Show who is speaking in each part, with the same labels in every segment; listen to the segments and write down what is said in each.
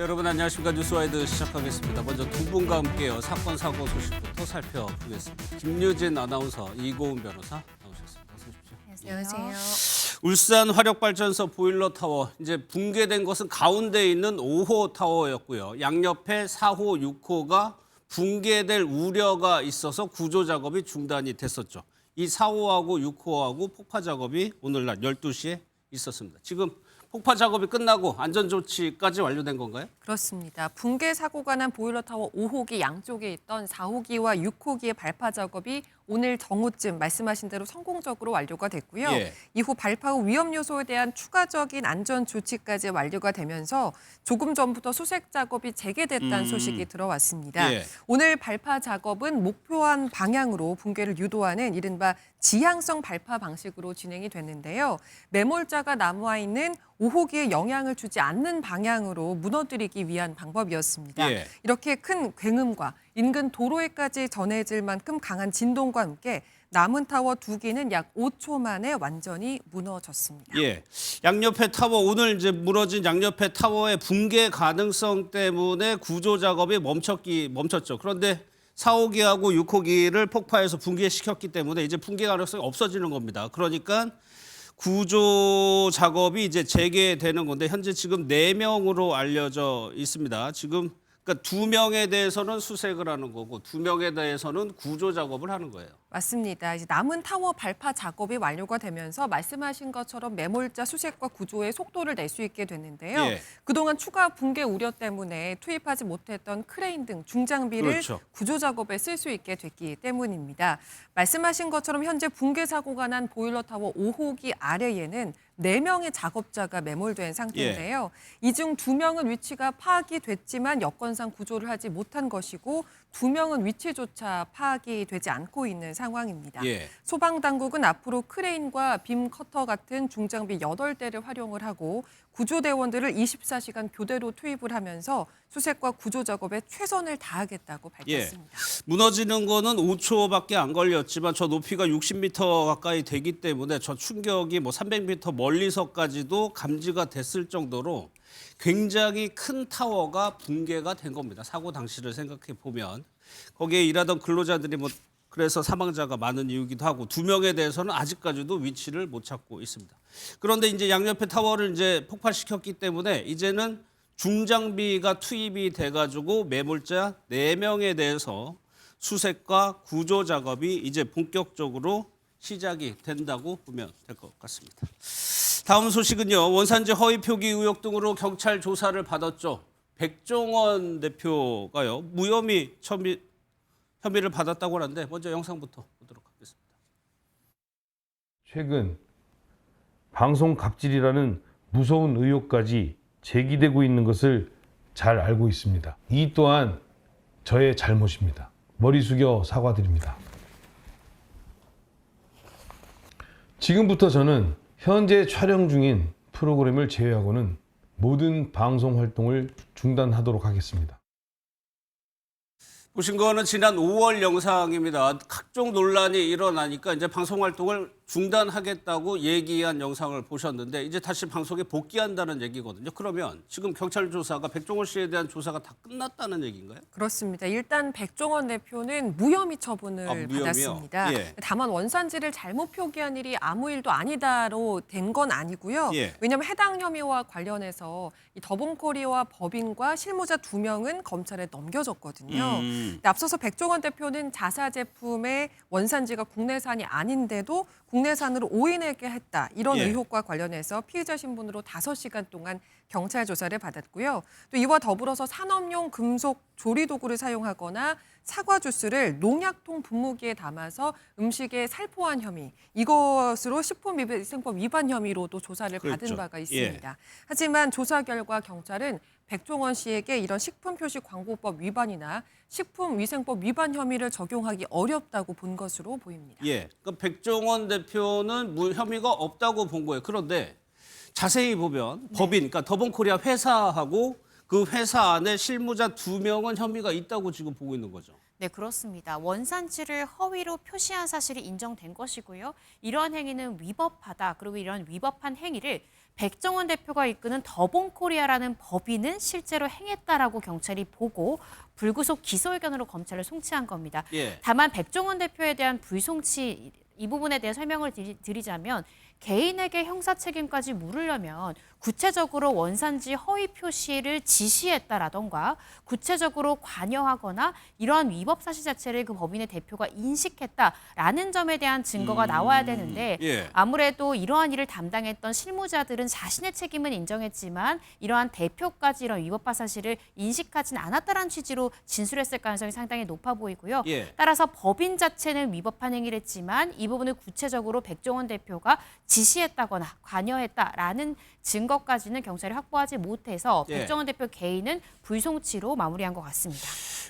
Speaker 1: 여러분 안녕하십니까. 뉴스와이드 시작하겠습니다. 먼저 두 분과 함께요. 사건 사고 소식부터 살펴보겠습니다. 김유진 아나운서, 이고은 변호사 나오셨습니다. 어서 오십시오.
Speaker 2: 안녕하세요.
Speaker 1: 울산 화력발전소 보일러 타워 이제 붕괴된 것은 가운데 있는 5호 타워였고요. 양옆에 4호, 6호가 붕괴될 우려가 있어서 구조 작업이 중단이 됐었죠. 이 4호하고 6호하고 폭파 작업이 오늘 낮 12시에 있었습니다. 지금 폭파 작업이 끝나고 안전조치까지 완료된 건가요?
Speaker 2: 그렇습니다. 붕괴 사고가 난 보일러타워 5호기 양쪽에 있던 4호기와 6호기의 발파 작업이 오늘 정오쯤 말씀하신 대로 성공적으로 완료가 됐고요.
Speaker 1: 예.
Speaker 2: 이후 발파 후 위험 요소에 대한 추가적인 안전 조치까지 완료가 되면서 조금 전부터 수색 작업이 재개됐다는 소식이 들어왔습니다.
Speaker 1: 예.
Speaker 2: 오늘 발파 작업은 목표한 방향으로 붕괴를 유도하는 이른바 지향성 발파 방식으로 진행이 됐는데요. 매몰자가 남아 있는 5호기에 영향을 주지 않는 방향으로 무너뜨리기 위한 방법이었습니다.
Speaker 1: 예.
Speaker 2: 이렇게 큰 굉음과 인근 도로에까지 전해질 만큼 강한 진동과 함께 남은 타워 2기는 약 5초 만에 완전히 무너졌습니다.
Speaker 1: 예. 양옆에 타워 오늘 이제 무너진 양옆에 타워의 붕괴 가능성 때문에 구조 작업이 멈췄죠. 그런데 4호기하고 6호기를 폭파해서 붕괴시켰기 때문에 이제 붕괴 가능성이 없어지는 겁니다. 그러니까 구조 작업이 이제 재개되는 건데 현재 지금 4명으로 알려져 있습니다. 지금 그러니까 2명에 대해서는 수색을 하는 거고 2명에 대해서는 구조 작업을 하는 거예요.
Speaker 2: 맞습니다. 이제 남은 타워 발파 작업이 완료가 되면서 말씀하신 것처럼 매몰자 수색과 구조의 속도를 낼 수 있게 됐는데요.
Speaker 1: 예.
Speaker 2: 그동안 추가 붕괴 우려 때문에 투입하지 못했던 크레인 등 중장비를
Speaker 1: 그렇죠.
Speaker 2: 구조 작업에 쓸 수 있게 됐기 때문입니다. 말씀하신 것처럼 현재 붕괴 사고가 난 보일러 타워 5호기 아래에는 4명의 작업자가 매몰된 상태인데요. 이 중 2명은 위치가 파악이 됐지만 여건상 구조를 하지 못한 것이고 2명은 위치조차 파악이 되지 않고 있는 상황입니다.
Speaker 1: 예.
Speaker 2: 소방당국은 앞으로 크레인과 빔 커터 같은 중장비 8대를 활용을 하고 구조대원들을 24시간 교대로 투입을 하면서 수색과 구조 작업에 최선을 다하겠다고 밝혔습니다.
Speaker 1: 무너지는 거는 5초밖에 안 걸렸지만 저 높이가 60m 가까이 되기 때문에 저 충격이 뭐 300m 멀리서까지도 감지가 됐을 정도로 굉장히 큰 타워가 붕괴가 된 겁니다. 사고 당시를 생각해 보면 거기에 일하던 근로자들이 뭐 그래서 사망자가 많은 이유기도 하고 2명에 대해서는 아직까지도 위치를 못 찾고 있습니다. 그런데 이제 양옆에 타워를 이제 폭파시켰기 때문에 이제는 중장비가 투입이 돼가지고 매몰자 4명에 대해서 수색과 구조 작업이 이제 본격적으로 시작이 된다고 보면 될 것 같습니다. 다음 소식은요. 원산지 허위 표기 의혹 등으로 경찰 조사를 받았죠. 백종원 대표가요. 무혐의 혐의를 받았다고 하는데 먼저 영상부터 보도록 하겠습니다.
Speaker 3: 최근 방송 갑질이라는 무서운 의혹까지 제기되고 있는 것을 잘 알고 있습니다. 이 또한 저의 잘못입니다. 머리 숙여 사과드립니다. 지금부터 저는 현재 촬영 중인 프로그램을 제외하고는 모든 방송 활동을 중단하도록 하겠습니다.
Speaker 1: 보신 거는 지난 5월 영상입니다. 각종 논란이 일어나니까 이제 방송 활동을 중단하겠다고 얘기한 영상을 보셨는데 이제 다시 방송에 복귀한다는 얘기거든요. 그러면 지금 경찰 조사가 백종원 씨에 대한 조사가 다 끝났다는 얘기인가요?
Speaker 2: 그렇습니다. 일단 백종원 대표는 무혐의 처분을
Speaker 1: 무혐의요?
Speaker 2: 받았습니다.
Speaker 1: 예.
Speaker 2: 다만 원산지를 잘못 표기한 일이 아무 일도 아니다로 된 건 아니고요.
Speaker 1: 예.
Speaker 2: 왜냐하면 해당 혐의와 관련해서 이 더본코리아와 법인과 실무자 2명은 검찰에 넘겨졌거든요. 근데 앞서서 백종원 대표는 자사 제품의 원산지가 국내산이 아닌데도 국내산으로 오인하게 했다. 이런
Speaker 1: 예.
Speaker 2: 의혹과 관련해서 피의자 신분으로 5시간 동안 경찰 조사를 받았고요. 또 이와 더불어서 산업용 금속 조리도구를 사용하거나 사과 주스를 농약통 분무기에 담아서 음식에 살포한 혐의, 이것으로 식품위생법 위반 혐의로도 조사를 받은
Speaker 1: 그렇죠.
Speaker 2: 바가 있습니다. 하지만 조사 결과 경찰은 백종원 씨에게 이런 식품표시광고법 위반이나 식품위생법 위반 혐의를 적용하기 어렵다고 본 것으로 보입니다.
Speaker 1: 예. 그러니까 백종원 대표는 혐의가 없다고 본 거예요. 그런데 자세히 보면 법인, 그러니까 더본코리아 회사하고 그 회사 안에 실무자 2명은 혐의가 있다고 지금 보고 있는 거죠.
Speaker 4: 네, 그렇습니다. 원산지를 허위로 표시한 사실이 인정된 것이고요. 이러한 행위는 위법하다. 그리고 이런 위법한 행위를 백종원 대표가 이끄는 더본코리아라는 법인은 실제로 행했다라고 경찰이 보고 불구속 기소 의견으로 검찰을 송치한 겁니다.
Speaker 1: 예.
Speaker 4: 다만 백종원 대표에 대한 불송치 이 부분에 대해 설명을 드리자면 개인에게 형사 책임까지 물으려면 구체적으로 원산지 허위 표시를 지시했다라던가 구체적으로 관여하거나 이러한 위법 사실 자체를 그 법인의 대표가 인식했다라는 점에 대한 증거가 나와야 되는데
Speaker 1: 예.
Speaker 4: 아무래도 이러한 일을 담당했던 실무자들은 자신의 책임은 인정했지만 이러한 대표까지 이런 위법한 사실을 인식하지는 않았다는 취지로 진술했을 가능성이 상당히 높아 보이고요.
Speaker 1: 예.
Speaker 4: 따라서 법인 자체는 위법한 행위를 했지만 이 부분을 구체적으로 백종원 대표가 지시했다거나 관여했다라는 증거까지는 경찰이 확보하지 못해서
Speaker 1: 예.
Speaker 4: 백종원 대표 개인은 불송치로 마무리한 것 같습니다.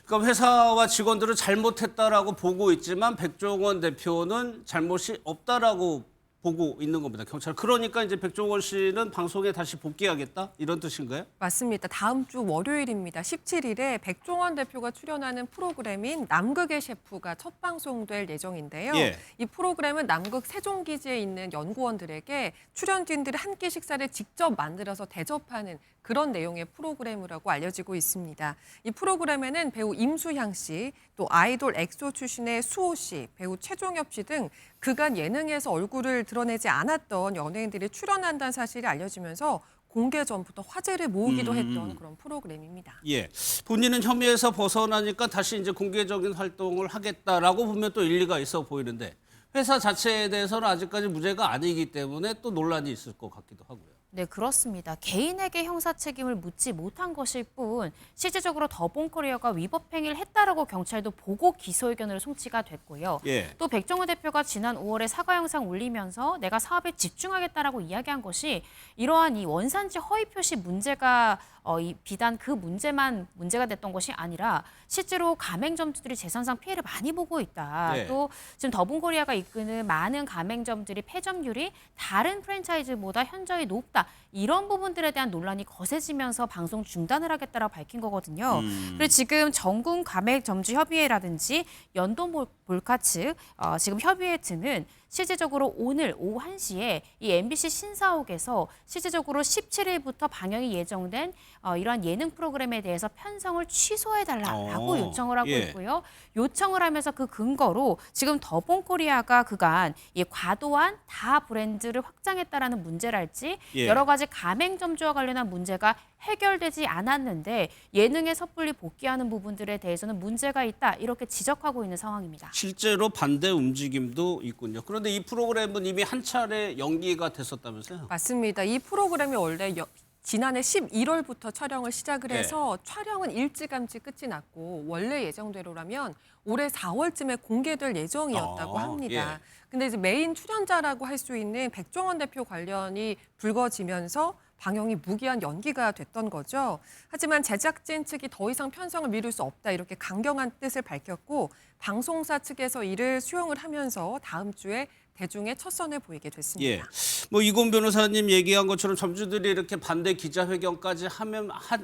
Speaker 1: 그러니까 회사와 직원들은 잘못했다라고 보고 있지만 백종원 대표는 잘못이 없다라고 보고 있는 겁니다. 경찰. 그러니까 이제 백종원 씨는 방송에 다시 복귀하겠다 이런 뜻인가요?
Speaker 2: 맞습니다. 다음 주 월요일입니다. 17일에 백종원 대표가 출연하는 프로그램인 남극의 셰프가 첫 방송될 예정인데요.
Speaker 1: 예.
Speaker 2: 이 프로그램은 남극 세종기지에 있는 연구원들에게 출연진들이 한 끼 식사를 직접 만들어서 대접하는 그런 내용의 프로그램이라고 알려지고 있습니다. 이 프로그램에는 배우 임수향 씨, 또 아이돌 엑소 출신의 수호 씨, 배우 최종엽 씨 등 그간 예능에서 얼굴을 드러내지 않았던 연예인들이 출연한다는 사실이 알려지면서 공개 전부터 화제를 모으기도 했던 그런 프로그램입니다.
Speaker 1: 예. 본인은 혐의에서 벗어나니까 다시 이제 공개적인 활동을 하겠다라고 보면 또 일리가 있어 보이는데 회사 자체에 대해서는 아직까지 무죄가 아니기 때문에 또 논란이 있을 것 같기도 하고요.
Speaker 4: 네, 그렇습니다. 개인에게 형사 책임을 묻지 못한 것일 뿐 실질적으로 더본코리아가 위법 행위를 했다라고 경찰도 보고 기소 의견으로 송치가 됐고요.
Speaker 1: 예.
Speaker 4: 또 백종원 대표가 지난 5월에 사과 영상 올리면서 내가 사업에 집중하겠다라고 이야기한 것이 이러한 이 원산지 허위 표시 문제가 이 비단 그 문제만 문제가 됐던 것이 아니라 실제로 가맹점주들이 재산상 피해를 많이 보고 있다.
Speaker 1: 네.
Speaker 4: 또 지금 더본코리아가 이끄는 많은 가맹점들이 폐점률이 다른 프랜차이즈보다 현저히 높다. 이런 부분들에 대한 논란이 거세지면서 방송 중단을 하겠다라고 밝힌 거거든요. 그리고 지금 전국 가맹점주 협의회라든지 연돈 몰카 측 지금 협의회 등은 실제적으로 오늘 오후 1시에 이 MBC 신사옥에서 실제적으로 17일부터 방영이 예정된 이러한 예능 프로그램에 대해서 편성을 취소해달라고 요청을 하고
Speaker 1: 예.
Speaker 4: 있고요. 요청을 하면서 그 근거로 지금 더본코리아가 그간 이 과도한 다 브랜드를 확장했다라는 문제랄지
Speaker 1: 예.
Speaker 4: 여러 가지 가맹점주와 관련한 문제가 해결되지 않았는데 예능에 섣불리 복귀하는 부분들에 대해서는 문제가 있다 이렇게 지적하고 있는 상황입니다.
Speaker 1: 실제로 반대 움직임도 있군요. 그런데 이 프로그램은 이미 한 차례 연기가 됐었다면서요?
Speaker 2: 맞습니다. 이 프로그램이 원래 지난해 11월부터 촬영을 시작을
Speaker 1: 네.
Speaker 2: 해서 촬영은 일찌감치 끝이 났고 원래 예정대로라면 올해 4월쯤에 공개될 예정이었다고 합니다.
Speaker 1: 예.
Speaker 2: 근데 이제 메인 출연자라고 할 수 있는 백종원 대표 관련이 불거지면서 방영이 무기한 연기가 됐던 거죠. 하지만 제작진 측이 더 이상 편성을 미룰 수 없다 이렇게 강경한 뜻을 밝혔고 방송사 측에서 이를 수용을 하면서 다음 주에 대중의 첫 선을 보이게 됐습니다.
Speaker 1: 예. 뭐 이곤 변호사님 얘기한 것처럼 점주들이 이렇게 반대 기자회견까지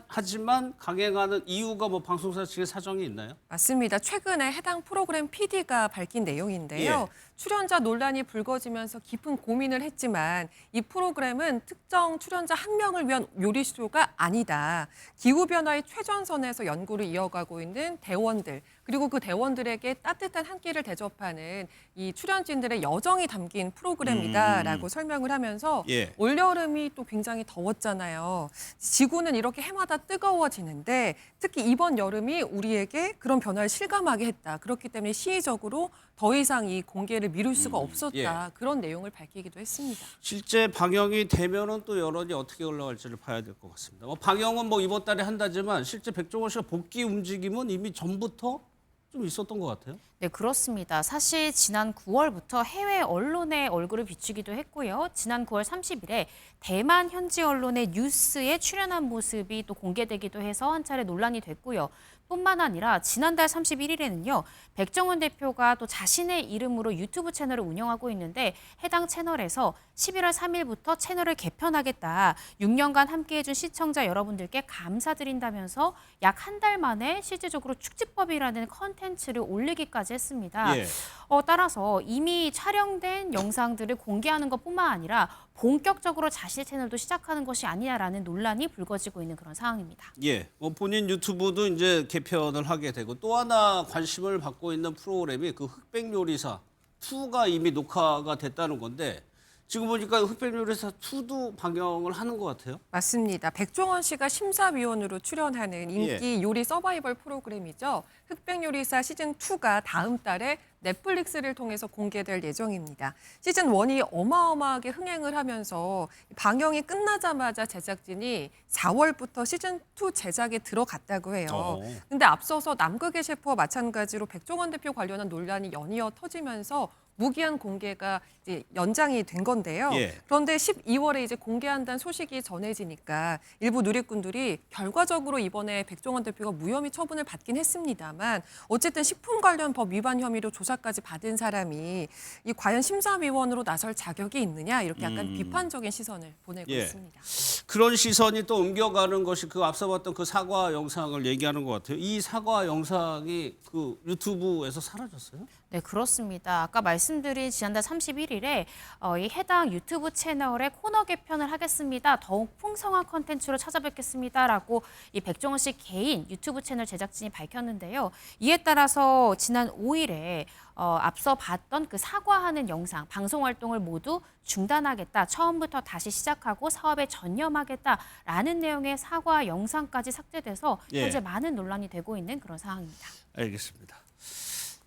Speaker 1: 하지만 강행하는 이유가 뭐 방송사 측의 사정이 있나요?
Speaker 2: 맞습니다. 최근에 해당 프로그램 PD가 밝힌 내용인데요.
Speaker 1: 예.
Speaker 2: 출연자 논란이 불거지면서 깊은 고민을 했지만 이 프로그램은 특정 출연자 한 명을 위한 요리쇼가 아니다. 기후변화의 최전선에서 연구를 이어가고 있는 대원들 그리고 그 대원들에게 따뜻한 한 끼를 대접하는 이 출연진들의 여정이 담긴 프로그램이다라고 설명을 하면서
Speaker 1: 예.
Speaker 2: 올여름이 또 굉장히 더웠잖아요. 지구는 이렇게 해마다 뜨거워지는데 특히 이번 여름이 우리에게 그런 변화를 실감하게 했다. 그렇기 때문에 시의적으로 더 이상 이 공개를 미룰 수가 없었다.
Speaker 1: 예.
Speaker 2: 그런 내용을 밝히기도 했습니다.
Speaker 1: 실제 방영이 되면은 또 여론이 어떻게 올라갈지를 봐야 될 것 같습니다. 방영은 뭐 이번 달에 한다지만 실제 백종원 씨가 복귀 움직임은 이미 전부터 좀 있었던 것 같아요.
Speaker 4: 네, 그렇습니다. 사실 지난 9월부터 해외 언론에 얼굴을 비추기도 했고요. 지난 9월 30일에 대만 현지 언론의 뉴스에 출연한 모습이 또 공개되기도 해서 한 차례 논란이 됐고요. 뿐만 아니라 지난달 31일에는요. 백종원 대표가 또 자신의 이름으로 유튜브 채널을 운영하고 있는데 해당 채널에서 11월 3일부터 채널을 개편하겠다. 6년간 함께해준 시청자 여러분들께 감사드린다면서 약 한 달 만에 실질적으로 축지법이라는 컨텐츠를 올리기까지 했습니다.
Speaker 1: 예.
Speaker 4: 따라서 이미 촬영된 영상들을 공개하는 것뿐만 아니라 본격적으로 자신의 채널도 시작하는 것이 아니냐라는 논란이 불거지고 있는 그런 상황입니다.
Speaker 1: 예, 본인 유튜브도 이제 개편을 하게 되고 또 하나 관심을 받고 있는 프로그램이 그 흑백요리사 2가 이미 녹화가 됐다는 건데 지금 보니까 흑백요리사 2도 방영을 하는 것 같아요.
Speaker 2: 맞습니다. 백종원 씨가 심사위원으로 출연하는 인기 요리 서바이벌 프로그램이죠. 흑백요리사 시즌2가 다음 달에 넷플릭스를 통해서 공개될 예정입니다. 시즌1이 어마어마하게 흥행을 하면서 방영이 끝나자마자 제작진이 4월부터 시즌2 제작에 들어갔다고 해요. 근데 앞서서 남극의 셰프와 마찬가지로 백종원 대표 관련한 논란이 연이어 터지면서 무기한 공개가 이제 연장이 된 건데요. 그런데 12월에 이제 공개한다는 소식이 전해지니까 일부 누리꾼들이 결과적으로 이번에 백종원 대표가 무혐의 처분을 받긴 했습니다만 어쨌든 식품 관련 법 위반 혐의로 조사까지 받은 사람이 이 과연 심사위원으로 나설 자격이 있느냐 이렇게 약간 비판적인 시선을 보내고 있습니다.
Speaker 1: 그런 시선이 또 옮겨가는 것이 그 앞서 봤던 그 사과 영상을 얘기하는 것 같아요. 이 사과 영상이 그 유튜브에서 사라졌어요?
Speaker 4: 네, 그렇습니다. 아까 말씀드린 지난달 31일에 이 해당 유튜브 채널에 코너 개편을 하겠습니다. 더욱 풍성한 컨텐츠로 찾아뵙겠습니다라고 이 백종원 씨 개인 유튜브 채널 제작진이 밝혔는데요. 이에 따라서 지난 5일에 앞서 봤던 그 사과하는 영상, 방송 활동을 모두 중단하겠다. 처음부터 다시 시작하고 사업에 전념하겠다라는 내용의 사과 영상까지 삭제돼서 현재 많은 논란이 되고 있는 그런 상황입니다.
Speaker 1: 알겠습니다.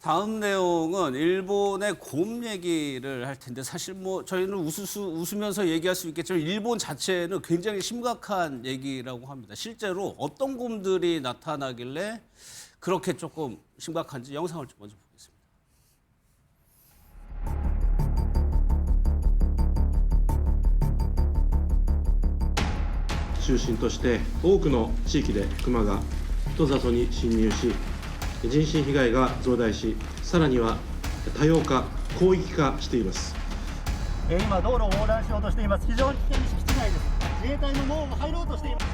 Speaker 1: 다음 내용은 일본의 곰 얘기를 할 텐데 사실 뭐 저희는 웃으면서 얘기할 수 있겠지만 일본 자체는 굉장히 심각한 얘기라고 합니다. 실제로 어떤 곰들이 나타나길래 그렇게 조금 심각한지 영상을 좀 먼저 보겠습니다.
Speaker 5: 中心として多くの地域でクマが人里に侵入し人身被害が増大しさらには多様化広域化しています。
Speaker 6: 今道路を横断しようとしています。非常に危険な敷地内です。自衛隊の門を入ろうとしています。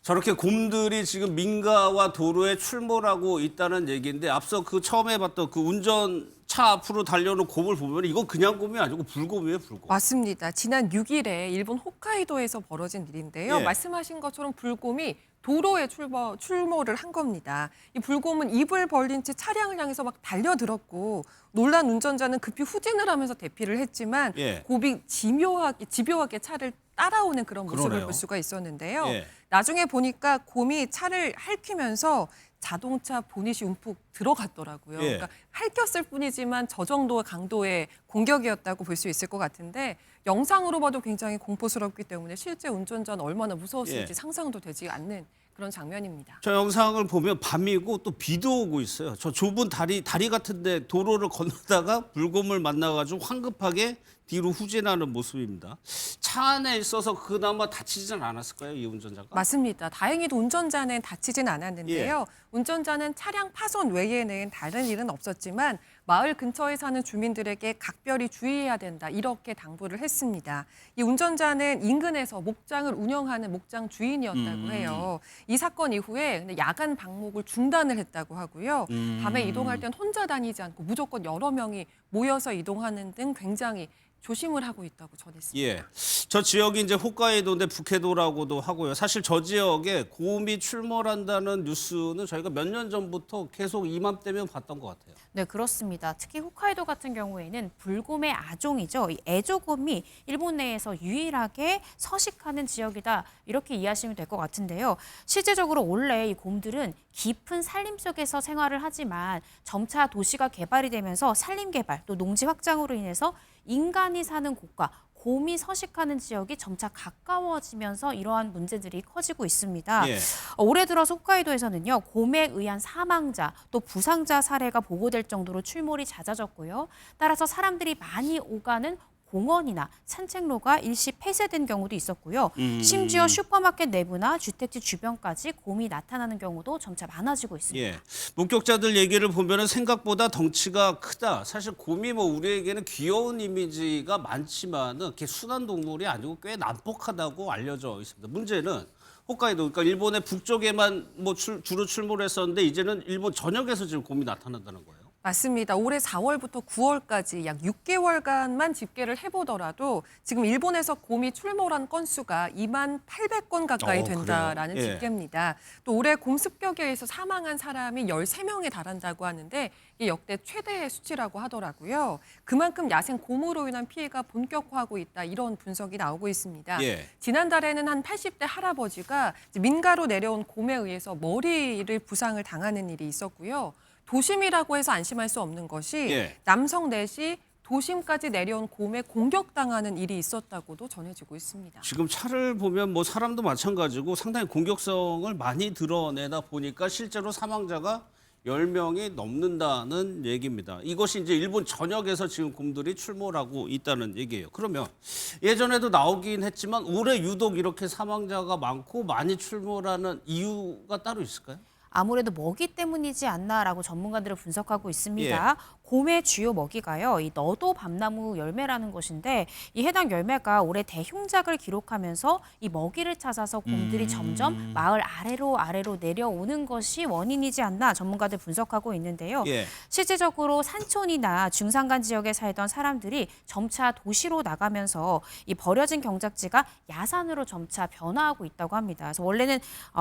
Speaker 1: 저렇게 곰들이 지금 민가와 도로에 출몰하고 있다는 얘기인데 앞서 그 처음에 봤던 그 운전차 앞으로 달려오는 곰을 보면 이건 그냥 곰이 아니고 불곰이에요, 불곰.
Speaker 2: 맞습니다. 지난 6일에 일본 홋카이도에서 벌어진 일인데요. 말씀하신 것처럼 불곰이 도로에 출몰을 한 겁니다. 이 불곰은 입을 벌린 채 차량을 향해서 막 달려들었고 놀란 운전자는 급히 후진을 하면서 대피를 했지만 곰이 집요하게 차를 따라오는 그런 모습을 볼 수가 있었는데요. 나중에 보니까 곰이 차를 핥히면서 자동차 보닛이 움푹 들어갔더라고요. 그러니까 핥혔을 뿐이지만 저 정도의 강도의 공격이었다고 볼 수 있을 것 같은데 영상으로 봐도 굉장히 공포스럽기 때문에 실제 운전자는 얼마나 무서웠을지 상상도 되지 않는 그런 장면입니다.
Speaker 1: 저 영상을 보면 밤이고 또 비도 오고 있어요. 저 좁은 다리 같은데 도로를 건너다가 불곰을 만나가지고 황급하게 뒤로 후진하는 모습입니다. 차 안에 있어서 그나마 다치지는 않았을까요, 이 운전자가?
Speaker 2: 맞습니다. 다행히도 운전자는 다치진 않았는데요. 운전자는 차량 파손 외에는 다른 일은 없었지만 마을 근처에 사는 주민들에게 각별히 주의해야 된다 이렇게 당부를 했습니다. 이 운전자는 인근에서 목장을 운영하는 목장 주인이었다고 해요. 이 사건 이후에 야간 방목을 중단을 했다고 하고요. 밤에 이동할 땐 혼자 다니지 않고 무조건 여러 명이 모여서 이동하는 등 굉장히 조심을 하고 있다고 전했습니다.
Speaker 1: 저 지역이 이제 홋카이도인데 북해도라고도 하고요. 사실 저 지역에 곰이 출몰한다는 뉴스는 저희가 몇 년 전부터 계속 이맘때면 봤던 것 같아요.
Speaker 4: 네, 그렇습니다. 특히 홋카이도 같은 경우에는 불곰의 아종이죠. 이 애조곰이 일본 내에서 유일하게 서식하는 지역이다. 이렇게 이해하시면 될 것 같은데요. 실제적으로 원래 이 곰들은 깊은 산림 속에서 생활을 하지만 점차 도시가 개발이 되면서 산림 개발 또 농지 확장으로 인해서 인간이 사는 곳과 곰이 서식하는 지역이 점차 가까워지면서 이러한 문제들이 커지고 있습니다. 올해 들어서 홋카이도에서는요, 곰에 의한 사망자 또 부상자 사례가 보고될 정도로 출몰이 잦아졌고요. 따라서 사람들이 많이 오가는 공원이나 산책로가 일시 폐쇄된 경우도 있었고요. 심지어 슈퍼마켓 내부나 주택지 주변까지 곰이 나타나는 경우도 점차 많아지고 있습니다.
Speaker 1: 목격자들 얘기를 보면 생각보다 덩치가 크다. 사실 곰이 뭐 우리에게는 귀여운 이미지가 많지만은 순한 동물이 아니고 꽤 난폭하다고 알려져 있습니다. 문제는 홋카이도, 그러니까 일본의 북쪽에만 뭐 주로 출몰을 했었는데 이제는 일본 전역에서 지금 곰이 나타난다는 거예요.
Speaker 2: 맞습니다. 올해 4월부터 9월까지 약 6개월간만 집계를 해보더라도 지금 일본에서 곰이 출몰한 건수가 2만 800건 가까이 된다라는
Speaker 1: 그래요? 예.
Speaker 2: 집계입니다. 또 올해 곰 습격에 의해서 사망한 사람이 13명에 달한다고 하는데 이게 역대 최대의 수치라고 하더라고요. 그만큼 야생 곰으로 인한 피해가 본격화하고 있다 이런 분석이 나오고 있습니다.
Speaker 1: 예.
Speaker 2: 지난달에는 한 80대 할아버지가 민가로 내려온 곰에 의해서 머리를 부상을 당하는 일이 있었고요. 도심이라고 해서 안심할 수 없는 것이
Speaker 1: 예.
Speaker 2: 남성 넷이 도심까지 내려온 곰에 공격당하는 일이 있었다고도 전해지고 있습니다.
Speaker 1: 지금 차를 보면 뭐 사람도 마찬가지고 상당히 공격성을 많이 드러내다 보니까 실제로 사망자가 10명이 넘는다는 얘기입니다. 이것이 이제 일본 전역에서 지금 곰들이 출몰하고 있다는 얘기예요. 그러면 예전에도 나오긴 했지만 올해 유독 이렇게 사망자가 많고 많이 출몰하는 이유가 따로 있을까요?
Speaker 4: 아무래도 먹이 때문이지 않나라고 전문가들은 분석하고 있습니다. 곰의 주요 먹이가요, 이 너도 밤나무 열매라는 것인데 이 해당 열매가 올해 대흉작을 기록하면서 이 먹이를 찾아서 곰들이 점점 마을 아래로 내려오는 것이 원인이지 않나 전문가들 분석하고 있는데요.
Speaker 1: 예.
Speaker 4: 실제적으로 산촌이나 중산간 지역에 살던 사람들이 점차 도시로 나가면서 이 버려진 경작지가 야산으로 점차 변화하고 있다고 합니다. 그래서 원래는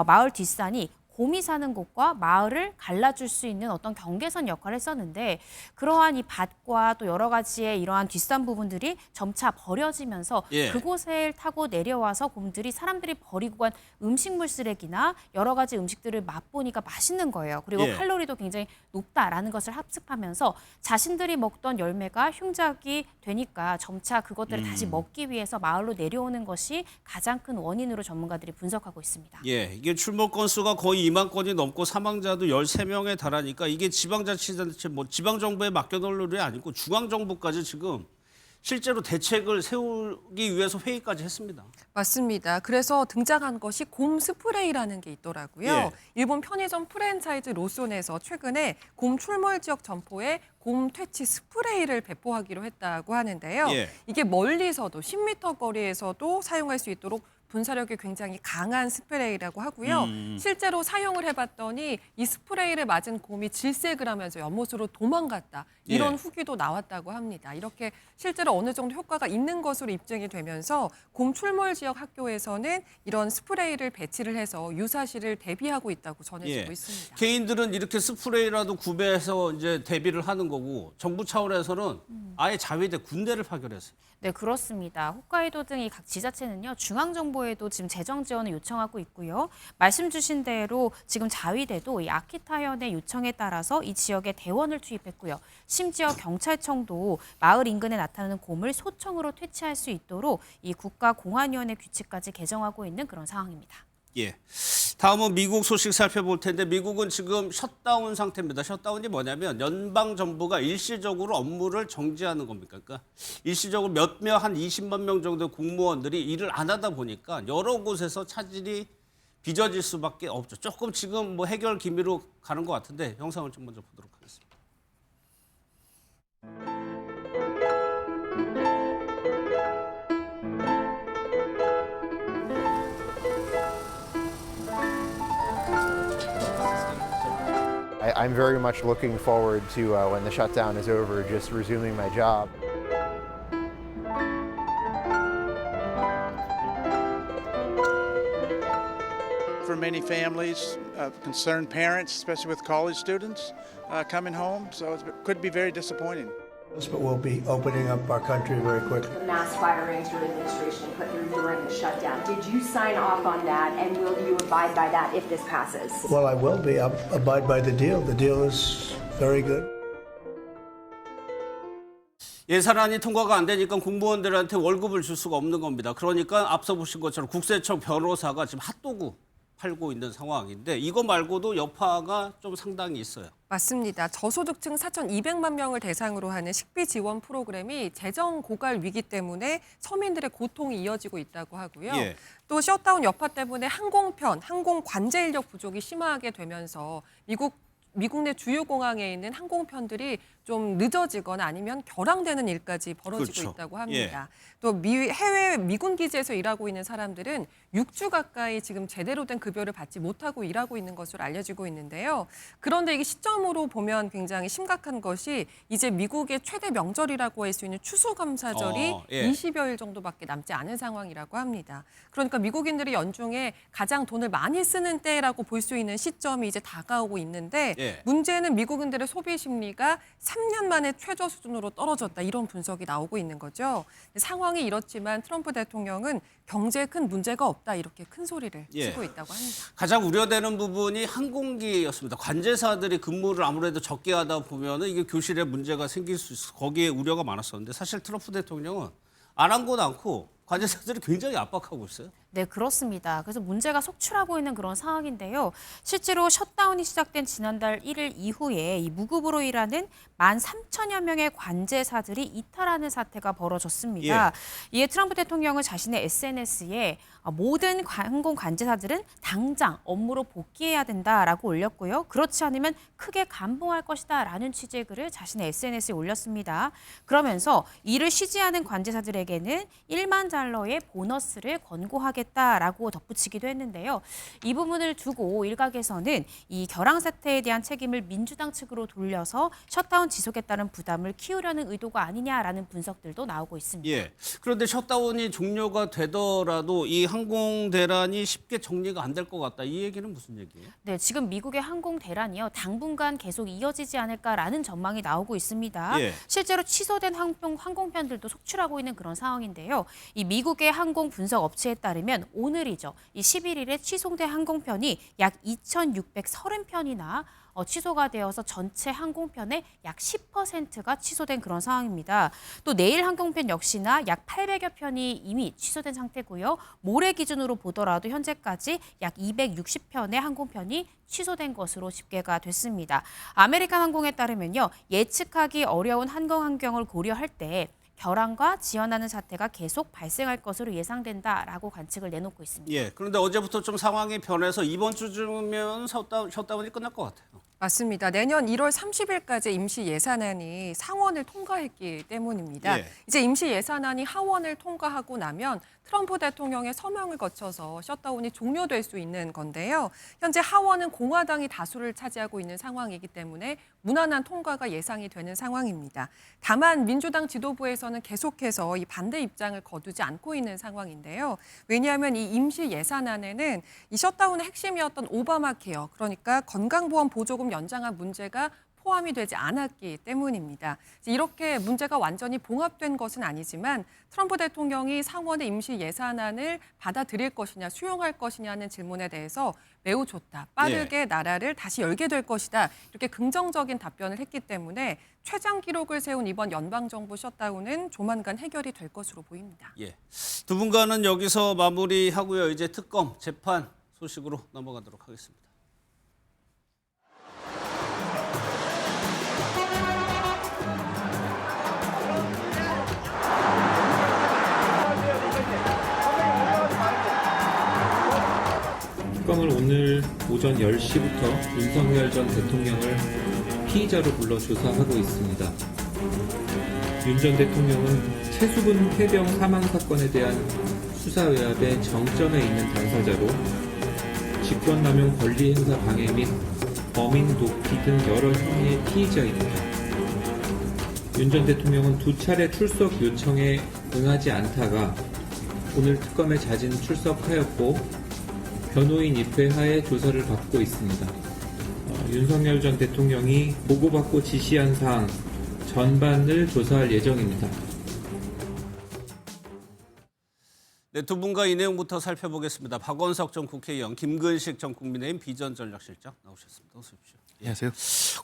Speaker 4: 마을 뒷산이 곰이 사는 곳과 마을을 갈라줄 수 있는 어떤 경계선 역할을 했었는데 그러한 이 밭과 또 여러 가지의 이러한 뒷산 부분들이 점차 버려지면서
Speaker 1: 예.
Speaker 4: 그곳을 타고 내려와서 곰들이 사람들이 버리고 간 음식물 쓰레기나 여러 가지 음식들을 맛보니까 맛있는 거예요. 그리고
Speaker 1: 예.
Speaker 4: 칼로리도 굉장히 높다라는 것을 합습하면서 자신들이 먹던 열매가 흉작이 되니까 점차 그것들을 다시 먹기 위해서 마을로 내려오는 것이 가장 큰 원인으로 전문가들이 분석하고 있습니다.
Speaker 1: 예, 이게 출몰 건수가 거의 2만 건이 넘고 사망자도 13명에 달하니까 이게 지방자치단체 뭐 지방정부에 맡겨놓을 일이 아니고 중앙정부까지 지금 실제로 대책을 세우기 위해서 회의까지 했습니다.
Speaker 2: 맞습니다. 그래서 등장한 것이 곰 스프레이라는 게 있더라고요.
Speaker 1: 예.
Speaker 2: 일본 편의점 프랜차이즈 로손에서 최근에 곰 출몰 지역 점포에 곰 퇴치 스프레이를 배포하기로 했다고 하는데요.
Speaker 1: 예.
Speaker 2: 이게 멀리서도 10m 거리에서도 사용할 수 있도록 분사력이 굉장히 강한 스프레이라고 하고요. 실제로 사용을 해봤더니 이 스프레이를 맞은 곰이 질색을 하면서 연못으로 도망갔다. 이런
Speaker 1: 예.
Speaker 2: 후기도 나왔다고 합니다. 이렇게 실제로 어느 정도 효과가 있는 것으로 입증이 되면서 곰 출몰 지역 학교에서는 이런 스프레이를 배치를 해서 유사시를 대비하고 있다고 전해지고
Speaker 1: 예.
Speaker 2: 있습니다.
Speaker 1: 개인들은 이렇게 스프레이라도 구매해서 이제 대비를 하는 거고 정부 차원에서는 아예 자위대 군대를 파견했어요.
Speaker 4: 네, 그렇습니다. 홋카이도 등 이 각 지자체는요, 중앙정부에도 지금 재정 지원을 요청하고 있고요. 말씀 주신 대로 지금 자위대도 이 아키타현의 요청에 따라서 이 지역에 대원을 투입했고요. 심지어 경찰청도 마을 인근에 나타나는 곰을 소청으로 퇴치할 수 있도록 이 국가공안위원회 규칙까지 개정하고 있는 그런 상황입니다.
Speaker 1: 예. 다음은 미국 소식 살펴볼 텐데 미국은 지금 셧다운 상태입니다. 셧다운이 뭐냐면 연방 정부가 일시적으로 업무를 정지하는 겁니까? 그러니까 일시적으로 한 20만 명 정도의 공무원들이 일을 안 하다 보니까 여러 곳에서 차질이 빚어질 수밖에 없죠. 조금 지금 뭐 해결 기미로 가는 것 같은데 영상을 좀 먼저 보도록 하겠습니다.
Speaker 7: I'm very much looking forward to when the shutdown is over, just resuming my job.
Speaker 8: For many families, concerned parents, especially with college students coming home, so it could be very disappointing.
Speaker 9: But we'll be opening up our country very quickly.
Speaker 10: The mass firings your administration put through during the shutdown. Did you sign off on that, and will you abide by that if this passes?
Speaker 9: Well, I will be. I'll abide by the deal. The deal is very good.
Speaker 1: 예산안이 통과가 안 되니까 공무원들한테 월급을 줄 수가 없는 겁니다. 그러니까 앞서 보신 것처럼 국세청 변호사가 지금 핫도그 팔고 있는 상황인데 이거 말고도 여파가 좀 상당히 있어요.
Speaker 2: 맞습니다. 저소득층 4,200만 명을 대상으로 하는 식비 지원 프로그램이 재정 고갈 위기 때문에 서민들의 고통이 이어지고 있다고 하고요.
Speaker 1: 예.
Speaker 2: 또 셧다운 여파 때문에 항공 관제 인력 부족이 심하게 되면서 미국 미국 내 주요 공항에 있는 항공편들이 좀 늦어지거나 아니면 결항되는 일까지 벌어지고
Speaker 1: 그렇죠.
Speaker 2: 있다고 합니다. 또 해외 미군 기지에서 일하고 있는 사람들은 6주 가까이 지금 제대로 된 급여를 받지 못하고 일하고 있는 것으로 알려지고 있는데요. 그런데 이게 시점으로 보면 굉장히 심각한 것이 이제 미국의 최대 명절이라고 할 수 있는 추수감사절이 20여일 정도밖에 남지 않은 상황이라고 합니다. 그러니까 미국인들이 연중에 가장 돈을 많이 쓰는 때라고 볼 수 있는 시점이 이제 다가오고 있는데 문제는 미국인들의 소비 심리가 3년 만에 최저 수준으로 떨어졌다 이런 분석이 나오고 있는 거죠. 상황이 이렇지만 트럼프 대통령은 경제에 큰 문제가 없다 이렇게 큰 소리를 치고 있다고 합니다.
Speaker 1: 가장 우려되는 부분이 항공기였습니다. 관제사들이 근무를 아무래도 적게 하다 보면은 이게 교실에 문제가 생길 수 있어. 거기에 우려가 많았었는데 사실 트럼프 대통령은 안 한 건 않고 관제사들이 굉장히 압박하고 있어요.
Speaker 4: 네, 그렇습니다. 그래서 문제가 속출하고 있는 그런 상황인데요. 실제로 셧다운이 시작된 지난달 1일 이후에 이 무급으로 일하는 13,000여 명의 관제사들이 이탈하는 사태가 벌어졌습니다. 이에 트럼프 대통령은 자신의 SNS에 모든 항공 관제사들은 당장 업무로 복귀해야 된다라고 올렸고요. 그렇지 않으면 크게 감봉할 것이다라는 취지의 글을 자신의 SNS에 올렸습니다. 그러면서 일을 쉬지 않은 관제사들에게는 1만 달러의 보너스를 권고하겠다라고 덧붙이기도 했는데요. 이 부분을 두고 일각에서는 이 결항 사태에 대한 책임을 민주당 측으로 돌려서 셧다운 지속에 따른 부담을 키우려는 의도가 아니냐라는 분석들도 나오고 있습니다.
Speaker 1: 그런데 셧다운이 종료가 되더라도 이 항공 대란이 쉽게 정리가 안 될 것 같다. 이 얘기는 무슨 얘기예요?
Speaker 4: 네, 지금 미국의 항공 대란이요. 당분간 계속 이어지지 않을까라는 전망이 나오고 있습니다. 실제로 취소된 항공편들도 속출하고 있는 그런 상황인데요. 이 미국의 항공 분석 업체에 따르면 오늘이죠. 이 11일에 취소된 항공편이 약 2,630편이나 취소가 되어서 전체 항공편의 약 10%가 취소된 그런 상황입니다. 또 내일 항공편 역시나 약 800여 편이 이미 취소된 상태고요. 모레 기준으로 보더라도 현재까지 약 260편의 항공편이 취소된 것으로 집계가 됐습니다. 아메리칸 항공에 따르면요. 예측하기 어려운 항공 환경을 고려할 때 결항과 지연하는 사태가 계속 발생할 것으로 예상된다라고 관측을 내놓고 있습니다.
Speaker 1: 그런데 어제부터 좀 상황이 변해서 이번 주쯤이면 셧다운이 끝날 것 같아요.
Speaker 2: 맞습니다. 내년 1월 30일까지 임시 예산안이 상원을 통과했기 때문입니다. 이제 임시 예산안이 하원을 통과하고 나면 트럼프 대통령의 서명을 거쳐서 셧다운이 종료될 수 있는 건데요. 현재 하원은 공화당이 다수를 차지하고 있는 상황이기 때문에 무난한 통과가 예상이 되는 상황입니다. 다만 민주당 지도부에서는 계속해서 이 반대 입장을 거두지 않고 있는 상황인데요. 왜냐하면 이 임시 예산안에는 이 셧다운의 핵심이었던 오바마 케어, 그러니까 건강보험 보조금 연장한 문제가 포함이 되지 않았기 때문입니다. 이렇게 문제가 완전히 봉합된 것은 아니지만 트럼프 대통령이 상원의 임시 예산안을 받아들일 것이냐 수용할 것이냐는 질문에 대해서 매우 좋다. 빠르게 나라를 다시 열게 될 것이다. 이렇게 긍정적인 답변을 했기 때문에 최장 기록을 세운 이번 연방정부 셧다운은 조만간 해결이 될 것으로 보입니다.
Speaker 1: 두 분과는 여기서 마무리하고요. 이제 특검 재판 소식으로 넘어가도록 하겠습니다.
Speaker 11: 특검은 오늘 오전 10시부터 윤석열 전 대통령을 피의자로 불러 조사하고 있습니다. 윤 전 대통령은 최수근 해병 사망 사건에 대한 수사 외압의 정점에 있는 당사자로 직권남용 권리행사 방해 및 범인 도피 등 여러 혐의의 피의자입니다. 윤 전 대통령은 2차례 출석 요청에 응하지 않다가 오늘 특검에 자진 출석하였고 변호인 입회하에 조사를 받고 있습니다. 윤석열 전 대통령이 보고받고 지시한 사항 전반을 조사할 예정입니다.
Speaker 1: 두 분과 이 내용부터 살펴보겠습니다. 박원석 전 국회의원, 김근식 전 국민의힘 비전전략실장 나오셨습니다. 어서 오십시오.
Speaker 12: 안녕하세요.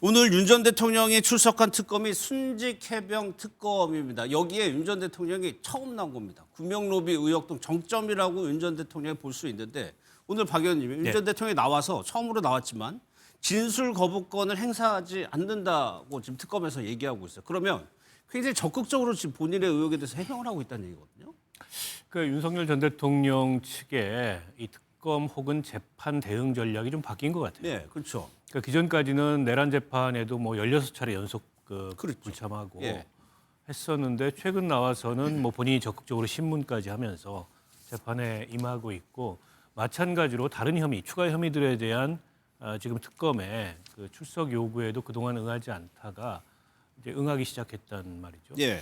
Speaker 1: 오늘 윤 전 대통령이 출석한 특검이 순직해병 특검입니다. 여기에 윤 전 대통령이 처음 나온 겁니다. 구명로비 의혹 등 정점이라고 윤 전 대통령이 볼 수 있는데 오늘 박 의원님이 윤 전 대통령이 나와서 처음으로 나왔지만 진술 거부권을 행사하지 않는다고 지금 특검에서 얘기하고 있어요. 그러면 굉장히 적극적으로 지금 본인의 의혹에 대해서 해명을 하고 있다는 얘기거든요.
Speaker 12: 그 윤석열 전 대통령 측의 이 특검 혹은 재판 대응 전략이 좀 바뀐 것 같아요.
Speaker 1: 네, 그렇죠.
Speaker 12: 그러니까 기존까지는 내란 재판에도 뭐 16차례 연속
Speaker 1: 그렇죠.
Speaker 12: 불참하고
Speaker 1: 예.
Speaker 12: 했었는데 최근 나와서는 뭐 본인이 적극적으로 신문까지 하면서 재판에 임하고 있고 마찬가지로 다른 혐의, 추가 혐의들에 대한 지금 특검의 그 출석 요구에도 그동안 응하지 않다가 이제 응하기 시작했단 말이죠.
Speaker 1: 예.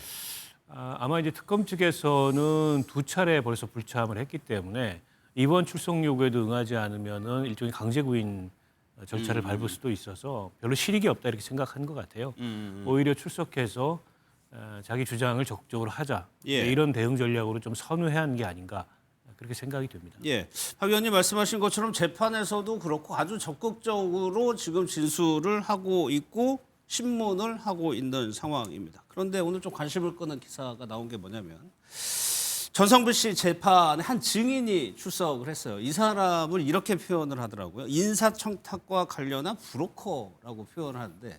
Speaker 12: 아마 이제 특검 측에서는 2차례 벌써 불참을 했기 때문에 이번 출석 요구에도 응하지 않으면은 일종의 강제 구인 절차를 밟을 수도 있어서 별로 실익이 없다 이렇게 생각한 것 같아요. 오히려 출석해서 자기 주장을 적극적으로 하자
Speaker 1: 예.
Speaker 12: 이런 대응 전략으로 좀 선회한 게 아닌가 그렇게 생각이 됩니다.
Speaker 1: 예, 박 의원님 말씀하신 것처럼 재판에서도 그렇고 아주 적극적으로 지금 진술을 하고 있고 신문을 하고 있는 상황입니다. 그런데 오늘 좀 관심을 끄는 기사가 나온 게 뭐냐면 전성배 씨 재판에 한 증인이 출석을 했어요. 이 사람을 이렇게 표현을 하더라고요. 인사청탁과 관련한 브로커라고 표현을 하는데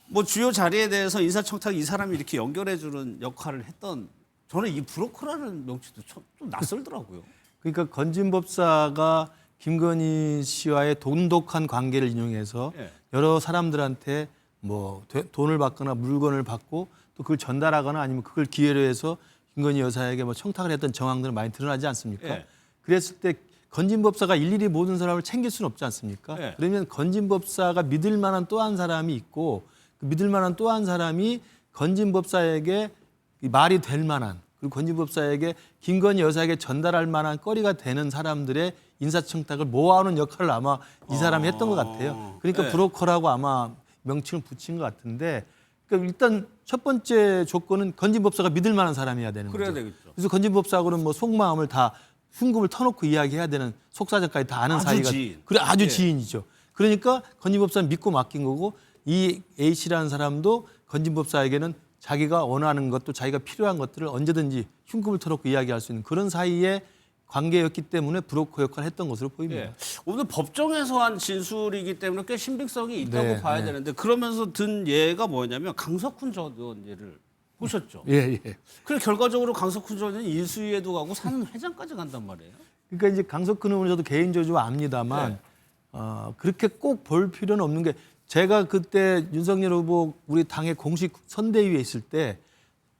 Speaker 1: 뭐 주요 자리에 대해서 인사청탁 이 사람이 이렇게 연결해주는 역할을 했던 저는 이 브로커라는 명칭도 좀 낯설더라고요.
Speaker 13: 그러니까 건진법사가 김건희 씨와의 돈독한 관계를 인용해서
Speaker 1: 예.
Speaker 13: 여러 사람들한테 뭐 돈을 받거나 물건을 받고 또 그걸 전달하거나 아니면 그걸 기회로 해서 김건희 여사에게 뭐 청탁을 했던 정황들은 많이 드러나지 않습니까?
Speaker 1: 예.
Speaker 13: 그랬을 때 건진법사가 일일이 모든 사람을 챙길 수는 없지 않습니까?
Speaker 1: 예.
Speaker 13: 그러면 건진법사가 믿을 만한 또 한 사람이 있고 그 믿을 만한 또 한 사람이 건진법사에게 말이 될 만한 그리고 건진법사에게 김건희 여사에게 전달할 만한 거리가 되는 사람들의 인사청탁을 모아오는 역할을 아마 이 사람이 했던 것 같아요. 그러니까
Speaker 1: 네.
Speaker 13: 브로커라고 아마 명칭을 붙인 것 같은데 그러니까 일단 첫 번째 조건은 건진법사가 믿을 만한 사람이어야 되는
Speaker 1: 그래야
Speaker 13: 거죠.
Speaker 1: 되겠죠.
Speaker 13: 그래서 건진법사하고는 뭐 속마음을 다 흉금을 터놓고 이야기해야 되는 속사정까지 다 아는
Speaker 1: 아주
Speaker 13: 사이가
Speaker 1: 지인.
Speaker 13: 그래 아주
Speaker 1: 예.
Speaker 13: 지인이죠. 그러니까 건진법사는 믿고 맡긴 거고 이 A씨라는 사람도 건진법사에게는 자기가 원하는 것도 자기가 필요한 것들을 언제든지 흉금을 터놓고 이야기할 수 있는 그런 사이의 관계였기 때문에 브로커 역할을 했던 것으로 보입니다.
Speaker 1: 예. 오늘 법정에서 한 진술이기 때문에 꽤 신빙성이 있다고
Speaker 13: 네,
Speaker 1: 봐야
Speaker 13: 네.
Speaker 1: 되는데 그러면서 든 예가 뭐냐면 강석훈 전 의원 예를 보셨죠?
Speaker 13: 예, 예.
Speaker 1: 그래 결과적으로 강석훈 전 의원은 인수위에도 가고 사는 회장까지 간단 말이에요.
Speaker 13: 그러니까 이제 강석훈 의원은 저도 개인적으로 좀 압니다만 그렇게 꼭 볼 필요는 없는 게 제가 그때 윤석열 후보 우리 당의 공식 선대위에 있을 때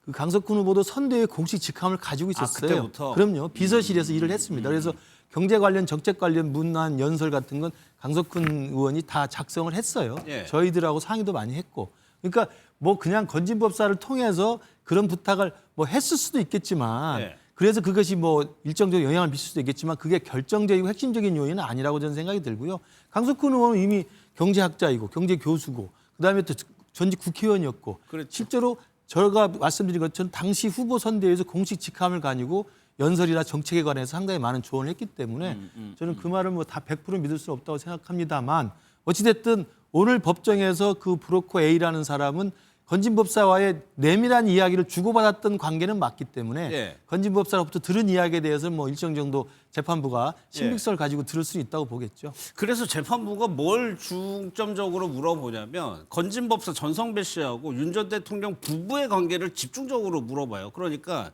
Speaker 13: 그 강석훈 후보도 선대위 공식 직함을 가지고 있었어요.
Speaker 1: 그때부터?
Speaker 13: 그럼요. 비서실에서 일을 했습니다. 그래서 경제 관련 정책 관련 문안 연설 같은 건 강석훈 의원이 다 작성을 했어요.
Speaker 1: 예.
Speaker 13: 저희들하고 상의도 많이 했고. 그러니까 뭐 그냥 건진법사를 통해서 그런 부탁을 뭐 했을 수도 있겠지만
Speaker 1: 예.
Speaker 13: 그래서 그것이 뭐 일정적인 영향을 미칠 수도 있겠지만 그게 결정적이고 핵심적인 요인은 아니라고 저는 생각이 들고요. 강석훈 의원은 이미 경제학자이고 경제교수고 그다음에 또 전직 국회의원이었고
Speaker 1: 그렇죠.
Speaker 13: 실제로 제가 말씀드린 것처럼 당시 후보 선대위에서 공식 직함을 가지고 연설이나 정책에 관해서 상당히 많은 조언을 했기 때문에 저는 그 말을 뭐 다 100% 믿을 수는 없다고 생각합니다만 어찌됐든 오늘 법정에서 그 브로커 A라는 사람은 건진법사와의 내밀한 이야기를 주고받았던 관계는 맞기 때문에
Speaker 1: 예.
Speaker 13: 건진법사로부터 들은 이야기에 대해서 뭐 일정 정도 재판부가 신빙성을 가지고 들을 수 있다고 보겠죠.
Speaker 1: 그래서 재판부가 뭘 중점적으로 물어보냐면 건진법사 전성배 씨하고 윤 전 대통령 부부의 관계를 집중적으로 물어봐요. 그러니까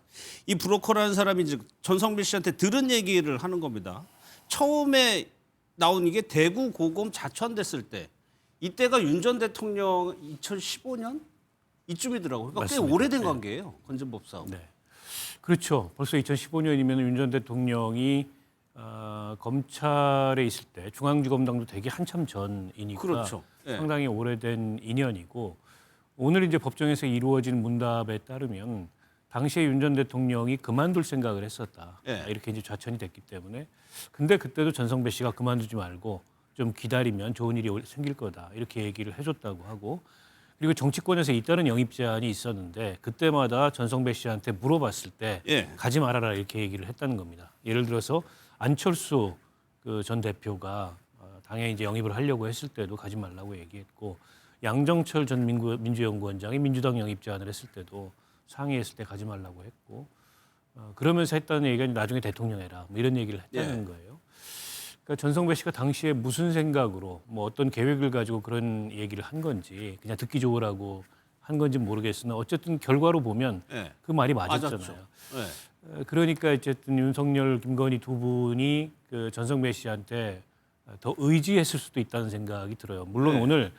Speaker 1: 이 브로커라는 사람이 이제 전성배 씨한테 들은 얘기를 하는 겁니다. 처음에 나온 이게 대구 고검 자천됐을 때 이때가 윤 전 대통령 2015년 이쯤이더라고요. 그러니까 꽤
Speaker 12: 맞습니다.
Speaker 1: 오래된
Speaker 12: 네.
Speaker 1: 관계예요. 건진법사하고.
Speaker 12: 네. 그렇죠. 벌써 2015년이면 윤 전 대통령이 검찰에 있을 때 중앙지검장도 되기 한참 전이니까
Speaker 1: 그렇죠. 예.
Speaker 12: 상당히 오래된 인연이고 오늘 이제 법정에서 이루어진 문답에 따르면 당시에 윤 전 대통령이 그만둘 생각을 했었다.
Speaker 1: 예.
Speaker 12: 이렇게 이제 좌천이 됐기 때문에 근데 그때도 전성배 씨가 그만두지 말고 좀 기다리면 좋은 일이 생길 거다. 이렇게 얘기를 해줬다고 하고 그리고 정치권에서 잇따른 영입 제안이 있었는데 그때마다 전성배 씨한테 물어봤을 때
Speaker 1: 예.
Speaker 12: 가지 말아라 이렇게 얘기를 했다는 겁니다. 예를 들어서 안철수 그 전 대표가 당에 이제 영입을 하려고 했을 때도 가지 말라고 얘기했고 양정철 전 민주연구원장이 민주당 영입 제안을 했을 때도 상의했을 때 가지 말라고 했고 그러면서 했다는 얘기가 나중에 대통령 해라 뭐 이런 얘기를 했다는
Speaker 1: 예.
Speaker 12: 거예요. 그러니까 전성배 씨가 당시에 무슨 생각으로 뭐 어떤 계획을 가지고 그런 얘기를 한 건지 그냥 듣기 좋으라고 한 건지 모르겠으나 어쨌든 결과로 보면
Speaker 1: 예.
Speaker 12: 그 말이 맞았잖아요.
Speaker 1: 맞았죠. 예.
Speaker 12: 그러니까 어쨌든 윤석열, 김건희 두 분이 그 전성배 씨한테 더 의지했을 수도 있다는 생각이 들어요. 물론
Speaker 1: 네.
Speaker 12: 오늘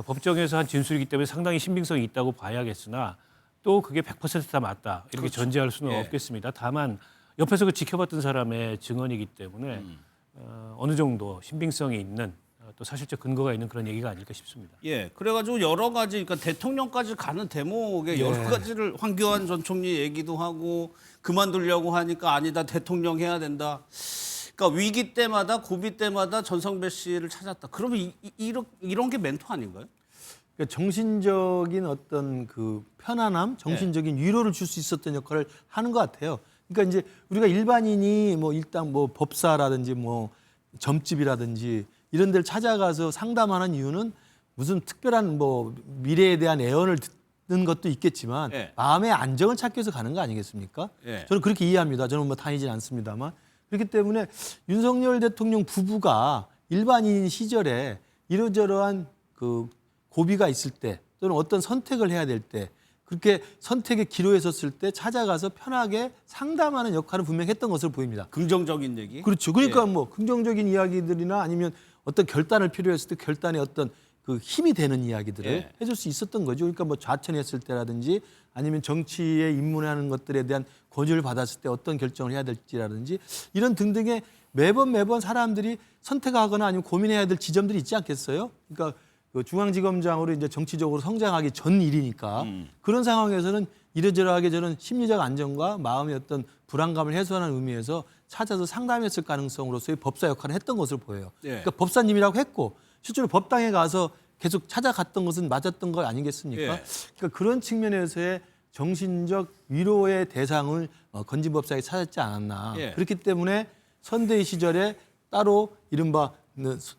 Speaker 12: 법정에서 한 진술이기 때문에 상당히 신빙성이 있다고 봐야겠으나 또 그게 100%다 맞다 이렇게
Speaker 1: 그렇죠.
Speaker 12: 전제할 수는
Speaker 1: 예.
Speaker 12: 없겠습니다. 다만 옆에서 그 지켜봤던 사람의 증언이기 때문에 어느 정도 신빙성이 있는 또 사실적 근거가 있는 그런 얘기가 아닐까 싶습니다.
Speaker 1: 예, 그래가지고 여러 가지, 그러니까 대통령까지 가는 대목에 여러 가지를 황교안 전 총리 얘기도 하고 그만두려고 하니까 아니다, 대통령 해야 된다. 그러니까 위기 때마다 고비 때마다 전성배 씨를 찾았다. 그러면 이런 게 멘토 아닌가요?
Speaker 13: 그러니까 정신적인 어떤 그 편안함, 정신적인 위로를 줄 수 있었던 역할을 하는 것 같아요. 그러니까 이제 우리가 일반인이 뭐 일단 뭐 법사라든지 뭐 점집이라든지 이런 데를 찾아가서 상담하는 이유는 무슨 특별한 뭐 미래에 대한 애언을 듣는 것도 있겠지만
Speaker 1: 예.
Speaker 13: 마음의 안정을 찾기 위해서 가는 거 아니겠습니까?
Speaker 1: 예.
Speaker 13: 저는 그렇게 이해합니다. 저는 뭐 다니진 않습니다만. 그렇기 때문에 윤석열 대통령 부부가 일반인 시절에 이러저러한 그 고비가 있을 때 또는 어떤 선택을 해야 될 때 그렇게 선택의 기로에 섰을 때 찾아가서 편하게 상담하는 역할을 분명히 했던 것으로 보입니다.
Speaker 1: 긍정적인 얘기.
Speaker 13: 그렇죠. 그러니까
Speaker 1: 예.
Speaker 13: 뭐 긍정적인 이야기들이나 아니면 어떤 결단을 필요했을 때 결단의 어떤 그 힘이 되는 이야기들을
Speaker 1: 예.
Speaker 13: 해줄 수 있었던 거죠. 그러니까 뭐 좌천했을 때라든지 아니면 정치에 입문하는 것들에 대한 권유를 받았을 때 어떤 결정을 해야 될지라든지 이런 등등의 매번 사람들이 선택하거나 아니면 고민해야 될 지점들이 있지 않겠어요? 그러니까 그 중앙지검장으로 이제 정치적으로 성장하기 전 일이니까 그런 상황에서는 이러저러하게 저는 심리적 안정과 마음의 어떤 불안감을 해소하는 의미에서 찾아서 상담했을 가능성으로서의 법사 역할을 했던 것으로 보여요.
Speaker 1: 예.
Speaker 13: 그러니까 법사님이라고 했고 실제로 법당에 가서 계속 찾아갔던 것은 맞았던 거 아니겠습니까?
Speaker 1: 예.
Speaker 13: 그러니까 그런 측면에서의 정신적 위로의 대상을 건진법사에 찾았지 않았나.
Speaker 1: 예.
Speaker 13: 그렇기 때문에 선대위 시절에 따로 이른바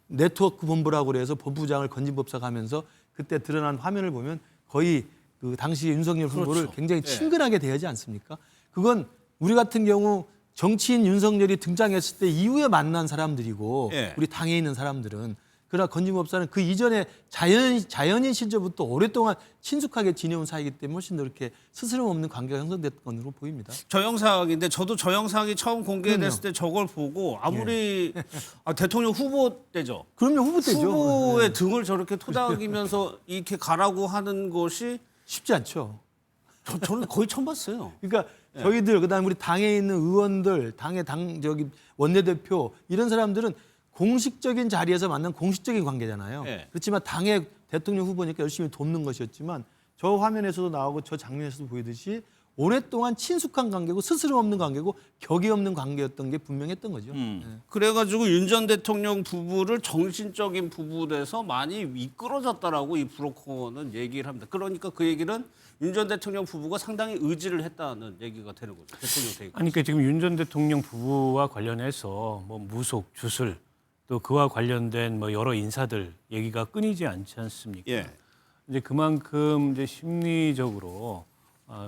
Speaker 13: 네트워크 본부라고 그래서 법부장을 건진법사가 하면서 그때 드러난 화면을 보면 거의 그 당시 윤석열 후보를
Speaker 1: 그렇죠.
Speaker 13: 굉장히
Speaker 1: 예.
Speaker 13: 친근하게 대하지 않습니까? 그건 우리 같은 경우 정치인 윤석열이 등장했을 때 이후에 만난 사람들이고
Speaker 1: 예.
Speaker 13: 우리 당에 있는 사람들은 그러나 건진법사는 그 이전에 자연인 시절부터 오랫동안 친숙하게 지내온 사이이기 때문에 훨씬 더 이렇게 스스럼 없는 관계가 형성됐던 것으로 보입니다.
Speaker 1: 저 영상인데 저도 저 영상이 처음 공개됐을 때 저걸 보고 아무리 대통령 후보 때죠.
Speaker 13: 그럼요, 후보 때죠.
Speaker 1: 후보의 등을 저렇게 토닥이면서 이렇게 가라고 하는 것이
Speaker 13: 쉽지 않죠.
Speaker 1: 저는 거의 처음 봤어요.
Speaker 13: 그러니까 저희들 그다음에 우리 당에 있는 의원들, 당의 원내대표 이런 사람들은 공식적인 자리에서 만난 공식적인 관계잖아요.
Speaker 1: 네.
Speaker 13: 그렇지만 당의 대통령 후보니까 열심히 돕는 것이었지만 저 화면에서도 나오고 저 장면에서도 보이듯이 오랫동안 친숙한 관계고 스스럼 없는 관계고 격이 없는 관계였던 게 분명했던 거죠.
Speaker 1: 그래가지고 윤 전 대통령 부부를 정신적인 부부에서 많이 이끌어졌다라고 이 브로커는 얘기를 합니다. 그러니까 그 얘기는 윤 전 대통령 부부가 상당히 의지를 했다는 얘기가 되는 거죠. 대통령 되기.
Speaker 12: 아니, 그러니까 지금 윤 전 대통령 부부와 관련해서 뭐 무속, 주술 또 그와 관련된 뭐 여러 인사들 얘기가 끊이지 않지 않습니까?
Speaker 1: 예.
Speaker 12: 이제 그만큼 이제 심리적으로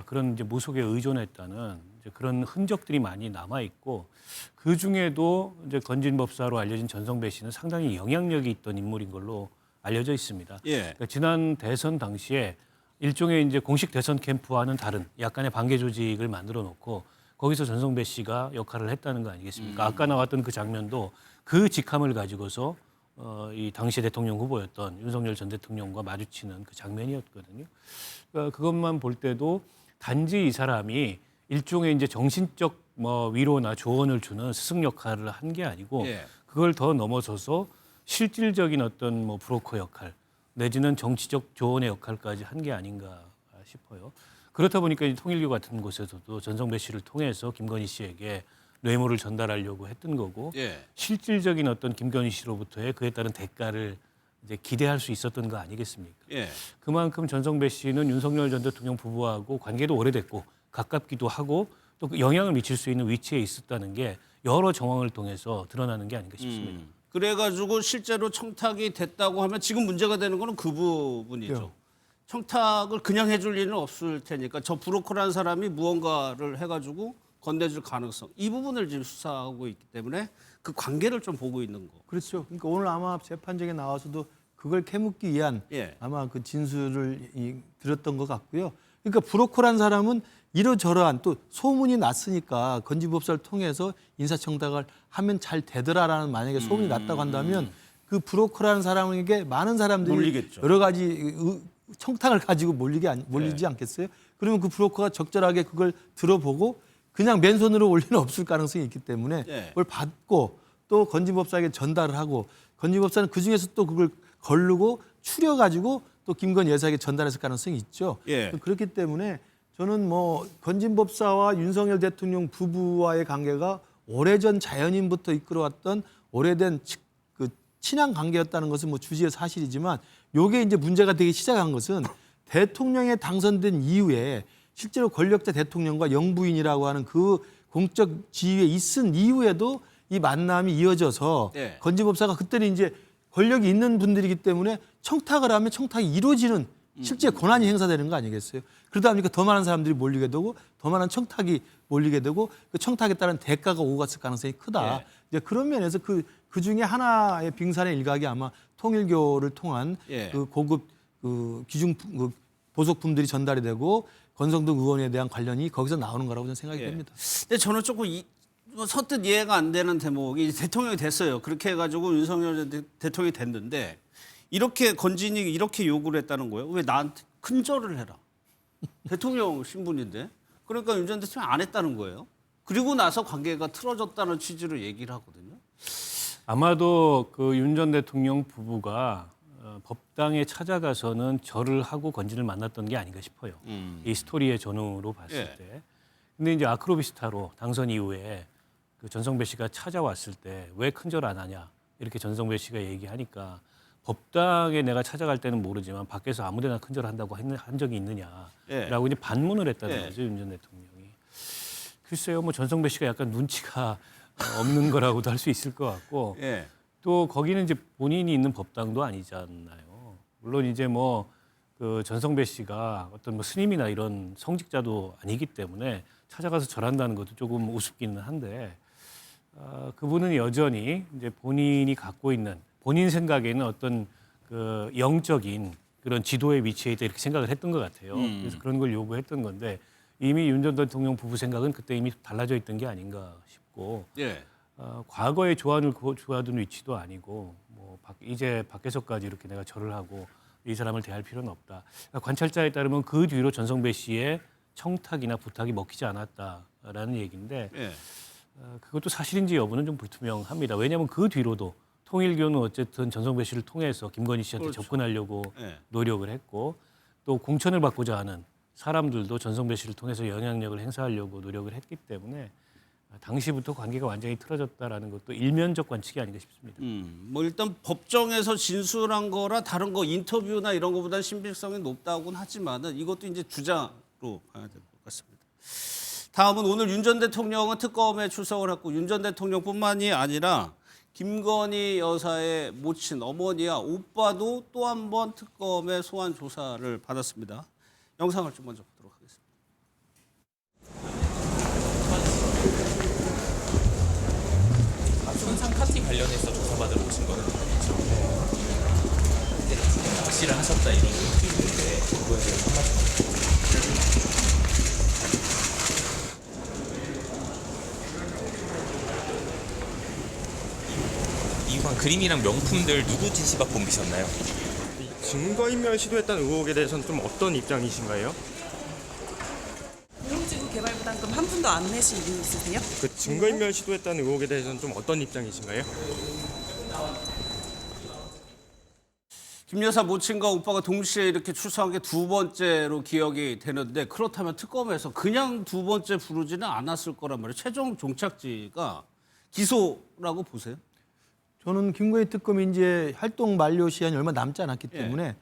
Speaker 12: 그런 이제 무속에 의존했다는 이제 그런 흔적들이 많이 남아 있고 그 중에도 이제 건진법사로 알려진 전성배 씨는 상당히 영향력이 있던 인물인 걸로 알려져 있습니다.
Speaker 1: 예.
Speaker 12: 그러니까 지난 대선 당시에 일종의 이제 공식 대선 캠프와는 다른 약간의 반개 조직을 만들어 놓고 거기서 전성배 씨가 역할을 했다는 거 아니겠습니까? 아까 나왔던 그 장면도 그 직함을 가지고서 이 당시 대통령 후보였던 윤석열 전 대통령과 마주치는 그 장면이었거든요. 그러니까 그것만 볼 때도 단지 이 사람이 일종의 이제 정신적 뭐 위로나 조언을 주는 스승 역할을 한 게 아니고
Speaker 1: 예.
Speaker 12: 그걸 더 넘어서서 실질적인 어떤 뭐 브로커 역할 내지는 정치적 조언의 역할까지 한 게 아닌가 싶어요. 그렇다 보니까 이 통일교 같은 곳에서도 전성배 씨를 통해서 김건희 씨에게 뇌물을 전달하려고 했던 거고
Speaker 1: 예.
Speaker 12: 실질적인 어떤 김건희 씨로부터의 그에 따른 대가를 이제 기대할 수 있었던 거 아니겠습니까?
Speaker 1: 예.
Speaker 12: 그만큼 전성배 씨는 윤석열 전 대통령 부부하고 관계도 오래됐고 가깝기도 하고 또 그 영향을 미칠 수 있는 위치에 있었다는 게 여러 정황을 통해서 드러나는 게 아닌가 싶습니다.
Speaker 1: 그래가지고 실제로 청탁이 됐다고 하면 지금 문제가 되는 거는 그 부분이죠. 청탁을 그냥 해줄 일은 없을 테니까 저 브로커라는 사람이 무언가를 해가지고 건네줄 가능성 이 부분을 지금 수사하고 있기 때문에 그 관계를 좀 보고 있는 거.
Speaker 13: 그렇죠. 그러니까 오늘 아마 재판정에 나와서도 그걸 캐묻기 위한
Speaker 1: 예.
Speaker 13: 아마 그 진술을 들었던 것 같고요. 그러니까 브로커란 사람은 이러저러한 또 소문이 났으니까 건진법사를 통해서 인사청탁을 하면 잘 되더라라는 만약에 소문이 났다고 한다면 그 브로커라는 사람에게 많은 사람들이
Speaker 1: 몰리겠죠.
Speaker 13: 여러 가지 청탁을 가지고 몰리지 않겠어요? 그러면 그 브로커가 적절하게 그걸 들어보고 그냥 맨손으로 올 리는 없을 가능성이 있기 때문에 그걸 받고 또 건진법사에게 전달을 하고 건진법사는 그중에서 또 그걸 거르고 추려가지고 또 김건희 여사에게 전달했을 가능성이 있죠. 그렇기 때문에 저는 뭐 건진법사와 윤석열 대통령 부부와의 관계가 오래전 자연인부터 이끌어왔던 오래된 그 친한 관계였다는 것은 뭐 주지의 사실이지만 요게 이제 문제가 되기 시작한 것은 대통령에 당선된 이후에 실제로 권력자 대통령과 영부인이라고 하는 그 공적 지위에 있은 이후에도 이 만남이 이어져서 건진법사가 그때는 이제 권력이 있는 분들이기 때문에 청탁을 하면 청탁이 이루어지는 실제 권한이 행사되는 거 아니겠어요? 그러다 보니까 더 많은 사람들이 몰리게 되고 더 많은 청탁이 몰리게 되고 그 청탁에 따른 대가가 오고 갔을 가능성이 크다. 이제 그런 면에서 그 중에 하나의 빙산의 일각이 아마 통일교를 통한 그 고급 그 기중 그 보석품들이 전달이 되고 권성동 의원에 대한 관련이 거기서 나오는 거라고 저는 생각이 됩니다.
Speaker 1: 근데 저는 조금 선뜻 이해가 안 되는 대목이 대통령이 됐어요. 그렇게 해가지고 윤석열 대통령이 됐는데 이렇게 건진이 이렇게 요구를 했다는 거예요. 왜 나한테 큰절을 해라. 대통령 신분인데. 그러니까 윤 전 대통령이 안 했다는 거예요. 그리고 나서 관계가 틀어졌다는 취지로 얘기를 하거든요.
Speaker 12: 아마도 그 윤 전 대통령 부부가 법당에 찾아가서는 절을 하고 건진을 만났던 게 아닌가 싶어요. 이 스토리의 전후로 봤을 때. 근데 이제 아크로비스타로 당선 이후에 그 전성배 씨가 찾아왔을 때 왜 큰절 안 하냐 이렇게 전성배 씨가 얘기하니까 법당에 내가 찾아갈 때는 모르지만 밖에서 아무데나 큰절 한다고 한 적이 있느냐라고 이제 반문을 했다는 거죠, 윤 전 대통령이. 글쎄요, 뭐 전성배 씨가 약간 눈치가 없는 거라고도 할 수 있을 것 같고 또 거기는 이제 본인이 있는 법당도 아니잖아요. 물론 이제 뭐 그 전성배 씨가 어떤 뭐 스님이나 이런 성직자도 아니기 때문에 찾아가서 절한다는 것도 조금 우습기는 한데 그분은 여전히 이제 본인이 갖고 있는 본인 생각에는 어떤 그 영적인 그런 지도의 위치에 있다 이렇게 생각을 했던 것 같아요. 그래서 그런 걸 요구했던 건데 이미 윤 전 대통령 부부 생각은 그때 이미 달라져 있던 게 아닌가 싶고 과거에 조안을 주하던 위치도 아니고 뭐 이제 밖에서까지 이렇게 내가 절을 하고 이 사람을 대할 필요는 없다. 관찰자에 따르면 그 뒤로 전성배 씨의 청탁이나 부탁이 먹히지 않았다라는 얘기인데 그것도 사실인지 여부는 좀 불투명합니다. 왜냐하면 그 뒤로도 통일교는 어쨌든 전성배 씨를 통해서 김건희 씨한테 접근하려고 노력을 했고 또 공천을 받고자 하는 사람들도 전성배 씨를 통해서 영향력을 행사하려고 노력을 했기 때문에 당시부터 관계가 완전히 틀어졌다라는 것도 일면적 관측이 아닌가 싶습니다.
Speaker 1: 뭐 일단 법정에서 진술한 거라 다른 거 인터뷰나 이런 거보다 신빙성이 높다고는 하지만은 이것도 이제 주자로 봐야 될 것 같습니다. 다음은 오늘 윤 전 대통령은 특검에 출석을 했고 윤 전 대통령뿐만이 아니라 김건희 여사의 모친 어머니와 오빠도 또 한 번 특검의 소환 조사를 받았습니다. 영상을 좀 먼저 보도록 하겠습니다.
Speaker 14: 손상 파티 관련해서 조사받으러 오신 거는 아니죠? 확실히 하셨다 이런 얘기 있는데 그거에 대해서 한마디 이관 그림이랑 명품들 누구 지시받고 옮기셨나요?
Speaker 15: 증거인멸 시도했다는 의혹에 대해서는 좀 어떤 입장이신가요?
Speaker 16: 보험지구 개발 부담금 한 푼도 안 내신 이유 있으세요?
Speaker 15: 그 증거인멸 시도했다는 의혹에 대해서는 좀 어떤 입장이신가요?
Speaker 1: 김 여사 모친과 오빠가 동시에 이렇게 출석한 게 두 번째로 기억이 되는데 그렇다면 특검에서 그냥 두 번째 부르지는 않았을 거란 말이에요. 최종 종착지가 기소라고 보세요?
Speaker 13: 저는 김건희 특검이 이제 활동 만료 시한이 얼마 남지 않았기 때문에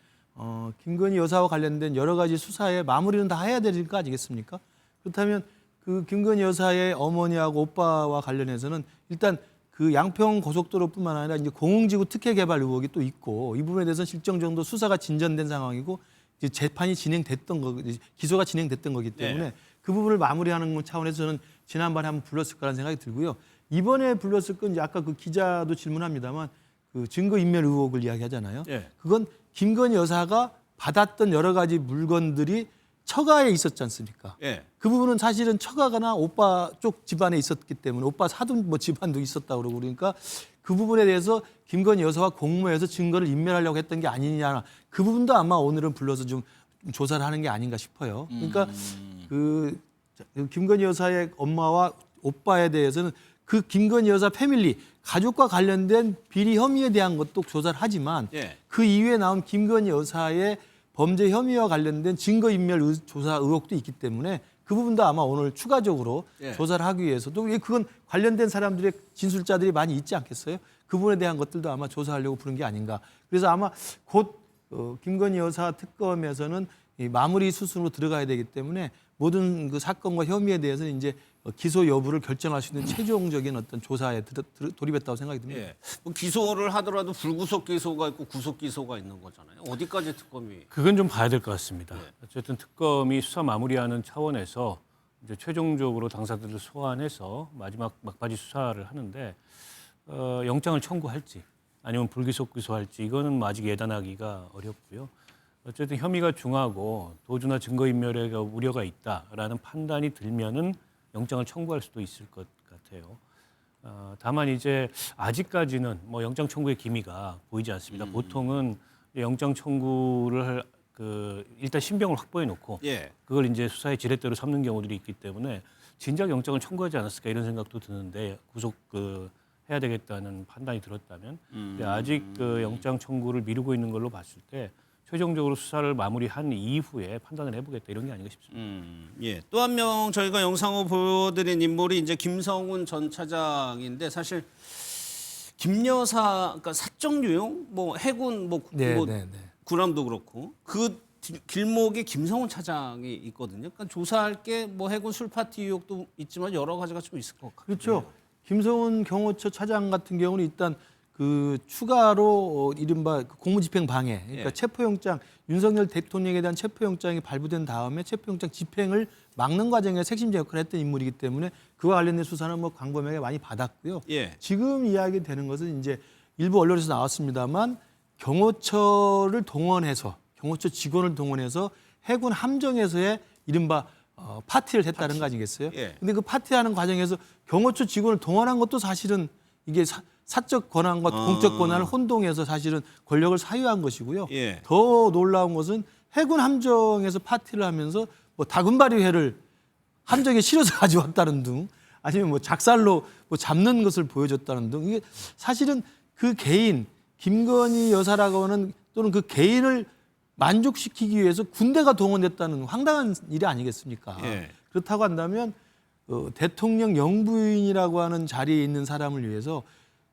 Speaker 13: 김건희 여사와 관련된 여러 가지 수사의 마무리는 다 해야 되는 거 아니겠습니까? 그렇다면 그 김건희 여사의 어머니하고 오빠와 관련해서는 일단 그 양평 고속도로뿐만 아니라 이제 공흥지구 특혜 개발 의혹이 또 있고 이 부분에 대해서 일정 정도 수사가 진전된 상황이고 이제 재판이 진행됐던 거, 기소가 진행됐던 거기 때문에 그 부분을 마무리하는 차원에서 저는 지난번에 한번 불렀을 거라는 생각이 들고요. 이번에 불렀을 건 이제 아까 그 기자도 질문합니다만 그 증거인멸 의혹을 이야기하잖아요. 그건 김건희 여사가 받았던 여러 가지 물건들이 처가에 있었지 않습니까?
Speaker 1: 예.
Speaker 13: 그 부분은 사실은 처가나 오빠 쪽 집안에 있었기 때문에 오빠 사돈 뭐 집안도 있었다고 그러고 그러니까 그 부분에 대해서 김건희 여사와 공모해서 증거를 인멸하려고 했던 게 아니냐. 그 부분도 아마 오늘은 불러서 좀 조사를 하는 게 아닌가 싶어요. 그러니까 그 김건희 여사의 엄마와 오빠에 대해서는 그 김건희 여사 패밀리 가족과 관련된 비리 혐의에 대한 것도 조사를 하지만
Speaker 1: 예.
Speaker 13: 그 이후에 나온 김건희 여사의 범죄 혐의와 관련된 증거인멸 조사 의혹도 있기 때문에 그 부분도 아마 오늘 추가적으로
Speaker 1: 예.
Speaker 13: 조사를 하기 위해서도 그건 관련된 사람들의 진술자들이 많이 있지 않겠어요? 그 부분에 대한 것들도 아마 조사하려고 부른 게 아닌가. 그래서 아마 곧 김건희 여사 특검에서는 이 마무리 수순으로 들어가야 되기 때문에 모든 그 사건과 혐의에 대해서는 이제 기소 여부를 결정할 수 있는 최종적인 어떤 조사에 돌입했다고 생각이 듭니다.
Speaker 1: 예. 뭐 기소를 하더라도 불구속 기소가 있고 구속 기소가 있는 거잖아요. 어디까지 특검이?
Speaker 12: 그건 좀 봐야 될 것 같습니다. 어쨌든 특검이 수사 마무리하는 차원에서 이제 최종적으로 당사자들을 소환해서 마지막 막바지 수사를 하는데 영장을 청구할지 아니면 불기소 기소할지 이거는 아직 예단하기가 어렵고요. 어쨌든 혐의가 중하고 도주나 증거인멸의 우려가 있다라는 판단이 들면은 영장을 청구할 수도 있을 것 같아요. 다만 이제 아직까지는 뭐 영장 청구의 기미가 보이지 않습니다. 보통은 영장 청구를 일단 신병을 확보해 놓고
Speaker 1: 예.
Speaker 12: 그걸 이제 수사의 지렛대로 삼는 경우들이 있기 때문에 진작 영장을 청구하지 않았을까 이런 생각도 드는데 구속 해야 되겠다는 판단이 들었다면 근데 아직 영장 청구를 미루고 있는 걸로 봤을 때 최종적으로 수사를 마무리한 이후에 판단을 해보겠다 이런 게 아닌가 싶습니다.
Speaker 1: 예. 또 한 명 저희가 영상으로 보여드린 인물이 이제 김성훈 전 차장인데 사실 김 여사 그러니까 사적 유용 뭐 해군 뭐 군함도 그렇고 그 길목에 김성훈 차장이 있거든요. 그러니까 조사할 게 뭐 해군 술 파티 의혹도 있지만 여러 가지가 좀 있을 것 같아요.
Speaker 13: 그렇죠. 김성훈 경호처 차장 같은 경우는 일단 그 추가로 이른바 공무집행 방해, 그러니까
Speaker 1: 예.
Speaker 13: 체포영장, 윤석열 대통령에 대한 체포영장이 발부된 다음에 체포영장 집행을 막는 과정에서 핵심적 역할을 했던 인물이기 때문에 그와 관련된 수사는 뭐 광범위하게 많이 받았고요.
Speaker 1: 예.
Speaker 13: 지금 이야기되는 것은 이제 일부 언론에서 나왔습니다만 경호처를 동원해서 경호처 직원을 동원해서 해군 함정에서의 이른바 파티를 했다는 거 아니겠어요?
Speaker 1: 예.
Speaker 13: 근데 그 파티하는 과정에서 경호처 직원을 동원한 것도 사실은 이게 사적 권한과 공적 권한을 혼동해서 사실은 권력을 사유한 것이고요.
Speaker 1: 예.
Speaker 13: 더 놀라운 것은 해군 함정에서 파티를 하면서 뭐 다금바리 회를 함정에 실어서 가져왔다는 등 아니면 뭐 작살로 뭐 잡는 것을 보여줬다는 등 이게 사실은 그 개인 김건희 여사라고 하는 또는 그 개인을 만족시키기 위해서 군대가 동원됐다는 황당한 일이 아니겠습니까?
Speaker 1: 예.
Speaker 13: 그렇다고 한다면 대통령 영부인이라고 하는 자리에 있는 사람을 위해서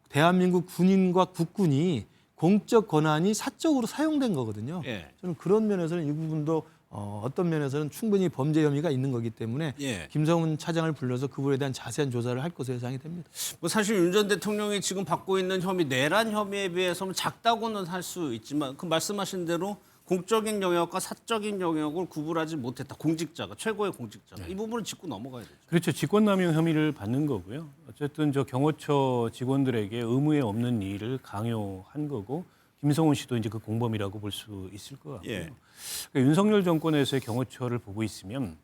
Speaker 13: 대한민국 군인과 국군이 공적 권한이 사적으로 사용된 거거든요.
Speaker 1: 예.
Speaker 13: 저는 그런 면에서는 이 부분도 어떤 면에서는 충분히 범죄 혐의가 있는 거기 때문에
Speaker 1: 예.
Speaker 13: 김성훈 차장을 불러서 그 부분에 대한 자세한 조사를 할 것으로 예상이 됩니다.
Speaker 1: 뭐 사실 윤 전 대통령이 지금 받고 있는 혐의 내란 혐의에 비해서는 작다고는 할 수 있지만 그 말씀하신 대로 공적인 영역과 사적인 영역을 구분하지 못했다. 공직자가 최고의 공직자가 이 부분을 짚고 넘어가야 되죠.
Speaker 12: 그렇죠. 직권남용 혐의를 받는 거고요. 어쨌든 저 경호처 직원들에게 의무에 없는 일을 강요한 거고 김성훈 씨도 이제 그 공범이라고 볼 수 있을 것 같고요.
Speaker 1: 예.
Speaker 12: 그러니까 윤석열 정권에서의 경호처를 보고 있으면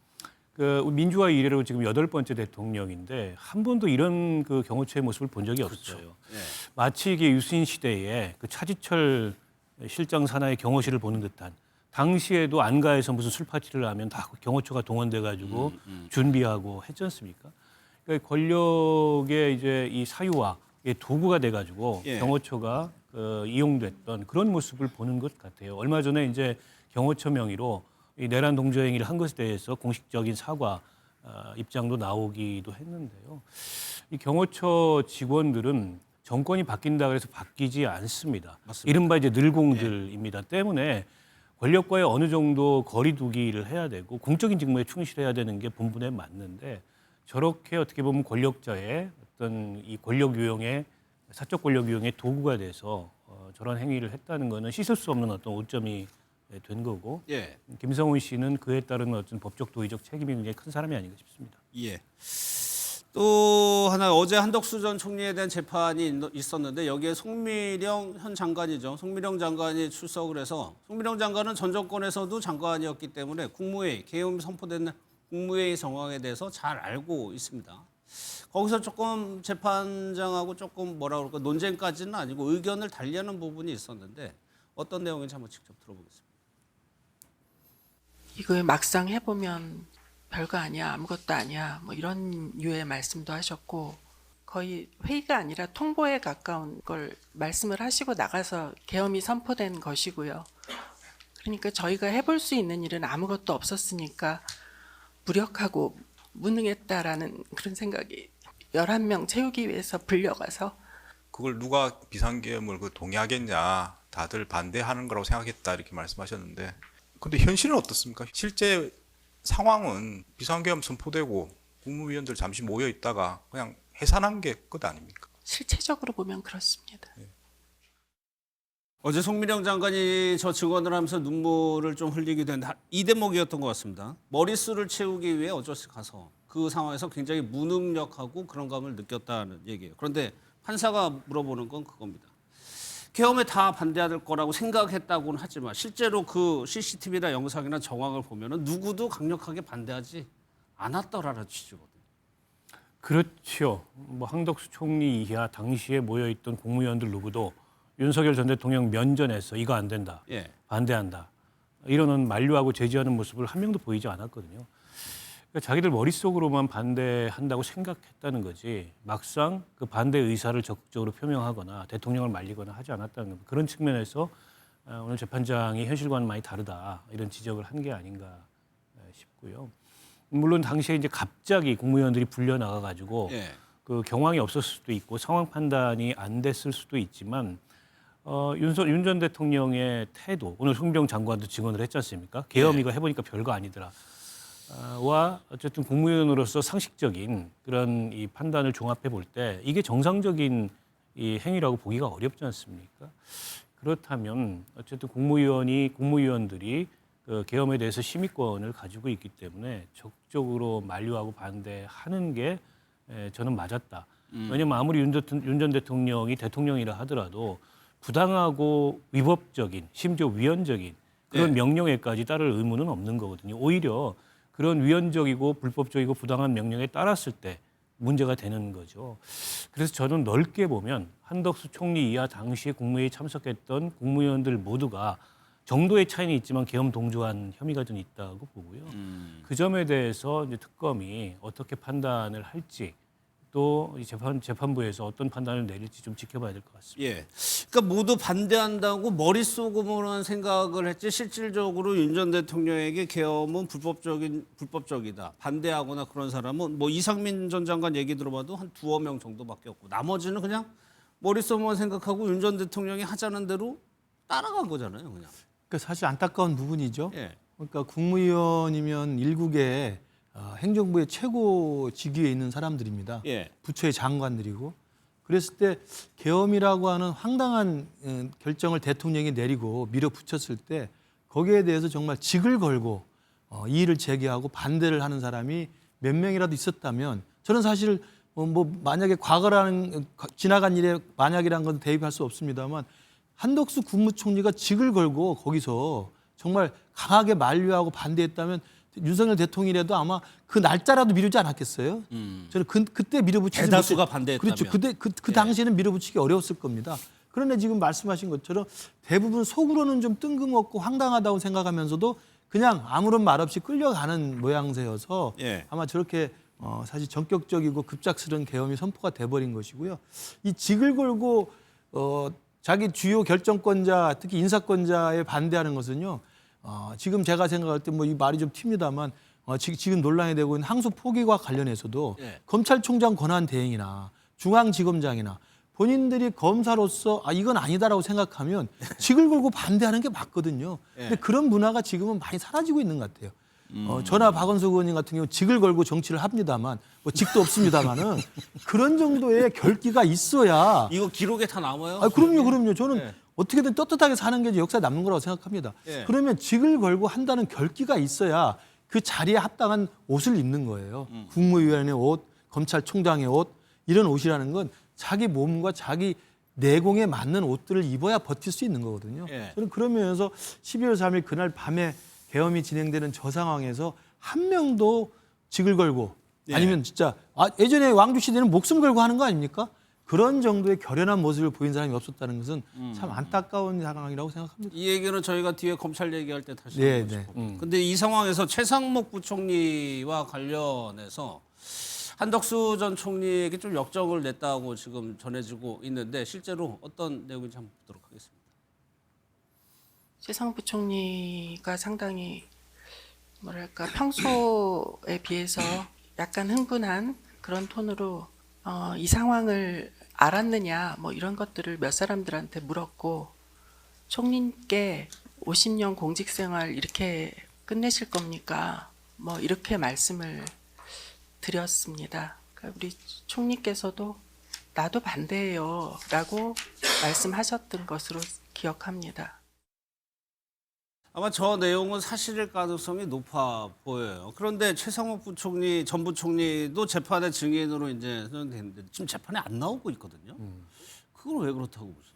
Speaker 12: 그 민주화 이래로 지금 8번째 대통령인데 한 번도 이런 그 경호처의 모습을 본 적이 없어요.
Speaker 1: 예.
Speaker 12: 마치 이게 유신 시대에 그 차지철 실장 산하의 경호실을 보는 듯한 당시에도 안가에서 무슨 술 파티를 하면 다 경호처가 동원돼 가지고 준비하고 했지 않습니까? 그러니까 권력의 이제 이 사유화의 도구가 돼 가지고
Speaker 1: 예.
Speaker 12: 경호처가 이용됐던 그런 모습을 보는 것 같아요. 얼마 전에 이제 경호처 명의로 이 내란 동조 행위를 한 것에 대해서 공식적인 사과 입장도 나오기도 했는데요. 이 경호처 직원들은 정권이 바뀐다 그래서 바뀌지 않습니다.
Speaker 1: 맞습니다.
Speaker 12: 이른바 이제 늘공들입니다. 때문에 권력과의 어느 정도 거리두기를 해야 되고 공적인 직무에 충실해야 되는 게 본분에 맞는데 저렇게 어떻게 보면 권력자의 어떤 이 권력 유용의 사적 권력 유용의 도구가 돼서 저런 행위를 했다는 거는 씻을 수 없는 어떤 오점이 된 거고
Speaker 1: 예.
Speaker 12: 김성훈 씨는 그에 따른 어떤 법적 도의적 책임이 굉장히 큰 사람이 아닌가 싶습니다.
Speaker 1: 예. 또 하나 어제 한덕수 전 총리에 대한 재판이 있었는데 여기에 송미령 현 장관이죠. 송미령 장관이 출석을 해서 송미령 장관은 전 정권에서도 장관이었기 때문에 국무회의, 계엄이 선포된 국무회의 정황에 대해서 잘 알고 있습니다. 거기서 조금 재판장하고 조금 뭐라 그럴까 논쟁까지는 아니고 의견을 달리하는 부분이 있었는데 어떤 내용인지 한번 직접 들어보겠습니다.
Speaker 17: 이거 막상 해보면 별거 아니야, 아무것도 아니야, 뭐 이런 유의 말씀도 하셨고 거의 회의가 아니라 통보에 가까운 걸 말씀을 하시고 나가서 계엄이 선포된 것이고요. 그러니까 저희가 해볼 수 있는 일은 아무것도 없었으니까 무력하고 무능했다라는 그런 생각이 11명 채우기 위해서 불려가서
Speaker 14: 그걸 누가 비상계엄을 동의하겠냐, 다들 반대하는 거라고 생각했다 이렇게 말씀하셨는데, 근데 현실은 어떻습니까? 실제 상황은 비상계엄 선포되고 국무위원들 잠시 모여 있다가 그냥 해산한 게 끝 아닙니까?
Speaker 17: 실체적으로 보면 그렇습니다.
Speaker 1: 어제 송미령 장관이 저 증언을 하면서 눈물을 좀 흘리기도 했는데 이 대목이었던 것 같습니다. 머릿수를 채우기 위해 어쩔 수 가서 그 상황에서 굉장히 무능력하고 그런 감을 느꼈다는 얘기예요. 그런데 판사가 물어보는 건 그겁니다. 계엄에 다 반대할 거라고 생각했다고는 하지만 실제로 그 CCTV나 영상이나 정황을 보면은 누구도 강력하게 반대하지 않았더라라는 취지거든요.
Speaker 12: 그렇죠. 뭐 한덕수 총리 이하 당시에 모여있던 국무위원들 누구도 윤석열 전 대통령 면전에서 이거 안 된다, 반대한다 이러는 만류하고 제지하는 모습을 한 명도 보이지 않았거든요. 그러니까 자기들 머릿속으로만 반대한다고 생각했다는 거지 막상 그 반대 의사를 적극적으로 표명하거나 대통령을 말리거나 하지 않았다는 겁니다. 그런 측면에서 오늘 재판장이 현실과는 많이 다르다 이런 지적을 한 게 아닌가 싶고요. 물론 당시에 이제 갑자기 국무위원들이 불려 나가가지고 그 경황이 없었을 수도 있고 상황 판단이 안 됐을 수도 있지만 윤 전 대통령의 태도, 오늘 송미령 장관도 증언을 했지 않습니까? 계엄 이거 해보니까 별거 아니더라. 와 어쨌든 국무위원으로서 상식적인 그런 이 판단을 종합해 볼 때 이게 정상적인 이 행위라고 보기가 어렵지 않습니까? 그렇다면 어쨌든 국무위원들이 그 계엄에 대해서 심의권을 가지고 있기 때문에 적극적으로 만류하고 반대하는 게 저는 맞았다. 왜냐하면 아무리 윤 전 대통령이 대통령이라 하더라도 부당하고 위법적인 심지어 위헌적인 그런 명령에까지 따를 의무는 없는 거거든요. 오히려 그런 위헌적이고 불법적이고 부당한 명령에 따랐을 때 문제가 되는 거죠. 그래서 저는 넓게 보면 한덕수 총리 이하 당시에 국무회의에 참석했던 국무위원들 모두가 정도의 차이는 있지만 계엄 동조한 혐의가 좀 있다고 보고요. 그 점에 대해서 이제 특검이 어떻게 판단을 할지 또 재판부에서 어떤 판단을 내릴지 좀 지켜봐야 될 것 같습니다.
Speaker 1: 예, 그러니까 모두 반대한다고 머릿속으로만 생각을 했지 실질적으로 윤 전 대통령에게 계엄은 불법적이다. 반대하거나 그런 사람은 뭐 이상민 전 장관 얘기 들어봐도 한 2명 정도밖에 없고 나머지는 그냥 머릿속만 생각하고 윤 전 대통령이 하자는 대로 따라간 거잖아요, 그냥.
Speaker 13: 그러니까 사실 안타까운 부분이죠. 그러니까 국무위원이면 일국의 행정부의 최고 직위에 있는 사람들입니다. 부처의 장관들이고. 그랬을 때 계엄이라고 하는 황당한 결정을 대통령이 내리고 밀어붙였을 때 거기에 대해서 정말 직을 걸고 이의를 제기하고 반대를 하는 사람이 몇 명이라도 있었다면 저는 사실 뭐 만약에 과거라는 지나간 일에 만약이라는 건 대입할 수 없습니다만 한덕수 국무총리가 직을 걸고 거기서 정말 강하게 만류하고 반대했다면 윤석열 대통령이라도 아마 그 날짜라도 미루지 않았겠어요? 저는 그때 밀어붙이지
Speaker 1: 대다수가 반대했다면.
Speaker 13: 그렇죠. 그 당시에는 밀어붙이기 어려웠을 겁니다. 그런데 지금 말씀하신 것처럼 대부분 속으로는 좀 뜬금없고 황당하다고 생각하면서도 그냥 아무런 말 없이 끌려가는 모양새여서 아마 저렇게 사실 전격적이고 급작스러운 계엄이 선포가 돼버린 것이고요. 이 직을 걸고 자기 주요 결정권자, 특히 인사권자에 반대하는 것은요. 지금 제가 생각할 때 뭐 이 말이 좀 튑니다만 지금 논란이 되고 있는 항소 포기와 관련해서도 검찰총장 권한 대행이나 중앙지검장이나 본인들이 검사로서 이건 아니다라고 생각하면 직을 걸고 반대하는 게 맞거든요. 근데 그런 문화가 지금은 많이 사라지고 있는 것 같아요. 저나 박원석 의원님 같은 경우 직을 걸고 정치를 합니다만 뭐 직도 없습니다만은 그런 정도의 결기가 있어야
Speaker 1: 이거 기록에 다 남아요.
Speaker 13: 그럼요. 저는 어떻게든 떳떳하게 사는 게 역사에 남는 거라고 생각합니다. 그러면 직을 걸고 한다는 결기가 있어야 그 자리에 합당한 옷을 입는 거예요. 국무위원의 옷, 검찰총장의 옷, 이런 옷이라는 건 자기 몸과 자기 내공에 맞는 옷들을 입어야 버틸 수 있는 거거든요.
Speaker 1: 예.
Speaker 13: 저는 그런 면에서 12월 3일 그날 밤에 계엄이 진행되는 저 상황에서 한 명도 직을 걸고
Speaker 1: 예.
Speaker 13: 아니면 진짜 예전에 왕조 시대는 목숨 걸고 하는 거 아닙니까? 그런 정도의 결연한 모습을 보인 사람이 없었다는 것은 참 안타까운 상황이라고 생각합니다.
Speaker 1: 이 얘기는 저희가 뒤에 검찰 얘기할 때 다시
Speaker 13: 네,
Speaker 1: 한번
Speaker 13: 네.
Speaker 1: 짚어볼게요. 근데 이 상황에서 최상목 부총리와 관련해서 한덕수 전 총리에게 좀 역적을 냈다고 지금 전해지고 있는데 실제로 어떤 내용인지 한번 보도록 하겠습니다.
Speaker 17: 최상목 부총리가 상당히 뭐랄까 평소에 비해서 약간 흥분한 그런 톤으로 이 상황을 알았느냐 뭐 이런 것들을 몇 사람들한테 물었고, 총리께 50년 공직생활 이렇게 끝내실 겁니까? 뭐 이렇게 말씀을 드렸습니다. 그러니까 우리 총리께서도 나도 반대해요 라고 말씀하셨던 것으로 기억합니다.
Speaker 1: 아마 저 내용은 사실일 가능성이 높아 보여요. 그런데 최상목 부총리, 전 부총리도 재판의 증인으로 이제 됐는데 지금 재판에 안 나오고 있거든요. 그건 왜 그렇다고 보세요?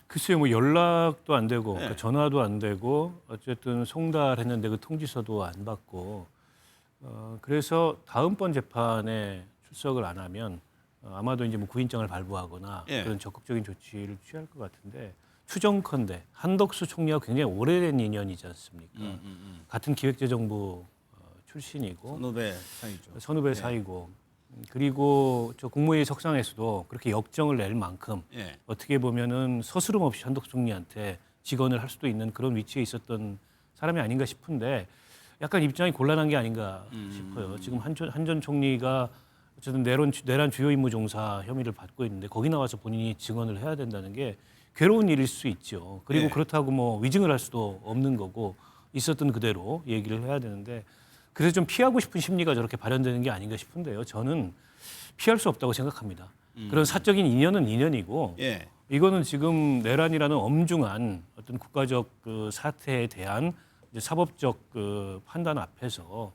Speaker 12: 글쎄요, 뭐 연락도 안 되고
Speaker 1: 네.
Speaker 12: 그러니까 전화도 안 되고 어쨌든 송달했는데 그 통지서도 안 받고 그래서 다음번 재판에 출석을 안 하면 아마도 이제 뭐 구인장을 발부하거나
Speaker 1: 예.
Speaker 12: 그런 적극적인 조치를 취할 것 같은데 추정컨대 한덕수 총리와 굉장히 오래된 인연이지 않습니까? 같은 기획재정부 출신이고
Speaker 1: 선후배 사이죠.
Speaker 12: 선후배 사이고 그리고 저 국무회의 석상에서도 그렇게 역정을 낼 만큼
Speaker 1: 예.
Speaker 12: 어떻게 보면은 서스름 없이 한덕수 총리한테 직언을 할 수도 있는 그런 위치에 있었던 사람이 아닌가 싶은데 약간 입장이 곤란한 게 아닌가 싶어요. 지금 한 전 총리가 어쨌든 내란 주요 임무 종사 혐의를 받고 있는데 거기 나와서 본인이 증언을 해야 된다는 게 괴로운 일일 수 있죠. 그리고
Speaker 1: 예.
Speaker 12: 그렇다고 뭐 위증을 할 수도 없는 거고 있었던 그대로 얘기를 해야 되는데 그래서 좀 피하고 싶은 심리가 저렇게 발현되는 게 아닌가 싶은데요. 저는 피할 수 없다고 생각합니다. 그런 사적인 인연은 인연이고
Speaker 1: 예.
Speaker 12: 이거는 지금 내란이라는 엄중한 어떤 국가적 그 사태에 대한 이제 사법적 그 판단 앞에서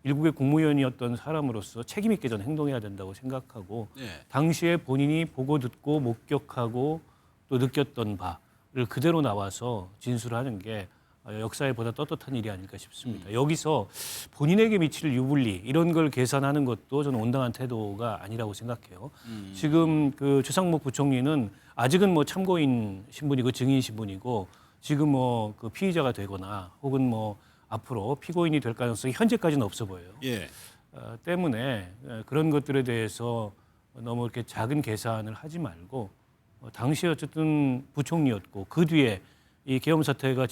Speaker 12: 일국의 국무위원이었던 사람으로서 책임 있게 저는 행동해야 된다고 생각하고
Speaker 1: 예.
Speaker 12: 당시에 본인이 보고 듣고 목격하고 또 느꼈던 바를 그대로 나와서 진술하는 게 역사에 보다 떳떳한 일이 아닐까 싶습니다. 여기서 본인에게 미칠 유불리 이런 걸 계산하는 것도 저는 온당한 태도가 아니라고 생각해요. 지금 그 최상목 부총리는 아직은 뭐 참고인 신분이고 증인 신분이고 지금 뭐 그 피의자가 되거나 혹은 뭐 앞으로 피고인이 될 가능성이 현재까지는 없어 보여요.
Speaker 1: 예.
Speaker 12: 때문에 그런 것들에 대해서 너무 이렇게 작은 계산을 하지 말고 당시 어쨌든 부총리였고 그 뒤에 이 계엄 사태가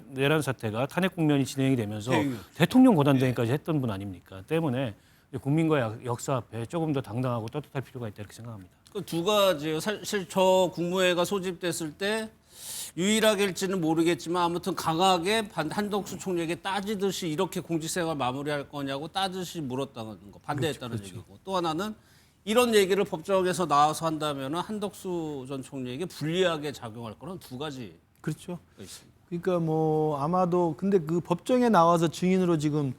Speaker 12: 내란 사태가 탄핵 국면이 진행이 되면서 대통령 고단대행까지 했던 분 아닙니까? 때문에 국민과 역사 앞에 조금 더 당당하고 떳떳할 필요가 있다 이렇게 생각합니다.
Speaker 1: 그 두 가지요. 사실 저 국무회가 소집됐을 때 유일하게일지는 모르겠지만 아무튼 강하게 한덕수 총리에게 따지듯이 이렇게 공직생활 마무리할 거냐고 따지듯이 물었다는 거, 반대했다는
Speaker 13: 그렇죠.
Speaker 1: 얘기고 또 하나는 이런 얘기를 법정에서 나와서 한다면 한덕수 전 총리에게 불리하게 작용할 거는 두 가지.
Speaker 13: 그렇죠.
Speaker 1: 있습니다.
Speaker 13: 그러니까 뭐 아마도 근데 그 법정에 나와서 증인으로 지금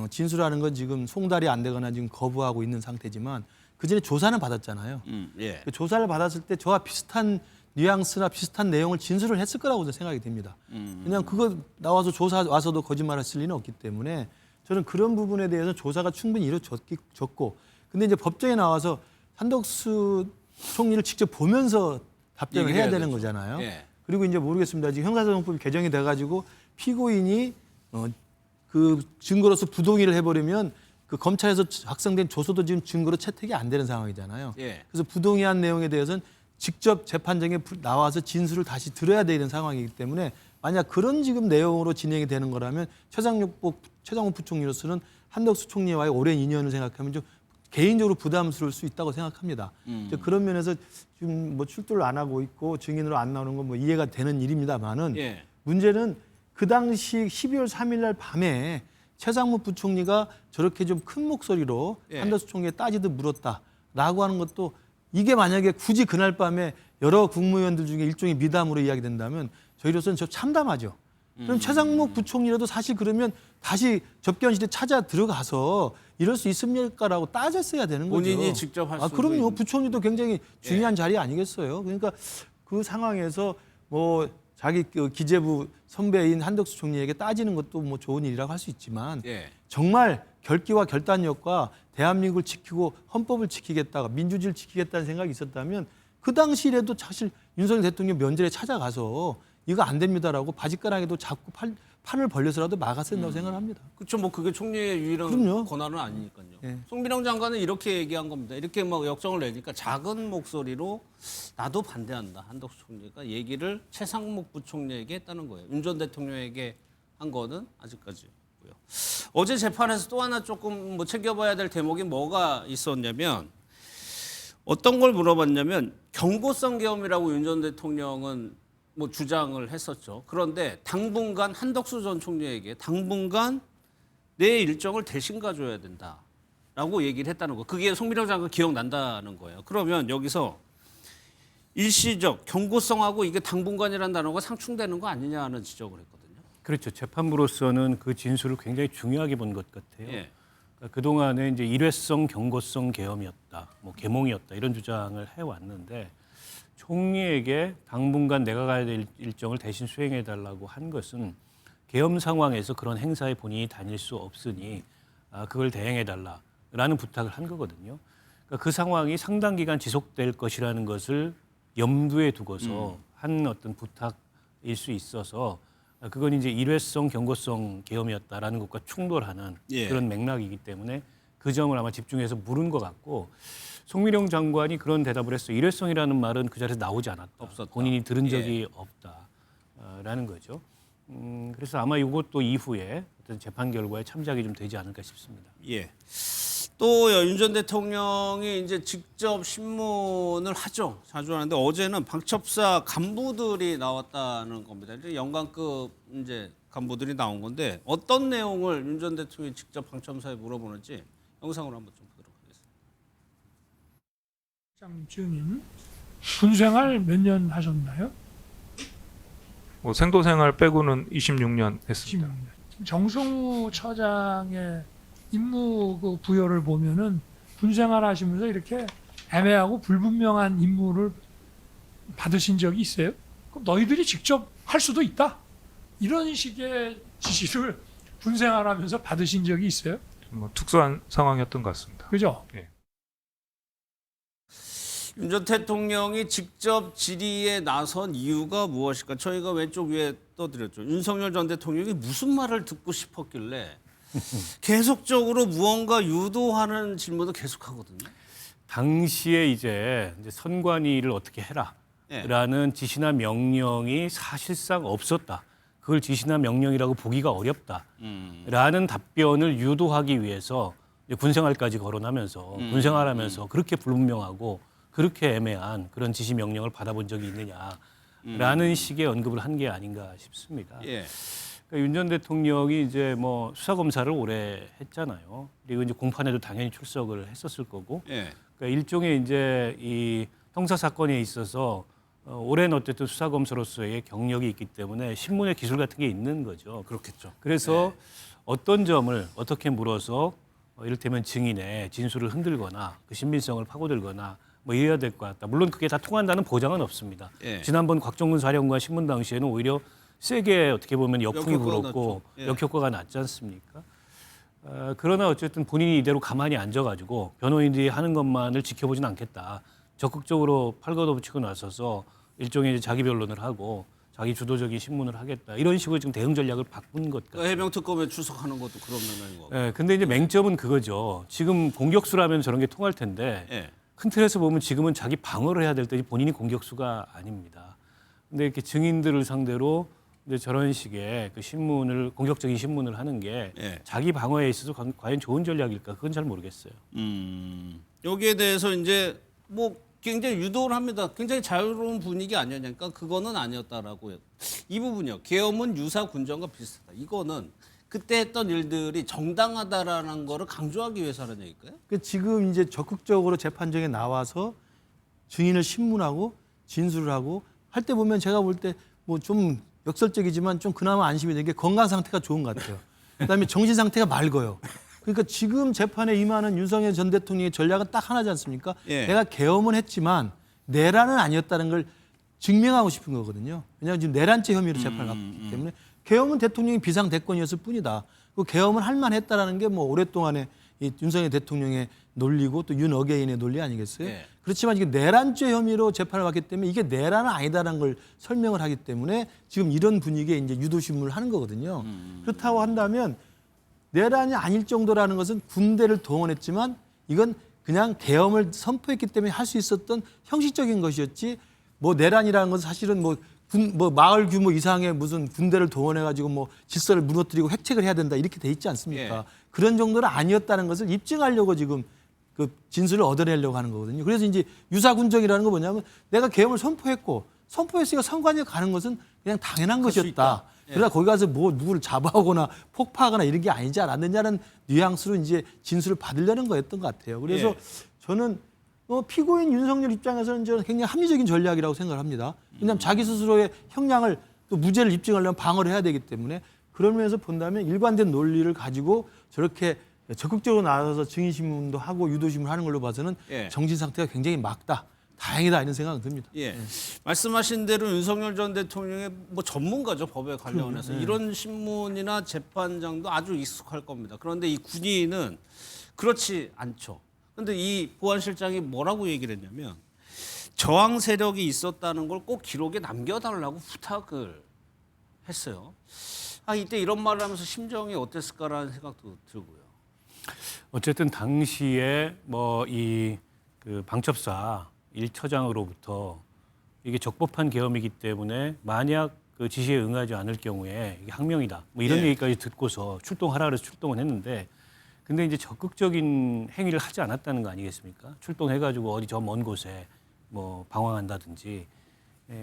Speaker 13: 진술하는 건 지금 송달이 안 되거나 지금 거부하고 있는 상태지만 그 전에 조사는 받았잖아요.
Speaker 1: 예.
Speaker 13: 그 조사를 받았을 때 저와 비슷한 뉘앙스나 비슷한 내용을 진술을 했을 거라고 저는 생각이 됩니다. 그냥 그거 나와서 조사 와서도 거짓말했을 리는 없기 때문에 저는 그런 부분에 대해서 조사가 충분히 이루어졌고 근데 이제 법정에 나와서 한덕수 총리를 직접 보면서 답변을 해야 되는 거잖아요.
Speaker 1: 예.
Speaker 13: 그리고 이제 모르겠습니다. 지금 형사소송법이 개정이 돼가지고 피고인이 그 증거로서 부동의를 해버리면 그 검찰에서 작성된 조서도 지금 증거로 채택이 안 되는 상황이잖아요.
Speaker 1: 예.
Speaker 13: 그래서 부동의한 내용에 대해서는 직접 재판정에 나와서 진술을 다시 들어야 되는 상황이기 때문에 만약 그런 지금 내용으로 진행이 되는 거라면 최상목 부총리로서는 한덕수 총리와의 오랜 인연을 생각하면 좀 개인적으로 부담스러울 수 있다고 생각합니다. 그런 면에서 지금 뭐 출두를 안 하고 있고 증인으로 안 나오는 건 뭐 이해가 되는 일입니다만은
Speaker 1: 예.
Speaker 13: 문제는 그 당시 12월 3일 날 밤에 최상목 부총리가 저렇게 좀 큰 목소리로
Speaker 1: 예.
Speaker 13: 한덕수 총리에 따지듯 물었다라고 하는 것도 이게 만약에 굳이 그날 밤에 여러 국무위원들 중에 일종의 미담으로 이야기된다면 저희로서는 저 참담하죠. 그럼 최상목 부총리라도 사실 그러면 다시 접견실에 찾아 들어가서 이럴 수 있습니까라고 따졌어야 되는 거죠.
Speaker 1: 본인이 직접 할 수도
Speaker 13: 그럼요.
Speaker 1: 있는.
Speaker 13: 부총리도 굉장히 중요한 자리 아니겠어요. 그러니까 그 상황에서 뭐 자기 그 기재부 선배인 한덕수 총리에게 따지는 것도 뭐 좋은 일이라고 할 수 있지만 정말 결기와 결단력과 대한민국을 지키고 헌법을 지키겠다, 민주주의를 지키겠다는 생각이 있었다면 그 당시에도 사실 윤석열 대통령 면전에 찾아가서 이거 안 됩니다라고 바짓가랑이도 잡고 판을 벌려서라도 막았어야 된다고 생각합니다.
Speaker 1: 그렇죠. 뭐 그게 총리의 유일한
Speaker 13: 그럼요.
Speaker 1: 권한은 아니니까요.
Speaker 13: 예.
Speaker 1: 송민영 장관은 이렇게 얘기한 겁니다. 이렇게 막 역정을 내니까 작은 목소리로 나도 반대한다. 한덕수 총리가 얘기를 최상목 부총리에게 했다는 거예요. 윤 전 대통령에게 한 거는 아직까지고요. 어제 재판에서 또 하나 조금 뭐 챙겨봐야 될 대목이 뭐가 있었냐면 어떤 걸 물어봤냐면 경고성 계엄이라고 윤 전 대통령은 뭐 주장을 했었죠. 그런데 당분간 한덕수 전 총리에게 당분간 내 일정을 대신 가줘야 된다라고 얘기를 했다는 거. 그게 송민영 장관 기억난다는 거예요. 그러면 여기서 일시적 경고성하고 이게 당분간이라는 단어가 상충되는 거 아니냐 하는 지적을 했거든요.
Speaker 12: 그렇죠. 재판부로서는 그 진술을 굉장히 중요하게 본 것 같아요.
Speaker 1: 예.
Speaker 12: 그러니까 그동안에 이제 일회성 경고성 계엄이었다, 뭐 계몽이었다 이런 주장을 해왔는데 총리에게 당분간 내가 가야 될 일정을 대신 수행해 달라고 한 것은 계엄 상황에서 그런 행사에 본인이 다닐 수 없으니 그걸 대행해 달라라는 부탁을 한 거거든요. 그러니까 그 상황이 상당 기간 지속될 것이라는 것을 염두에 두고서 한 어떤 부탁일 수 있어서 그건 이제 일회성 경고성 계엄이었다라는 것과 충돌하는 그런 맥락이기 때문에 그 점을 아마 집중해서 물은 것 같고 송민영 장관이 그런 대답을 했어요. 일회성이라는 말은 그 자리에서 나오지 않았다.
Speaker 1: 없었다.
Speaker 12: 본인이 들은 적이 없다라는 거죠. 그래서 아마 이것도 이후에 어떤 재판 결과에 참작이 좀 되지 않을까 싶습니다.
Speaker 1: 예. 또 윤 전 대통령이 이제 직접 신문을 하죠. 자주 하는데 어제는 방첩사 간부들이 나왔다는 겁니다. 이제 영관급 이제 간부들이 나온 건데 어떤 내용을 윤 전 대통령이 직접 방첩사에 물어보는지 영상으로 한번 좀 보도록 하겠습니다.
Speaker 18: 증인 군생활 몇 년 하셨나요?
Speaker 11: 뭐 생도생활 빼고는 26년 했습니다.
Speaker 18: 정성우 처장의 임무 그 부여를 보면은 군생활 하시면서 이렇게 애매하고 불분명한 임무를 받으신 적이 있어요? 그럼 너희들이 직접 할 수도 있다. 이런 식의 지시를 군생활하면서 받으신 적이 있어요?
Speaker 11: 뭐 특수한 상황이었던 것 같습니다.
Speaker 18: 그죠?
Speaker 11: 예.
Speaker 1: 윤 전 대통령이 직접 질의에 나선 이유가 무엇일까? 저희가 왼쪽 위에 떠드렸죠. 윤석열 전 대통령이 무슨 말을 듣고 싶었길래 계속적으로 무언가 유도하는 질문을 계속하거든요.
Speaker 12: 당시에 이제 선관위를 어떻게 해라라는 지시나 명령이 사실상 없었다. 그걸 지시나 명령이라고 보기가 어렵다라는 답변을 유도하기 위해서 군생활까지 거론하면서 군생활하면서 그렇게 불분명하고 그렇게 애매한 그런 지시 명령을 받아본 적이 있느냐라는 식의 언급을 한 게 아닌가 싶습니다.
Speaker 1: 예.
Speaker 12: 그러니까 윤 전 대통령이 이제 뭐 수사 검사를 오래 했잖아요. 그리고 이제 공판에도 당연히 출석을 했었을 거고.
Speaker 1: 예.
Speaker 12: 그러니까 일종의 이제 이 형사 사건에 있어서 오랜 어쨌든 수사 검사로서의 경력이 있기 때문에 신문의 기술 같은 게 있는 거죠.
Speaker 1: 그렇겠죠.
Speaker 12: 그래서 어떤 점을 어떻게 물어서 이를테면 증인의 진술을 흔들거나 그 신빙성을 파고들거나 뭐 이래야 될 것 같다. 물론 그게 다 통한다는 보장은 없습니다.
Speaker 1: 예.
Speaker 12: 지난번 곽정근 사령관 신문 당시에는 오히려 세게 어떻게 보면 역풍이 불었고 역효과가 났지 않습니까? 그러나 어쨌든 본인이 이대로 가만히 앉아가지고 변호인들이 하는 것만을 지켜보진 않겠다. 적극적으로 팔 걷어붙이고 나서서 일종의 이제 자기 변론을 하고 자기 주도적인 신문을 하겠다. 이런 식으로 지금 대응 전략을 바꾼 것 같아요.
Speaker 1: 해병 특검에 출석하는 것도 그런 면인 거고.
Speaker 12: 네, 근데 이제 맹점은 그거죠. 지금 공격수라면 저런 게 통할 텐데
Speaker 1: 예.
Speaker 12: 큰 틀에서 보면 지금은 자기 방어를 해야 될 때지 본인이 공격수가 아닙니다. 근데 이렇게 증인들을 상대로 이제 저런 식의 그 신문을 공격적인 신문을 하는 게 자기 방어에 있어서 과연 좋은 전략일까? 그건 잘 모르겠어요.
Speaker 1: 여기에 대해서 이제 뭐 굉장히 유도를 합니다. 굉장히 자유로운 분위기 아니었냐니까 그거는 아니었다라고. 이 부분이요. 계엄은 유사 군정과 비슷하다. 이거는 그때 했던 일들이 정당하다라는 거를 강조하기 위해서 하는 얘기일까요?
Speaker 13: 지금 이제 적극적으로 재판정에 나와서 증인을 신문하고 진술을 하고 할 때 보면 제가 볼 때 뭐 좀 역설적이지만 좀 그나마 안심이 되는 게 건강 상태가 좋은 것 같아요. 그다음에 정신 상태가 맑아요. 그러니까 지금 재판에 임하는 윤석열 전 대통령의 전략은 딱 하나지 않습니까?
Speaker 1: 예.
Speaker 13: 내가 계엄은 했지만 내란은 아니었다는 걸 증명하고 싶은 거거든요. 왜냐하면 지금 내란죄 혐의로 재판을 받고 있기 때문에 계엄은 대통령이 비상대권이었을 뿐이다. 그 계엄은 할 만했다라는 게 뭐 오랫동안의 이 윤석열 대통령의 논리고 또 윤 어게인의 논리 아니겠어요?
Speaker 1: 예.
Speaker 13: 그렇지만 이게 내란죄 혐의로 재판을 받기 때문에 이게 내란은 아니다라는 걸 설명을 하기 때문에 지금 이런 분위기에 이제 유도신문을 하는 거거든요. 그렇다고 한다면 내란이 아닐 정도라는 것은 군대를 동원했지만 이건 그냥 계엄을 선포했기 때문에 할 수 있었던 형식적인 것이었지 뭐 내란이라는 것은 사실은 뭐 마을 규모 이상의 무슨 군대를 동원해가지고 뭐 질서를 무너뜨리고 획책을 해야 된다 이렇게 돼 있지 않습니까?
Speaker 1: 예.
Speaker 13: 그런 정도는 아니었다는 것을 입증하려고 지금 그 진술을 얻어내려고 하는 거거든요. 그래서 이제 유사군정이라는 거 뭐냐면 내가 계엄을 선포했으니까 선관위에 가는 것은 그냥 당연한 것이었다.
Speaker 1: 예.
Speaker 13: 그러나 거기 가서 뭐 누구를 잡아오거나 폭파하거나 이런 게 아니지 않았느냐는 뉘앙스로 이제 진술을 받으려는 거였던 것 같아요. 그래서
Speaker 1: 예.
Speaker 13: 저는 피고인 윤석열 입장에서는 저는 굉장히 합리적인 전략이라고 생각을 합니다. 왜냐하면 자기 스스로의 형량을 또 무죄를 입증하려면 방어를 해야 되기 때문에 그런 면에서 본다면 일관된 논리를 가지고 저렇게 적극적으로 나서서 증인신문도 하고 유도신문을 하는 걸로 봐서는
Speaker 1: 예.
Speaker 13: 정신 상태가 굉장히 맑다. 다행이다 이런 생각은 듭니다.
Speaker 1: 예. 말씀하신 대로 윤석열 전 대통령의 뭐 전문가죠, 법에 관련해서.
Speaker 13: 네.
Speaker 1: 이런 신문이나 재판장도 아주 익숙할 겁니다. 그런데 이 군인은 그렇지 않죠. 그런데 이 보안실장이 뭐라고 얘기를 했냐면 저항 세력이 있었다는 걸 꼭 기록에 남겨달라고 부탁을 했어요. 이때 이런 말을 하면서 심정이 어땠을까라는 생각도 들고요.
Speaker 12: 어쨌든 당시에 뭐 이 그 방첩사 1처장으로부터 이게 적법한 계엄이기 때문에 만약 그 지시에 응하지 않을 경우에 이게 항명이다. 뭐 이런
Speaker 1: 예.
Speaker 12: 얘기까지 듣고서 출동하라 그래서 출동을 했는데 근데 이제 적극적인 행위를 하지 않았다는 거 아니겠습니까? 출동해가지고 어디 저 먼 곳에 뭐 방황한다든지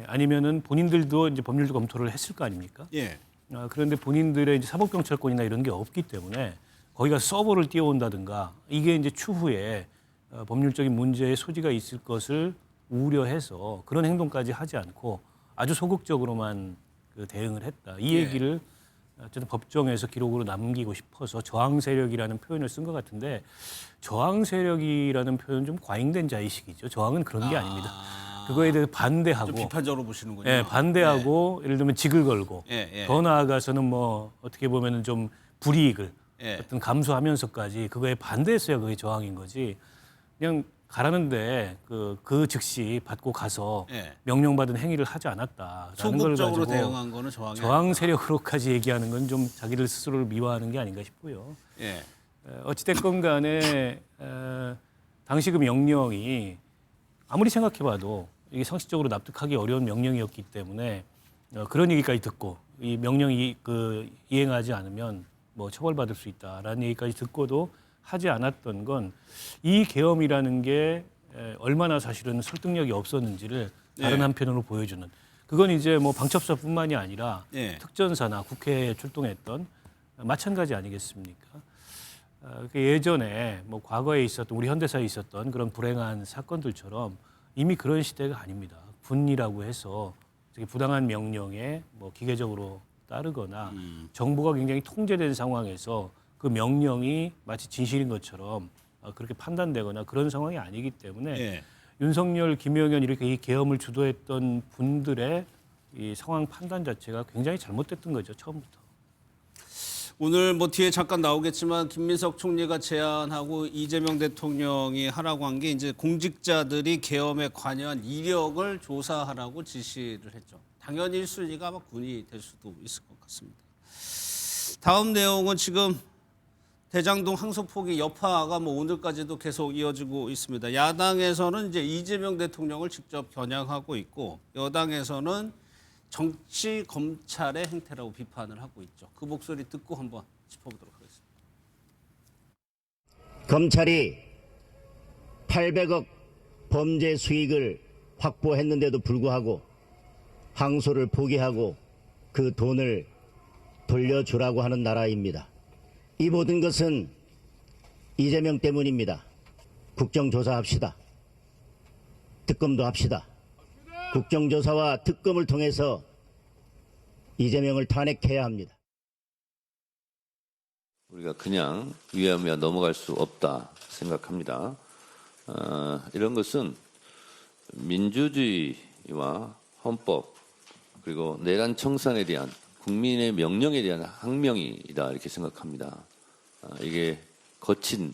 Speaker 12: 아니면은 본인들도 이제 법률 검토를 했을 거 아닙니까?
Speaker 1: 예.
Speaker 12: 그런데 본인들의 이제 사법경찰권이나 이런 게 없기 때문에 거기가 서버를 띄워온다든가 이게 이제 추후에 법률적인 문제의 소지가 있을 것을 우려해서 그런 행동까지 하지 않고 아주 소극적으로만 그 대응을 했다. 이
Speaker 1: 예.
Speaker 12: 얘기를 어쨌든 법정에서 기록으로 남기고 싶어서 저항 세력이라는 표현을 쓴 것 같은데 저항 세력이라는 표현 좀 과잉된 자의식이죠. 저항은 그런 게 아닙니다. 그거에 대해서 반대하고
Speaker 1: 좀 비판적으로 보시는군요.
Speaker 12: 예, 반대하고 예를 들면 직을 걸고 더 나아가서는 뭐 어떻게 보면은 좀 불이익을 어떤 감수하면서까지 그거에 반대했어야 그게 저항인 거지. 그냥 가라는데 그 즉시 받고 가서 명령받은 행위를 하지 않았다라는 걸 가지고
Speaker 1: 소극적으로 대응한 거는 저항이
Speaker 12: 저항 세력으로까지 얘기하는 건 좀 자기들 스스로를 미화하는 게 아닌가 싶고요.
Speaker 1: 예.
Speaker 12: 어찌됐건 간에 당시 그 명령이 아무리 생각해봐도 이게 상식적으로 납득하기 어려운 명령이었기 때문에 그런 얘기까지 듣고 이 명령이 그 이행하지 않으면 뭐 처벌받을 수 있다라는 얘기까지 듣고도 하지 않았던 건 이 계엄이라는 게 얼마나 사실은 설득력이 없었는지를 다른 한편으로 보여주는 그건 이제 뭐 방첩사뿐만이 아니라 특전사나 국회에 출동했던 마찬가지 아니겠습니까? 예전에 뭐 과거에 있었던 우리 현대사에 있었던 그런 불행한 사건들처럼 이미 그런 시대가 아닙니다. 군이라고 해서 부당한 명령에 뭐 기계적으로 따르거나 정부가 굉장히 통제된 상황에서 그 명령이 마치 진실인 것처럼 그렇게 판단되거나 그런 상황이 아니기 때문에 윤석열, 김영현 이렇게 이 계엄을 주도했던 분들의 이 상황 판단 자체가 굉장히 잘못됐던 거죠, 처음부터.
Speaker 1: 오늘 뭐 뒤에 잠깐 나오겠지만 김민석 총리가 제안하고 이재명 대통령이 하라고 한 게 이제 공직자들이 계엄에 관여한 이력을 조사하라고 지시를 했죠. 당연히 1순위가 아마 군이 될 수도 있을 것 같습니다. 다음 내용은 지금 대장동 항소포기 여파가 뭐 오늘까지도 계속 이어지고 있습니다. 야당에서는 이제 이재명 대통령을 직접 겨냥하고 있고 여당에서는 정치 검찰의 행태라고 비판을 하고 있죠. 그 목소리 듣고 한번 짚어보도록 하겠습니다.
Speaker 19: 검찰이 800억 범죄 수익을 확보했는데도 불구하고 항소를 포기하고 그 돈을 돌려주라고 하는 나라입니다. 이 모든 것은 이재명 때문입니다. 국정조사합시다. 특검도 합시다. 국정조사와 특검을 통해서 이재명을 탄핵해야 합니다.
Speaker 20: 우리가 그냥 위하며 넘어갈 수 없다 생각합니다. 이런 것은 민주주의와 헌법 그리고 내란 청산에 대한 국민의 명령에 대한 항명이다 이렇게 생각합니다. 이게 거친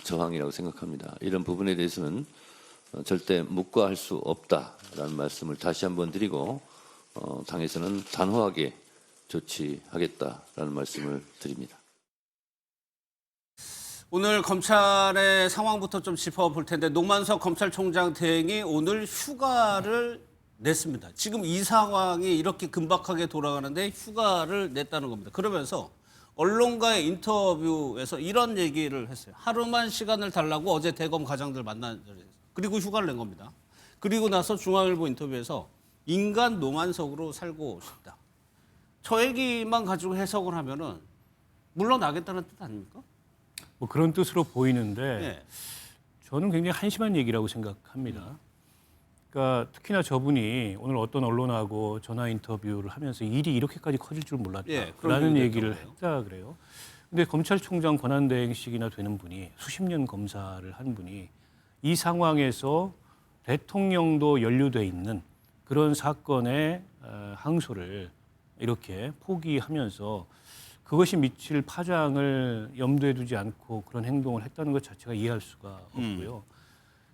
Speaker 20: 저항이라고 생각합니다. 이런 부분에 대해서는 절대 묵과할 수 없다라는 말씀을 다시 한번 드리고 당에서는 단호하게 조치하겠다라는 말씀을 드립니다.
Speaker 1: 오늘 검찰의 상황부터 좀 짚어볼 텐데 노만석 검찰총장 대행이 오늘 휴가를 냈습니다. 지금 이 상황이 이렇게 긴박하게 돌아가는데 휴가를 냈다는 겁니다. 그러면서 언론과의 인터뷰에서 이런 얘기를 했어요. 하루만 시간을 달라고 어제 대검 과장들 만난 적이 있어요. 그리고 휴가를 낸 겁니다. 그리고 나서 중앙일보 인터뷰에서 인간 노만석으로 살고 싶다. 저 얘기만 가지고 해석을 하면은 물러나겠다는 뜻 아닙니까?
Speaker 12: 뭐 그런 뜻으로 보이는데
Speaker 1: 네.
Speaker 12: 저는 굉장히 한심한 얘기라고 생각합니다. 그러니까 특히나 저분이 오늘 어떤 언론하고 전화 인터뷰를 하면서 일이 이렇게까지 커질 줄 몰랐다라는 얘기를 했다 그래요. 근데 검찰총장 권한대행식이나 되는 분이 수십 년 검사를 한 분이 이 상황에서 대통령도 연루돼 있는 그런 사건의 항소를 이렇게 포기하면서 그것이 미칠 파장을 염두에 두지 않고 그런 행동을 했다는 것 자체가 이해할 수가 없고요.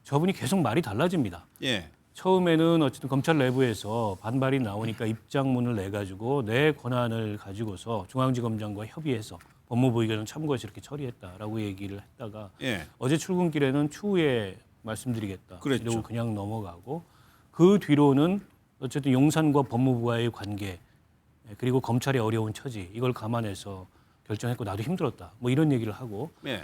Speaker 12: 저분이 계속 말이 달라집니다.
Speaker 1: 예.
Speaker 12: 처음에는 어쨌든 검찰 내부에서 반발이 나오니까 입장문을 내가지고 내 권한을 가지고서 중앙지검장과 협의해서 법무부 의견을 참고해서 이렇게 처리했다라고 얘기를 했다가
Speaker 1: 예.
Speaker 12: 어제 출근길에는 추후에 말씀드리겠다.
Speaker 1: 그랬죠.
Speaker 12: 이러고 그냥 넘어가고 그 뒤로는 어쨌든 용산과 법무부와의 관계 그리고 검찰의 어려운 처지 이걸 감안해서 결정했고 나도 힘들었다. 뭐 이런 얘기를 하고
Speaker 1: 예.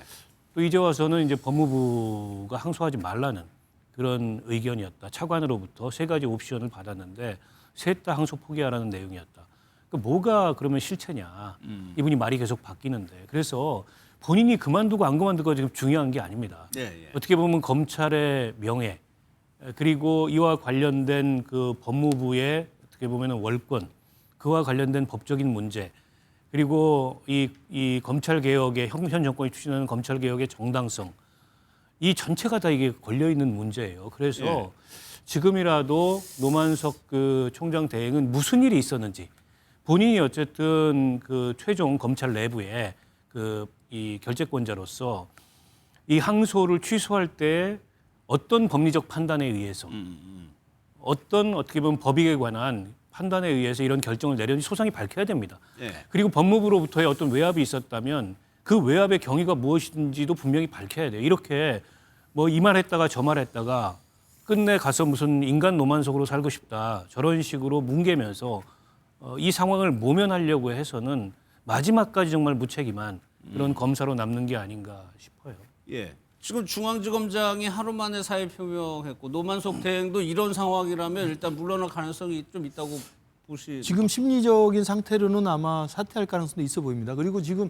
Speaker 12: 또 이제 와서는 이제 법무부가 항소하지 말라는 그런 의견이었다. 차관으로부터 3가지 옵션을 받았는데 셋 다 항소 포기하라는 내용이었다. 그러니까 뭐가 그러면 실체냐. 이분이 말이 계속 바뀌는데. 그래서 본인이 그만두고 안 그만두고 지금 중요한 게 아닙니다.
Speaker 1: 예.
Speaker 12: 어떻게 보면 검찰의 명예 그리고 이와 관련된 그 법무부의 어떻게 보면 월권 그와 관련된 법적인 문제 그리고 이 검찰 개혁의 현 정권이 추진하는 검찰 개혁의 정당성 이 전체가 다 이게 걸려 있는 문제예요. 그래서
Speaker 1: 예.
Speaker 12: 지금이라도 노만석 그 총장 대행은 무슨 일이 있었는지 본인이 어쨌든 그 최종 검찰 내부에 그 이 결재권자로서 이 항소를 취소할 때 어떤 법리적 판단에 의해서 어떤 어떻게 보면 법익에 관한 판단에 의해서 이런 결정을 내렸는지 소상히 밝혀야 됩니다.
Speaker 1: 예.
Speaker 12: 그리고 법무부로부터의 어떤 외압이 있었다면 그 외압의 경위가 무엇인지도 분명히 밝혀야 돼요. 이렇게 뭐 이 말 했다가 저 말 했다가 끝내 가서 무슨 인간 노만석으로 살고 싶다. 저런 식으로 뭉개면서 이 상황을 모면하려고 해서는 마지막까지 정말 무책임한 그런 검사로 남는 게 아닌가 싶어요.
Speaker 1: 예. 지금 중앙지검장이 하루 만에 사의 표명했고 노만석 대행도 이런 상황이라면 일단 물러날 가능성이 좀 있다고
Speaker 13: 지금 심리적인 상태로는 아마 사퇴할 가능성도 있어 보입니다. 그리고 지금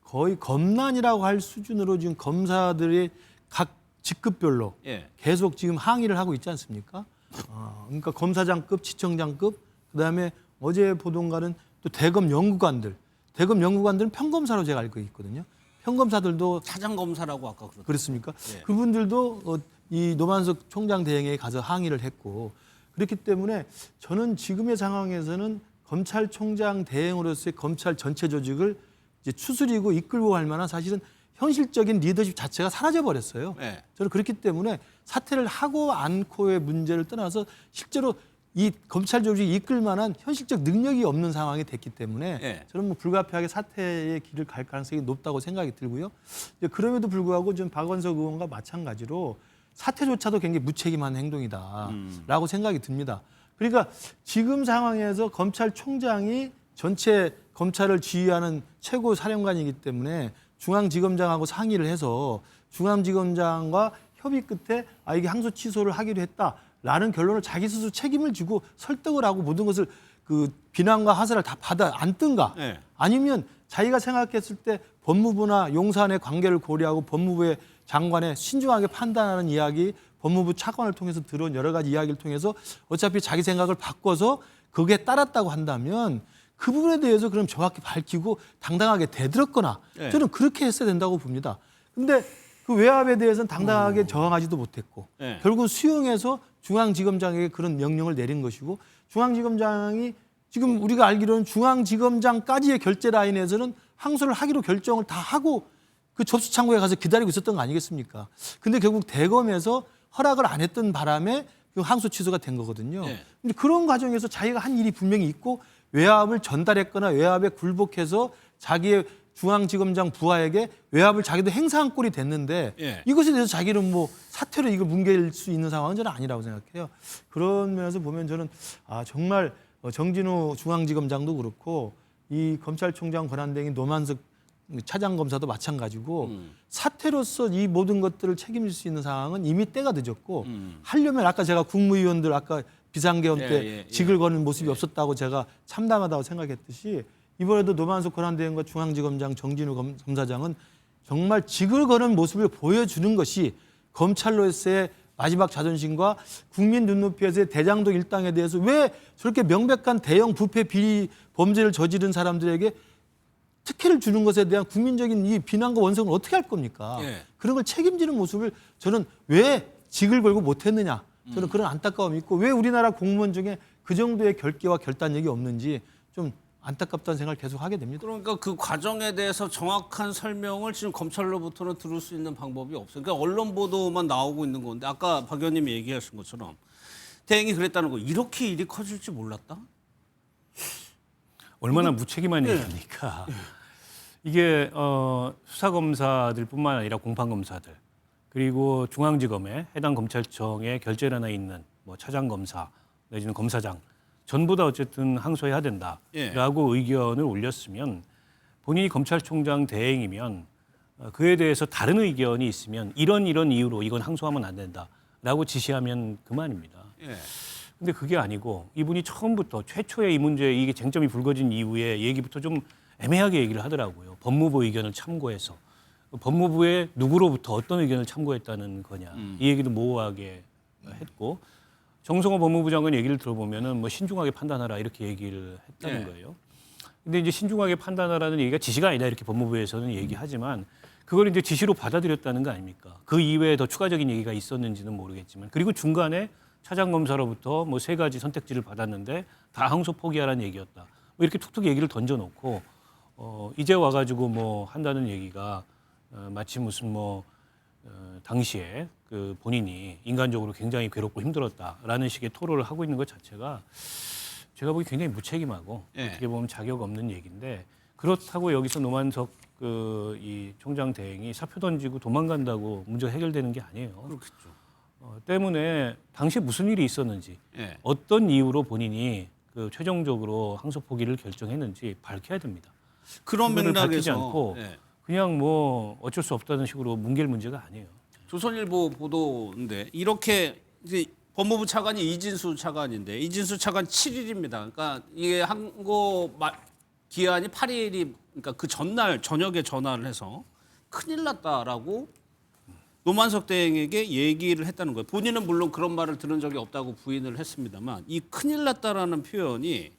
Speaker 13: 거의 검난이라고 할 수준으로 지금 검사들이 각 직급별로
Speaker 1: 예.
Speaker 13: 계속 지금 항의를 하고 있지 않습니까? 그러니까 검사장급, 지청장급, 그다음에 어제 보도인가는 또 대검 연구관들. 대검 연구관들은 평검사로 제가 알고 있거든요. 평검사들도
Speaker 1: 차장검사라고 아까 그랬죠.
Speaker 13: 그렇습니까?
Speaker 1: 예.
Speaker 13: 그분들도 이 노만석 총장 대행에 가서 항의를 했고 그렇기 때문에 저는 지금의 상황에서는 검찰총장 대행으로서의 검찰 전체 조직을 이제 추스리고 이끌고 갈 만한 사실은 현실적인 리더십 자체가 사라져 버렸어요.
Speaker 1: 네.
Speaker 13: 저는 그렇기 때문에 사퇴를 하고 않고의 문제를 떠나서 실제로 이 검찰 조직이 이끌 만한 현실적 능력이 없는 상황이 됐기 때문에
Speaker 1: 네.
Speaker 13: 저는 뭐 불가피하게 사퇴의 길을 갈 가능성이 높다고 생각이 들고요. 그럼에도 불구하고 좀 박원석 의원과 마찬가지로 사퇴조차도 굉장히 무책임한 행동이다라고 생각이 듭니다. 그러니까 지금 상황에서 검찰총장이 전체 검찰을 지휘하는 최고 사령관이기 때문에 중앙지검장하고 상의를 해서 중앙지검장과 협의 끝에 이게 항소 취소를 하기로 했다라는 결론을 자기 스스로 책임을 지고 설득을 하고 모든 것을 그 비난과 하사를 다 받아 안든가
Speaker 1: 네.
Speaker 13: 아니면 자기가 생각했을 때 법무부나 용산의 관계를 고려하고 법무부의 장관의 신중하게 판단하는 이야기 법무부 차관을 통해서 들어온 여러 가지 이야기를 통해서 어차피 자기 생각을 바꿔서 그게 따랐다고 한다면 그 부분에 대해서 그럼 정확히 밝히고 당당하게 대들었거나
Speaker 1: 네.
Speaker 13: 저는 그렇게 했어야 된다고 봅니다. 근데 그 외압에 대해서는 당당하게 저항하지도 못했고
Speaker 1: 네.
Speaker 13: 결국은 수용해서 중앙지검장에게 그런 명령을 내린 것이고 중앙지검장이 지금 우리가 알기로는 중앙지검장까지의 결재 라인에서는 항소를 하기로 결정을 다 하고 그 접수 창구에 가서 기다리고 있었던 거 아니겠습니까? 근데 결국 대검에서 허락을 안 했던 바람에 그 항소 취소가 된 거거든요.
Speaker 1: 네.
Speaker 13: 근데 그런 과정에서 자기가 한 일이 분명히 있고 외압을 전달했거나 외압에 굴복해서 자기의 중앙지검장 부하에게 외압을 자기도 행사한 꼴이 됐는데
Speaker 1: 예.
Speaker 13: 이것에 대해서 자기는 뭐 사퇴로 이걸 뭉갤 수 있는 상황은 저는 아니라고 생각해요. 그런 면에서 보면 저는 정말 정진우 중앙지검장도 그렇고 이 검찰총장 권한대행인 노만석 차장검사도 마찬가지고 사퇴로서 이 모든 것들을 책임질 수 있는 상황은 이미 때가 늦었고 하려면 아까 제가 국무위원들 아까 비상계엄 때 직을 거는 모습이 없었다고 제가 참담하다고 생각했듯이 이번에도 노만석 권한대행과 중앙지검장 정진우 검사장은 정말 직을 거는 모습을 보여주는 것이 검찰로서의 마지막 자존심과 국민 눈높이에서의 대장동 일당에 대해서 왜 저렇게 명백한 대형 부패 비리 범죄를 저지른 사람들에게 특혜를 주는 것에 대한 국민적인 이 비난과 원성을 어떻게 할 겁니까?
Speaker 1: 예.
Speaker 13: 그런 걸 책임지는 모습을 저는 왜 직을 걸고 못했느냐? 저는 그런 안타까움이 있고 왜 우리나라 공무원 중에 그 정도의 결계와 결단력이 없는지 좀 안타깝다는 생각을 계속 하게 됩니다.
Speaker 1: 그러니까 그 과정에 대해서 정확한 설명을 지금 검찰로부터는 들을 수 있는 방법이 없어요. 그러니까 언론 보도만 나오고 있는 건데 아까 박 의원님이 얘기하신 것처럼 대행이 그랬다는 거 이렇게 일이 커질 줄 몰랐다?
Speaker 12: 얼마나 무책임한 얘기입니까? 이게 수사검사들뿐만 아니라 공판검사들 그리고 중앙지검에 해당 검찰청에 결재란에 있는 뭐 차장검사 내지는 검사장 전부 다 어쨌든 항소해야 된다라고 의견을 올렸으면 본인이 검찰총장 대행이면 그에 대해서 다른 의견이 있으면 이런 이유로 이건 항소하면 안 된다라고 지시하면 그만입니다. 근데 그게 아니고 이분이 처음부터 최초의 이 문제 이게 쟁점이 불거진 이후에 얘기부터 좀 애매하게 얘기를 하더라고요. 법무부 의견을 참고해서 법무부의 누구로부터 어떤 의견을 참고했다는 거냐 이 얘기도 모호하게 했고 정성호 법무부 장관 얘기를 들어보면은 뭐 신중하게 판단하라 이렇게 얘기를 했다는 거예요. 근데 이제 신중하게 판단하라는 얘기가 지시가 아니다 이렇게 법무부에서는 얘기하지만 그걸 이제 지시로 받아들였다는 거 아닙니까? 그 이외에 더 추가적인 얘기가 있었는지는 모르겠지만 그리고 중간에 차장검사로부터 뭐 3가지 선택지를 받았는데 다 항소 포기하라는 얘기였다. 뭐 이렇게 툭툭 얘기를 던져놓고 이제 와가지고 뭐 한다는 얘기가 마치 무슨 뭐 당시에 그 본인이 인간적으로 굉장히 괴롭고 힘들었다라는 식의 토로를 하고 있는 것 자체가 제가 보기 굉장히 무책임하고 어떻게 보면 자격 없는 얘기인데 그렇다고 여기서 노만석 이 총장 대행이 사표 던지고 도망간다고 문제가 해결되는 게 아니에요.
Speaker 1: 그렇겠죠.
Speaker 12: 때문에 당시에 무슨 일이 있었는지 어떤 이유로 본인이 그 최종적으로 항소 포기를 결정했는지 밝혀야 됩니다.
Speaker 1: 그런
Speaker 12: 밝히지
Speaker 1: 맥락에서
Speaker 12: 않고 그냥 뭐 어쩔 수 없다는 식으로 뭉갤 문제가 아니에요.
Speaker 1: 조선일보 보도인데 이렇게 이제 법무부 차관이 이진수 차관인데 이진수 차관 7일입니다. 그러니까 이게 항고 기한이 8일이 그러니까 그 전날 저녁에 전화를 해서 큰일 났다라고 노만석 대행에게 얘기를 했다는 거예요. 본인은 물론 그런 말을 들은 적이 없다고 부인을 했습니다만 이 큰일 났다라는 표현이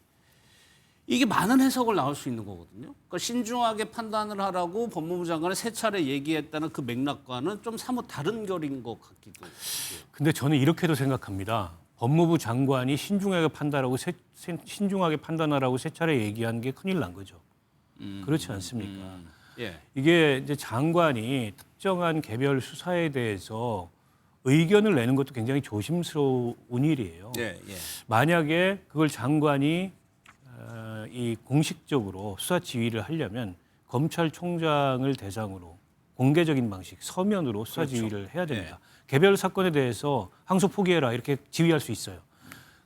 Speaker 1: 이게 많은 해석을 나올 수 있는 거거든요. 그러니까 신중하게 판단을 하라고 법무부 장관이 3차례 얘기했다는 그 맥락과는 좀 사뭇 다른 결인 것 같기도 해요.
Speaker 12: 근데 저는 이렇게도 생각합니다. 법무부 장관이 신중하게 판단하라고 3차례 얘기한 게 큰일 난 거죠. 그렇지 않습니까? 이게 이제 장관이 특정한 개별 수사에 대해서 의견을 내는 것도 굉장히 조심스러운 일이에요. 만약에 그걸 장관이 이 공식적으로 수사 지휘를 하려면 검찰총장을 대상으로 공개적인 방식, 서면으로 수사 지휘를 해야 됩니다. 개별 사건에 대해서 항소 포기해라 이렇게 지휘할 수 있어요.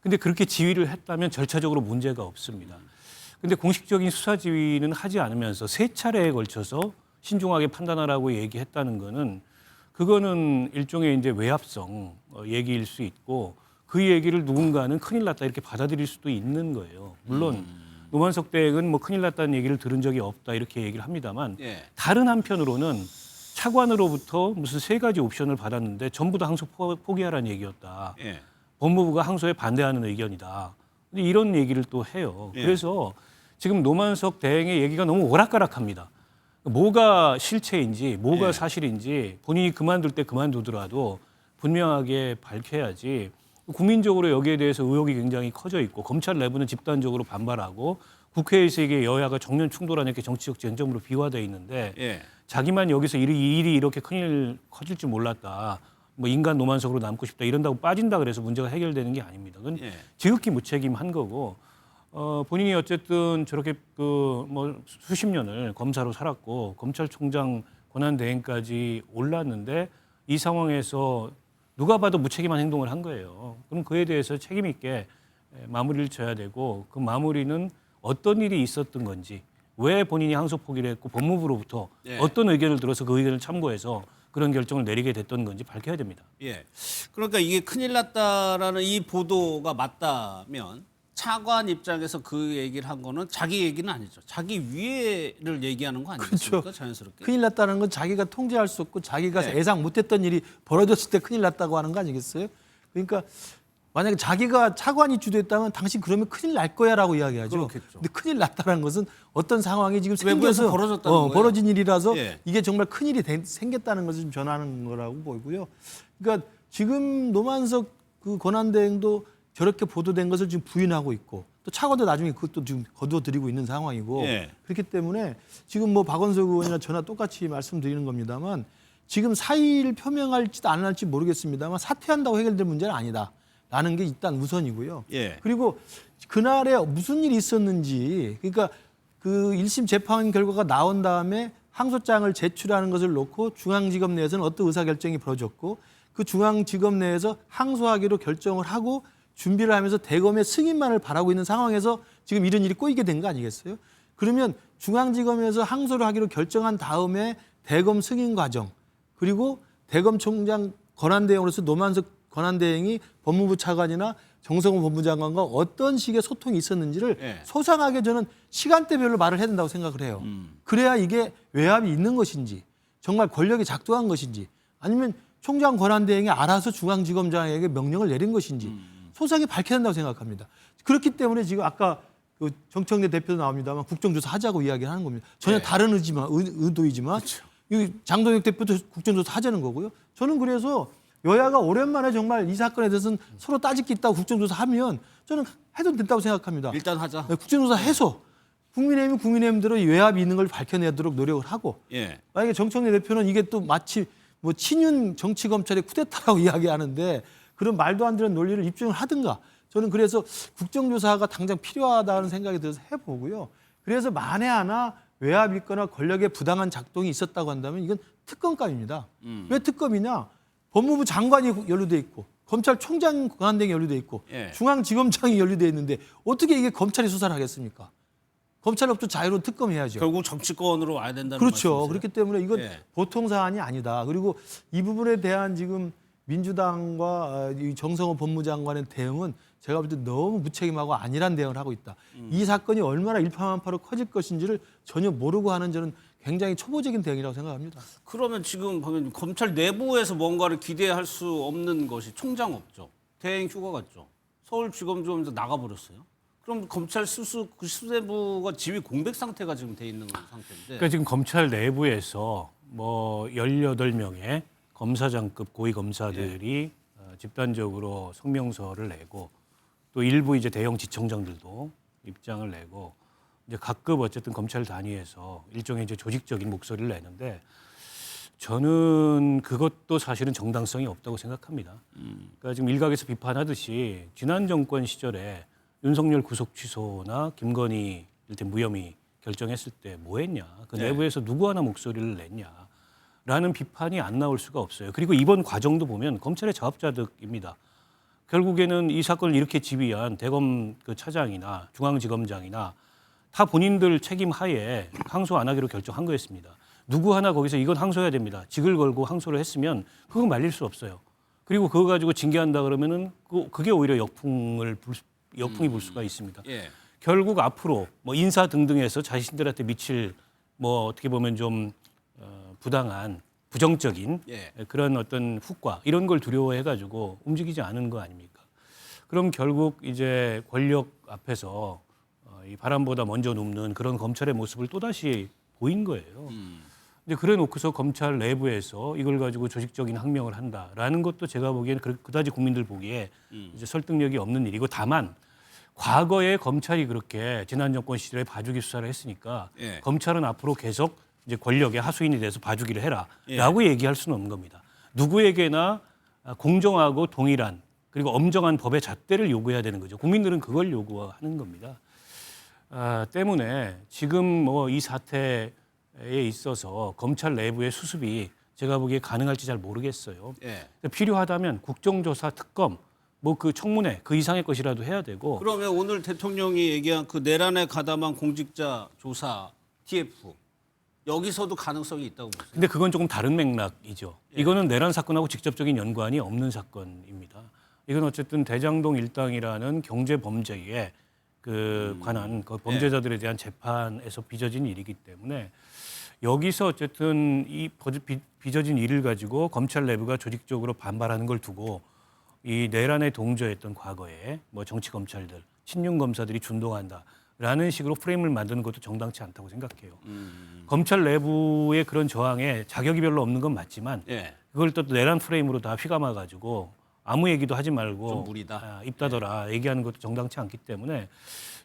Speaker 12: 근데 그렇게 지휘를 했다면 절차적으로 문제가 없습니다. 근데 공식적인 수사 지휘는 하지 않으면서 3차례에 걸쳐서 신중하게 판단하라고 얘기했다는 거는 그거는 일종의 이제 외압성 얘기일 수 있고 그 얘기를 누군가는 큰일 났다 이렇게 받아들일 수도 있는 거예요. 물론 노만석 대행은 뭐 큰일 났다는 얘기를 들은 적이 없다 이렇게 얘기를 합니다만 다른 한편으로는 차관으로부터 무슨 3가지 옵션을 받았는데 전부 다 항소 포기하라는 얘기였다. 법무부가 항소에 반대하는 의견이다. 이런 얘기를 또 해요. 그래서 지금 노만석 대행의 얘기가 너무 오락가락합니다. 뭐가 실체인지 뭐가
Speaker 1: 예.
Speaker 12: 사실인지 본인이 그만둘 때 그만두더라도 분명하게 밝혀야지. 국민적으로 여기에 대해서 의혹이 굉장히 커져 있고 검찰 내부는 집단적으로 반발하고 국회에서의 여야가 정면 충돌하는 이렇게 정치적 쟁점으로 비화돼 있는데
Speaker 1: 예.
Speaker 12: 자기만 여기서 이 일이 이렇게 큰일 커질 줄 몰랐다. 뭐 인간 노만석으로 남고 싶다 이런다고 빠진다 그래서 문제가 해결되는 게 아닙니다. 그건
Speaker 1: 예.
Speaker 12: 지극히 무책임한 거고 본인이 어쨌든 저렇게 그 뭐 수십 년을 검사로 살았고 검찰총장 권한대행까지 올랐는데 이 상황에서 누가 봐도 무책임한 행동을 한 거예요. 그럼 그에 대해서 책임 있게 마무리를 져야 되고 그 마무리는 어떤 일이 있었던 건지 왜 본인이 항소 포기를 했고 법무부로부터
Speaker 1: 예.
Speaker 12: 어떤 의견을 들어서 그 의견을 참고해서 그런 결정을 내리게 됐던 건지 밝혀야 됩니다.
Speaker 1: 예. 그러니까 이게 큰일 났다라는 이 보도가 맞다면 차관 입장에서 그 얘기를 한 거는 자기 얘기는 아니죠. 자기 위해를 얘기하는 거 아니겠습니까?
Speaker 13: 그렇죠.
Speaker 1: 자연스럽게.
Speaker 13: 큰일 났다는 건 자기가 통제할 수 없고 자기가
Speaker 1: 네.
Speaker 13: 예상 못했던 일이 벌어졌을 때 큰일 났다고 하는 거 아니겠어요? 그러니까 만약에 자기가 차관이 주도했다면 당신 그러면 큰일 날 거야라고 이야기하죠.
Speaker 1: 그렇겠죠.
Speaker 13: 근데 큰일 났다는 것은 어떤 상황이 지금
Speaker 1: 외부에서
Speaker 13: 생겨서
Speaker 1: 벌어졌다는 거예요.
Speaker 13: 벌어진 일이라서
Speaker 1: 예.
Speaker 13: 이게 정말 큰 일이 생겼다는 것을 좀 전하는 거라고 보이고요. 그러니까 지금 노만석 그 권한대행도 저렇게 보도된 것을 지금 부인하고 있고 또 차관도 나중에 그것도 지금 거두어드리고 있는 상황이고
Speaker 1: 예.
Speaker 13: 그렇기 때문에 지금 뭐 박원석 의원이나 저나 똑같이 말씀드리는 겁니다만 지금 사의를 표명할지도 안 할지 모르겠습니다만 사퇴한다고 해결될 문제는 아니다라는 게 일단 우선이고요.
Speaker 1: 예.
Speaker 13: 그리고 그날에 무슨 일이 있었는지 그러니까 그 1심 재판 결과가 나온 다음에 항소장을 제출하는 것을 놓고 중앙지검 내에서는 어떤 의사결정이 벌어졌고 그 중앙지검 내에서 항소하기로 결정을 하고 준비를 하면서 대검의 승인만을 바라고 있는 상황에서 지금 이런 일이 꼬이게 된 거 아니겠어요? 그러면 중앙지검에서 항소를 하기로 결정한 다음에 대검 승인 과정 그리고 대검총장 권한대행으로서 노만석 권한대행이 법무부 차관이나 정성호 법무장관과 어떤 식의 소통이 있었는지를
Speaker 1: 예.
Speaker 13: 소상하게 저는 시간대별로 말을 해야 된다고 생각을 해요. 그래야 이게 외압이 있는 것인지 정말 권력이 작동한 것인지 아니면 총장 권한대행이 알아서 중앙지검장에게 명령을 내린 것인지 소상히 밝혀야 된다고 생각합니다. 그렇기 때문에 지금 아까 그 정청래 대표도 나옵니다만 국정조사 하자고 이야기하는 겁니다. 전혀
Speaker 1: 네.
Speaker 13: 다른 의도이지만
Speaker 1: 그렇죠.
Speaker 13: 이 장동혁 대표도 국정조사 하자는 거고요. 저는 그래서 여야가 오랜만에 정말 이 사건에 대해서는 서로 따질 게 있다고 국정조사 하면 저는 해도 된다고 생각합니다.
Speaker 1: 일단 하자.
Speaker 13: 네, 국정조사 해서 국민의힘이 국민의힘대로 외압이 있는 걸 밝혀내도록 노력을 하고
Speaker 1: 예.
Speaker 13: 만약에 정청래 대표는 이게 또 마치 뭐 친윤 정치검찰의 쿠데타라고 이야기하는데 그런 말도 안 되는 논리를 입증을 하든가 저는 그래서 국정조사가 당장 필요하다는 생각이 들어서 해보고요. 그래서 만에 하나 외압이 있거나 권력의 부당한 작동이 있었다고 한다면 이건 특검감입니다. 왜 특검이냐? 법무부 장관이 연루돼 있고 검찰총장 권한대행이 연루돼 있고
Speaker 1: 예.
Speaker 13: 중앙지검장이 연루돼 있는데 어떻게 이게 검찰이 수사를 하겠습니까? 검찰로부터 자유로운 특검해야죠.
Speaker 1: 결국 정치권으로 와야 된다는
Speaker 13: 그렇죠.
Speaker 1: 말씀이세요?
Speaker 13: 그렇기 때문에 이건
Speaker 1: 예.
Speaker 13: 보통 사안이 아니다. 그리고 이 부분에 대한 지금 민주당과 이 정성호 법무장관의 대응은 제가 볼 때 너무 무책임하고 안일한 대응을 하고 있다. 이 사건이 얼마나 일파만파로 커질 것인지를 전혀 모르고 하는 저는 굉장히 초보적인 대응이라고 생각합니다.
Speaker 1: 그러면 지금 보면 검찰 내부에서 뭔가를 기대할 수 없는 것이 총장 없죠. 대행 휴가 갔죠. 서울지검장에서 나가버렸어요. 그럼 검찰 수뇌부가 지휘 공백 상태가 지금 돼 있는 상태인데.
Speaker 12: 그러니까 지금 검찰 내부에서 뭐 18명의 검사장급 고위 검사들이 집단적으로 성명서를 내고 또 일부 이제 대형 지청장들도 입장을 내고 이제 각급 어쨌든 검찰 단위에서 일종의 이제 조직적인 목소리를 내는데 저는 그것도 사실은 정당성이 없다고 생각합니다. 그러니까 지금 일각에서 비판하듯이 지난 정권 시절에 윤석열 구속 취소나 김건희 일단 무혐의 결정했을 때 뭐 했냐. 그
Speaker 1: 네.
Speaker 12: 내부에서 누구 하나 목소리를 냈냐라는 비판이 안 나올 수가 없어요. 그리고 이번 과정도 보면 검찰의 자업자득입니다. 결국에는 이 사건을 이렇게 지휘한 대검 그 차장이나 중앙지검장이나 다 본인들 책임 하에 항소 안 하기로 결정한 거였습니다. 누구 하나 거기서 이건 항소해야 됩니다. 직을 걸고 항소를 했으면 그거 말릴 수 없어요. 그리고 그거 가지고 징계한다 그러면은 그게 오히려 역풍이 불 수가 있습니다.
Speaker 1: 예.
Speaker 12: 결국 앞으로 뭐 인사 등등해서 자신들한테 미칠 뭐 어떻게 보면 좀 부당한 부정적인
Speaker 1: 예.
Speaker 12: 그런 어떤 후과 이런 걸 두려워해가지고 움직이지 않은 거 아닙니까? 그럼 결국 이제 권력 앞에서 이 바람보다 먼저 눕는 그런 검찰의 모습을 또다시 보인 거예요. 근데 그래 놓고서 검찰 내부에서 이걸 가지고 조직적인 항명을 한다라는 것도 제가 보기에는 그다지 국민들 보기에 이제 설득력이 없는 일이고, 다만 과거에 검찰이 그렇게 지난 정권 시절에 봐주기 수사를 했으니까
Speaker 1: 예.
Speaker 12: 검찰은 앞으로 계속 이제 권력의 하수인이 돼서 봐주기를 해라라고 얘기할 수는 없는 겁니다. 누구에게나 공정하고 동일한 그리고 엄정한 법의 잣대를 요구해야 되는 거죠. 국민들은 그걸 요구하는 겁니다. 때문에 지금 뭐 이 사태에 있어서 검찰 내부의 수습이 제가 보기에 가능할지 잘 모르겠어요.
Speaker 1: 예.
Speaker 12: 필요하다면 국정조사, 특검, 뭐 그 청문회 그 이상의 것이라도 해야 되고.
Speaker 1: 그러면 오늘 대통령이 얘기한 그 내란에 가담한 공직자 조사 TF 여기서도 가능성이 있다고 보세요?
Speaker 12: 근데 그건 조금 다른 맥락이죠. 이거는 내란 사건하고 직접적인 연관이 없는 사건입니다. 이건 어쨌든 대장동 일당이라는 경제 범죄에 관한 그 범죄자들에 대한 재판에서 빚어진 일이기 때문에 여기서 어쨌든 이 빚어진 일을 가지고 검찰 내부가 조직적으로 반발하는 걸 두고 이 내란에 동조했던 과거에 뭐 정치 검찰들, 친윤 검사들이 준동한다라는 식으로 프레임을 만드는 것도 정당치 않다고 생각해요. 검찰 내부의 그런 저항에 자격이 별로 없는 건 맞지만
Speaker 1: 예.
Speaker 12: 그걸 또 내란 프레임으로 다 휘감아 가지고 아무 얘기도 하지 말고
Speaker 1: 좀 무리다.
Speaker 12: 입 닫아라 얘기하는 것도 정당치 않기 때문에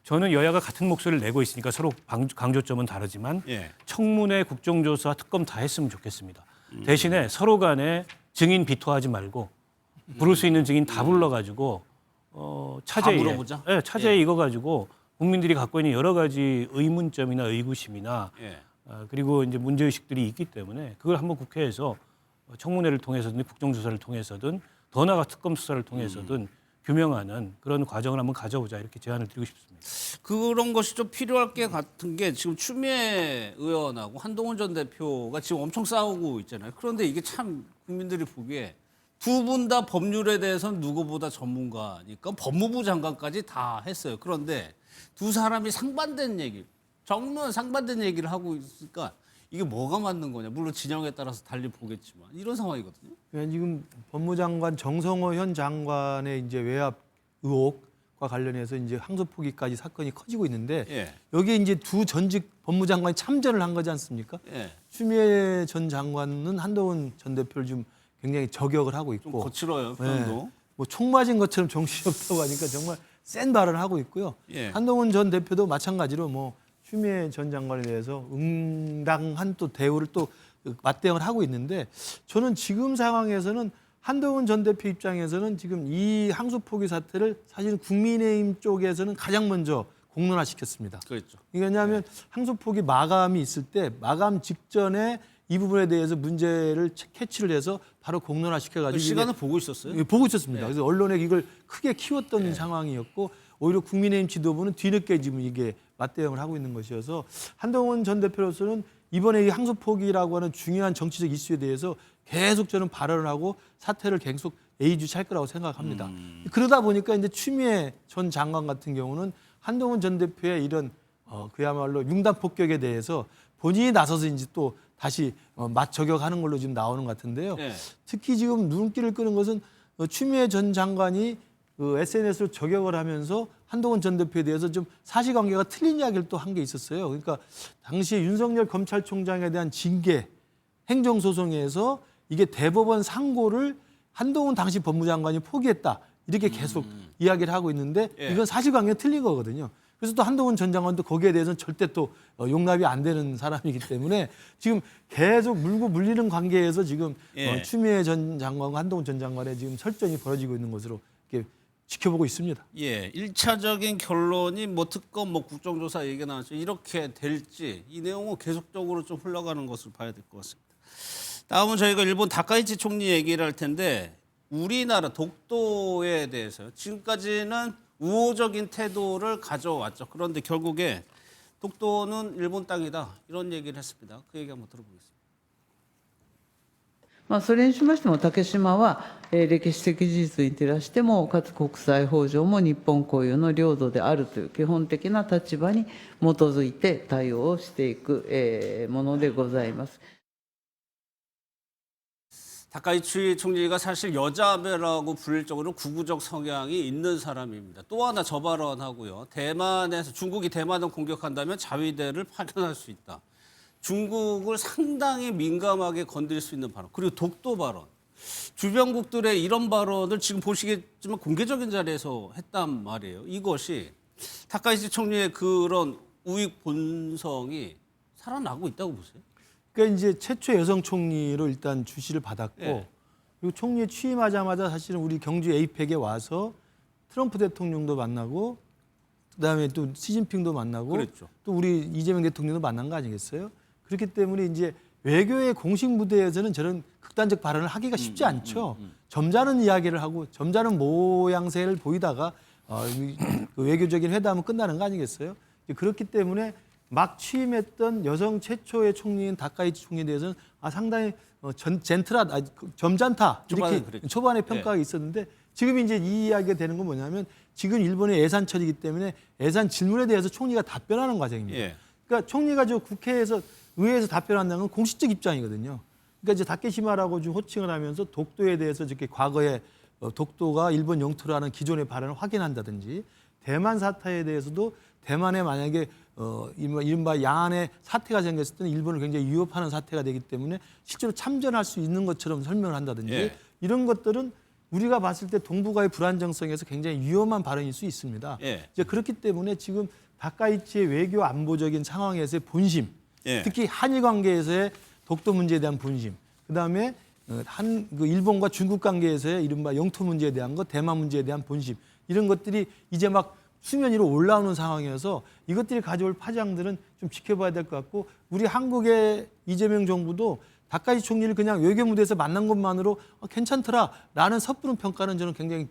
Speaker 12: 저는 여야가 같은 목소리를 내고 있으니까 서로 강조점은 다르지만
Speaker 1: 예.
Speaker 12: 청문회, 국정조사, 특검 다 했으면 좋겠습니다. 대신에 서로 간에 증인 비토하지 말고 부를 수 있는 증인 다 불러가지고 차제에
Speaker 1: 물어보자?
Speaker 12: 네, 차제에
Speaker 1: 예.
Speaker 12: 이거 가지고 국민들이 갖고 있는 여러 가지 의문점이나 의구심이나
Speaker 1: 예.
Speaker 12: 그리고 이제 문제의식들이 있기 때문에 그걸 한번 국회에서 청문회를 통해서든 국정조사를 통해서든 더 나아가 특검 수사를 통해서든 규명하는 그런 과정을 한번 가져보자 이렇게 제안을 드리고 싶습니다.
Speaker 1: 그런 것이 좀 필요할 게 같은 게 지금 추미애 의원하고 한동훈 전 대표가 지금 엄청 싸우고 있잖아요. 그런데 이게 참 국민들이 보기에 두 분 다 법률에 대해서는 누구보다 전문가니까 법무부 장관까지 다 했어요. 그런데 두 사람이 상반된 얘기, 정면 상반된 얘기를 하고 있으니까 이게 뭐가 맞는 거냐. 물론 진영에 따라서 달리 보겠지만 이런 상황이거든요.
Speaker 13: 지금 법무장관 정성호 현 장관의 이제 외압 의혹과 관련해서 이제 항소 포기까지 사건이 커지고 있는데
Speaker 1: 예.
Speaker 13: 여기에 이제 두 전직 법무장관이 참전을 한 거지 않습니까?
Speaker 1: 예.
Speaker 13: 추미애 전 장관은 한동훈 전 대표를 좀 굉장히 저격을 하고 있고
Speaker 1: 좀 거칠어요, 표현도.
Speaker 13: 뭐 총 맞은 것처럼 정신이 없다고 하니까 정말 센 발언을 하고 있고요.
Speaker 1: 예.
Speaker 13: 한동훈 전 대표도 마찬가지로 뭐 추미애 전 장관에 대해서 응당한 또 대우를 또 맞대응을 하고 있는데 저는 지금 상황에서는 한동훈 전 대표 입장에서는 지금 이 항소 포기 사태를 사실은 국민의힘 쪽에서는 가장 먼저 공론화시켰습니다.
Speaker 1: 그렇죠.
Speaker 13: 왜냐하면 항소 포기 마감이 있을 때 마감 직전에 이 부분에 대해서 문제를 캐치를 해서 바로 공론화시켜가지고
Speaker 1: 그 시간을 보고 있었어요?
Speaker 13: 보고 있었습니다.
Speaker 1: 네.
Speaker 13: 그래서 언론에 이걸 크게 키웠던 상황이었고 오히려 국민의힘 지도부는 뒤늦게 지금 이게 맞대응을 하고 있는 것이어서 한동훈 전 대표로서는 이번에 이 항소 포기라고 하는 중요한 정치적 이슈에 대해서 계속 저는 발언을 하고 사태를 계속 예의주시할 거라고 생각합니다. 그러다 보니까 이제 추미애 전 장관 같은 경우는 한동훈 전 대표의 이런 그야말로 융단 폭격에 대해서 본인이 나서서인지 또 다시 맞저격하는 걸로 지금 나오는 것 같은데요.
Speaker 1: 네.
Speaker 13: 특히 지금 눈길을 끄는 것은 추미애 전 장관이 SNS로 저격을 하면서 한동훈 전 대표에 대해서 좀 사실관계가 틀린 이야기를 또 한 게 있었어요. 그러니까 당시 윤석열 검찰총장에 대한 징계 행정소송에서 이게 대법원 상고를 한동훈 당시 법무장관이 포기했다. 이렇게 계속 이야기를 하고 있는데 이건 사실관계가 틀린 거거든요. 그래서 또 한동훈 전 장관도 거기에 대해서는 절대 또 용납이 안 되는 사람이기 때문에 지금 계속 물고 물리는 관계에서 지금 추미애 전 장관과 한동훈 전 장관의 지금 설전이 벌어지고 있는 것으로 이렇게 지켜보고 있습니다.
Speaker 1: 예, 1차적인 결론이 뭐 특검, 뭐 국정조사 얘기가 나왔죠. 이렇게 될지 이 내용은 계속적으로 좀 흘러가는 것을 봐야 될 것 같습니다. 다음은 저희가 일본 다카이치 총리 얘기를 할 텐데 우리나라 독도에 대해서 지금까지는 우호적인 태도를 가져왔죠. 그런데 결국에 독도는 일본 땅이다 이런 얘기를 했습니다. 그 얘기 한번 들어보겠습니다.
Speaker 21: それにしましても竹島は、歴史的事実に照らしてもかつ国際法上も日本固有の領土であるという基本的な立場に基づいて対応をしていく、ものでございます。
Speaker 1: 다카이치 총리가 사실 여자아베라고 부를 정도로 구구적 성향이 있는 사람입니다. 또 하나 저 발언하고요. 대만에서 중국이 대만을 공격한다면 자위대를 파견할 수 있다. 중국을 상당히 민감하게 건드릴 수 있는 발언. 그리고 독도 발언. 주변국들의 이런 발언을 지금 보시겠지만 공개적인 자리에서 했단 말이에요. 이것이 다카이치 총리의 그런 우익 본성이 살아나고 있다고 보세요?
Speaker 13: 그러니까 이제 최초 여성 총리로 일단 주시를 받았고
Speaker 1: 예.
Speaker 13: 그리고 총리에 취임하자마자 사실은 우리 경주 에이펙에 와서 트럼프 대통령도 만나고 그다음에 또 시진핑도 만나고
Speaker 1: 그랬죠.
Speaker 13: 또 우리 이재명 대통령도 만난 거 아니겠어요? 그렇기 때문에 이제 외교의 공식 무대에서는 저런 극단적 발언을 하기가 쉽지 않죠. 점잖은 이야기를 하고 점잖은 모양새를 보이다가 그 외교적인 회담은 끝나는 거 아니겠어요? 그렇기 때문에 막 취임했던 여성 최초의 총리인 다카이치 총리에 대해서는 상당히 점잖다 이렇게 초반에 평가가 있었는데 지금 이제 이 이야기가 되는 건 뭐냐면 지금 일본의 예산철이기 때문에 예산 질문에 대해서 총리가 답변하는 과정입니다.
Speaker 1: 예.
Speaker 13: 그러니까 총리가 저 국회에서 의회에서 답변한다는 건 공식적 입장이거든요. 그러니까 이제 다케시마라고 좀 호칭을 하면서 독도에 대해서 이렇게 과거에 독도가 일본 영토라는 기존의 발언을 확인한다든지 대만 사태에 대해서도 대만에 만약에 이른바 양안의 사태가 생겼을 때는 일본을 굉장히 위협하는 사태가 되기 때문에 실제로 참전할 수 있는 것처럼 설명을 한다든지
Speaker 1: 예.
Speaker 13: 이런 것들은 우리가 봤을 때 동북아의 불안정성에서 굉장히 위험한 발언일 수 있습니다.
Speaker 1: 예.
Speaker 13: 이제 그렇기 때문에 지금 다카이치의 외교 안보적인 상황에서의 본심,
Speaker 1: 예.
Speaker 13: 특히 한일 관계에서의 독도 문제에 대한 본심, 그다음에 일본과 중국 관계에서의 이른바 영토 문제에 대한 것, 대만 문제에 대한 본심 이런 것들이 이제 막 수면 위로 올라오는 상황이어서 이것들이 가져올 파장들은 좀 지켜봐야 될 것 같고 우리 한국의 이재명 정부도 다카이치 총리를 그냥 외교 무대에서 만난 것만으로 괜찮더라라는 섣부른 평가는 저는 굉장히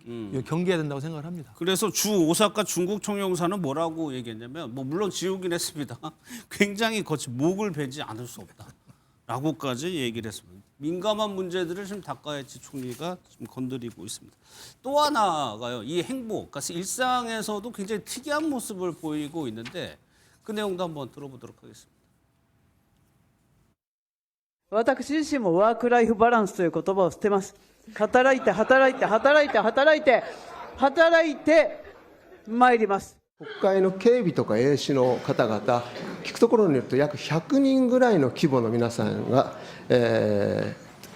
Speaker 13: 경계해야 된다고 생각을 합니다.
Speaker 1: 그래서 주 오사카 중국 총영사는 뭐라고 얘기했냐면 물론 지우긴 했습니다. 굉장히 거친 목을 베지 않을 수 없다라고까지 얘기를 했습니다. 민감한 문제들을 지금 다카이치 총리가 지금 건드리고 있습니다. 또 하나가요. 이 행보, 그러니까 일상에서도 굉장히 특이한 모습을 보이고 있는데 그 내용도 한번 들어보도록 하겠습니다.
Speaker 21: 私自身もワークライフバランスという言葉を捨てます。働いて働いて働いて働いて働いて参ります。
Speaker 3: 国会の警備とか衛視の方々、聞くところによると約100人ぐらいの規模の皆さんが、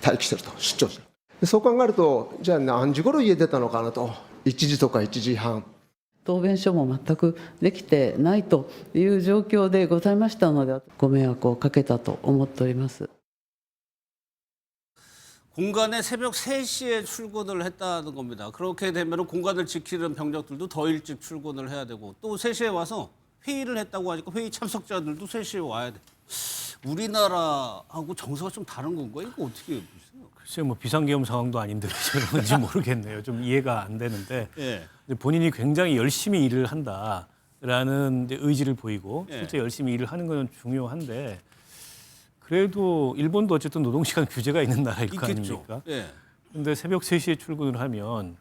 Speaker 3: 待機していると、出張している。そう考えると、じゃあ何時頃家出たのかなと、1時とか1時半。
Speaker 21: 答弁書も全くできてないという状況でございましたので、ご迷惑をかけたと思っております。
Speaker 1: 공간에 새벽 3시에 출근을 했다는 겁니다. 그렇게 되면 공간을 지키는 병력들도 더 일찍 출근을 해야 되고 또 3시에 와서 회의를 했다고 하니까 회의 참석자들도 3시에 와야 돼. 우리나라하고 정서가 좀 다른 건가요? 이거 어떻게 보세요?
Speaker 12: 글쎄요, 뭐 비상계엄 상황도 아닌데 그런지 모르겠네요. 좀 이해가 안 되는데
Speaker 1: 예.
Speaker 12: 본인이 굉장히 열심히 일을 한다라는 의지를 보이고
Speaker 1: 예.
Speaker 12: 실제 열심히 일을 하는 건 중요한데 그래도 일본도 어쨌든 노동시간 규제가 있는 나라일 거 아닙니까? 그런데 새벽 3시에 출근을 하면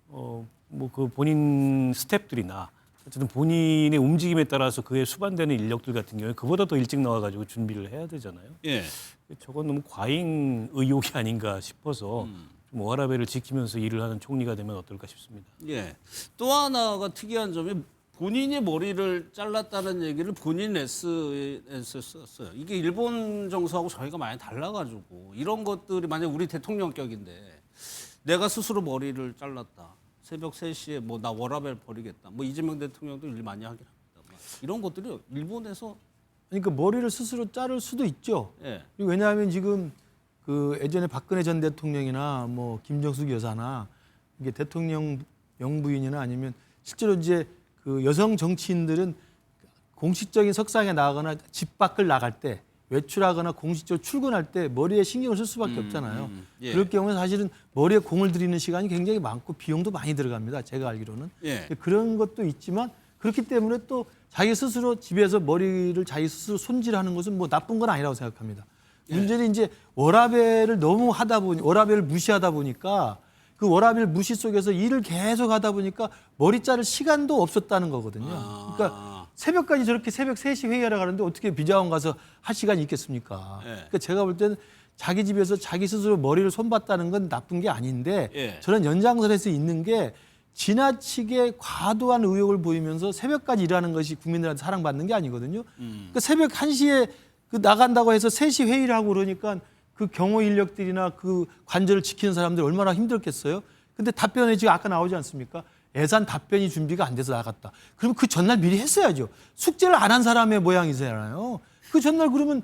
Speaker 12: 뭐 그 본인 스태프들이나 어쨌든 본인의 움직임에 따라서 그에 수반되는 인력들 같은 경우에 그보다 더 일찍 나와가지고 준비를 해야 되잖아요.
Speaker 1: 예.
Speaker 12: 저건 너무 과잉 의욕이 아닌가 싶어서 좀 워라밸을 지키면서 일을 하는 총리가 되면 어떨까 싶습니다.
Speaker 1: 예. 또 하나가 특이한 점이 본인이 머리를 잘랐다는 얘기를 본인 SNS에 썼어요. 이게 일본 정서하고 저희가 많이 달라가지고 이런 것들이 만약 우리 대통령격인데 내가 스스로 머리를 잘랐다. 새벽 3시에 뭐 나 워라밸 버리겠다. 뭐 이재명 대통령도 일 많이 하긴 합니다. 이런 것들이 일본에서
Speaker 13: 그러니까 머리를 스스로 자를 수도 있죠.
Speaker 1: 예.
Speaker 13: 왜냐하면 지금 그 예전에 박근혜 전 대통령이나 뭐 김정숙 여사나 이게 대통령 영부인이나 아니면 실제로 이제 그 여성 정치인들은 공식적인 석상에 나가거나 집 밖을 나갈 때 외출하거나 공식적으로 출근할 때 머리에 신경을 쓸 수밖에 없잖아요.
Speaker 1: 예.
Speaker 13: 그럴 경우에 사실은 머리에 공을 들이는 시간이 굉장히 많고 비용도 많이 들어갑니다. 제가 알기로는.
Speaker 1: 예.
Speaker 13: 그런 것도 있지만 그렇기 때문에 또 자기 스스로 집에서 머리를 자기 스스로 손질하는 것은 뭐 나쁜 건 아니라고 생각합니다. 문제는 이제 워라밸을 너무 하다 보니 워라밸을 무시하다 보니까 그 워라밸 무시 속에서 일을 계속 하다 보니까 머리 자를 시간도 없었다는 거거든요. 그러니까 새벽까지 저렇게 새벽 3시 회의하러 가는데 어떻게 비자원 가서 할 시간이 있겠습니까?
Speaker 1: 예.
Speaker 13: 그러니까 제가 볼 때는 자기 집에서 자기 스스로 머리를 손봤다는 건 나쁜 게 아닌데
Speaker 1: 예.
Speaker 13: 저는 연장선에서 있는 게 지나치게 과도한 의욕을 보이면서 새벽까지 일하는 것이 국민들한테 사랑받는 게 아니거든요. 그러니까 새벽 1시에 그 나간다고 해서 3시 회의를 하고 그러니까 그 경호 인력들이나 그 관절을 지키는 사람들 얼마나 힘들겠어요. 근데 답변이 지금 아까 나오지 않습니까? 예산 답변이 준비가 안 돼서 나갔다. 그러면 그 전날 미리 했어야죠. 숙제를 안 한 사람의 모양이잖아요. 그 전날 그러면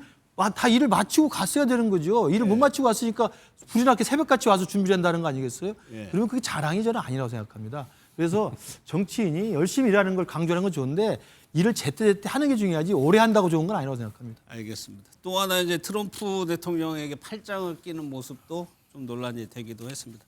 Speaker 13: 다 일을 마치고 갔어야 되는 거죠. 일을 못 마치고 왔으니까 불이 나게 새벽같이 와서 준비를 한다는 거 아니겠어요?
Speaker 1: 예.
Speaker 13: 그러면 그게 자랑이 저는 아니라고 생각합니다. 그래서 정치인이 열심히 일하는 걸 강조하는 건 좋은데 일을 제때제때 하는 게 중요하지 오래 한다고 좋은 건 아니라고 생각합니다.
Speaker 1: 알겠습니다. 또 하나 이제 트럼프 대통령에게 팔짱을 끼는 모습도 좀 논란이 되기도 했습니다.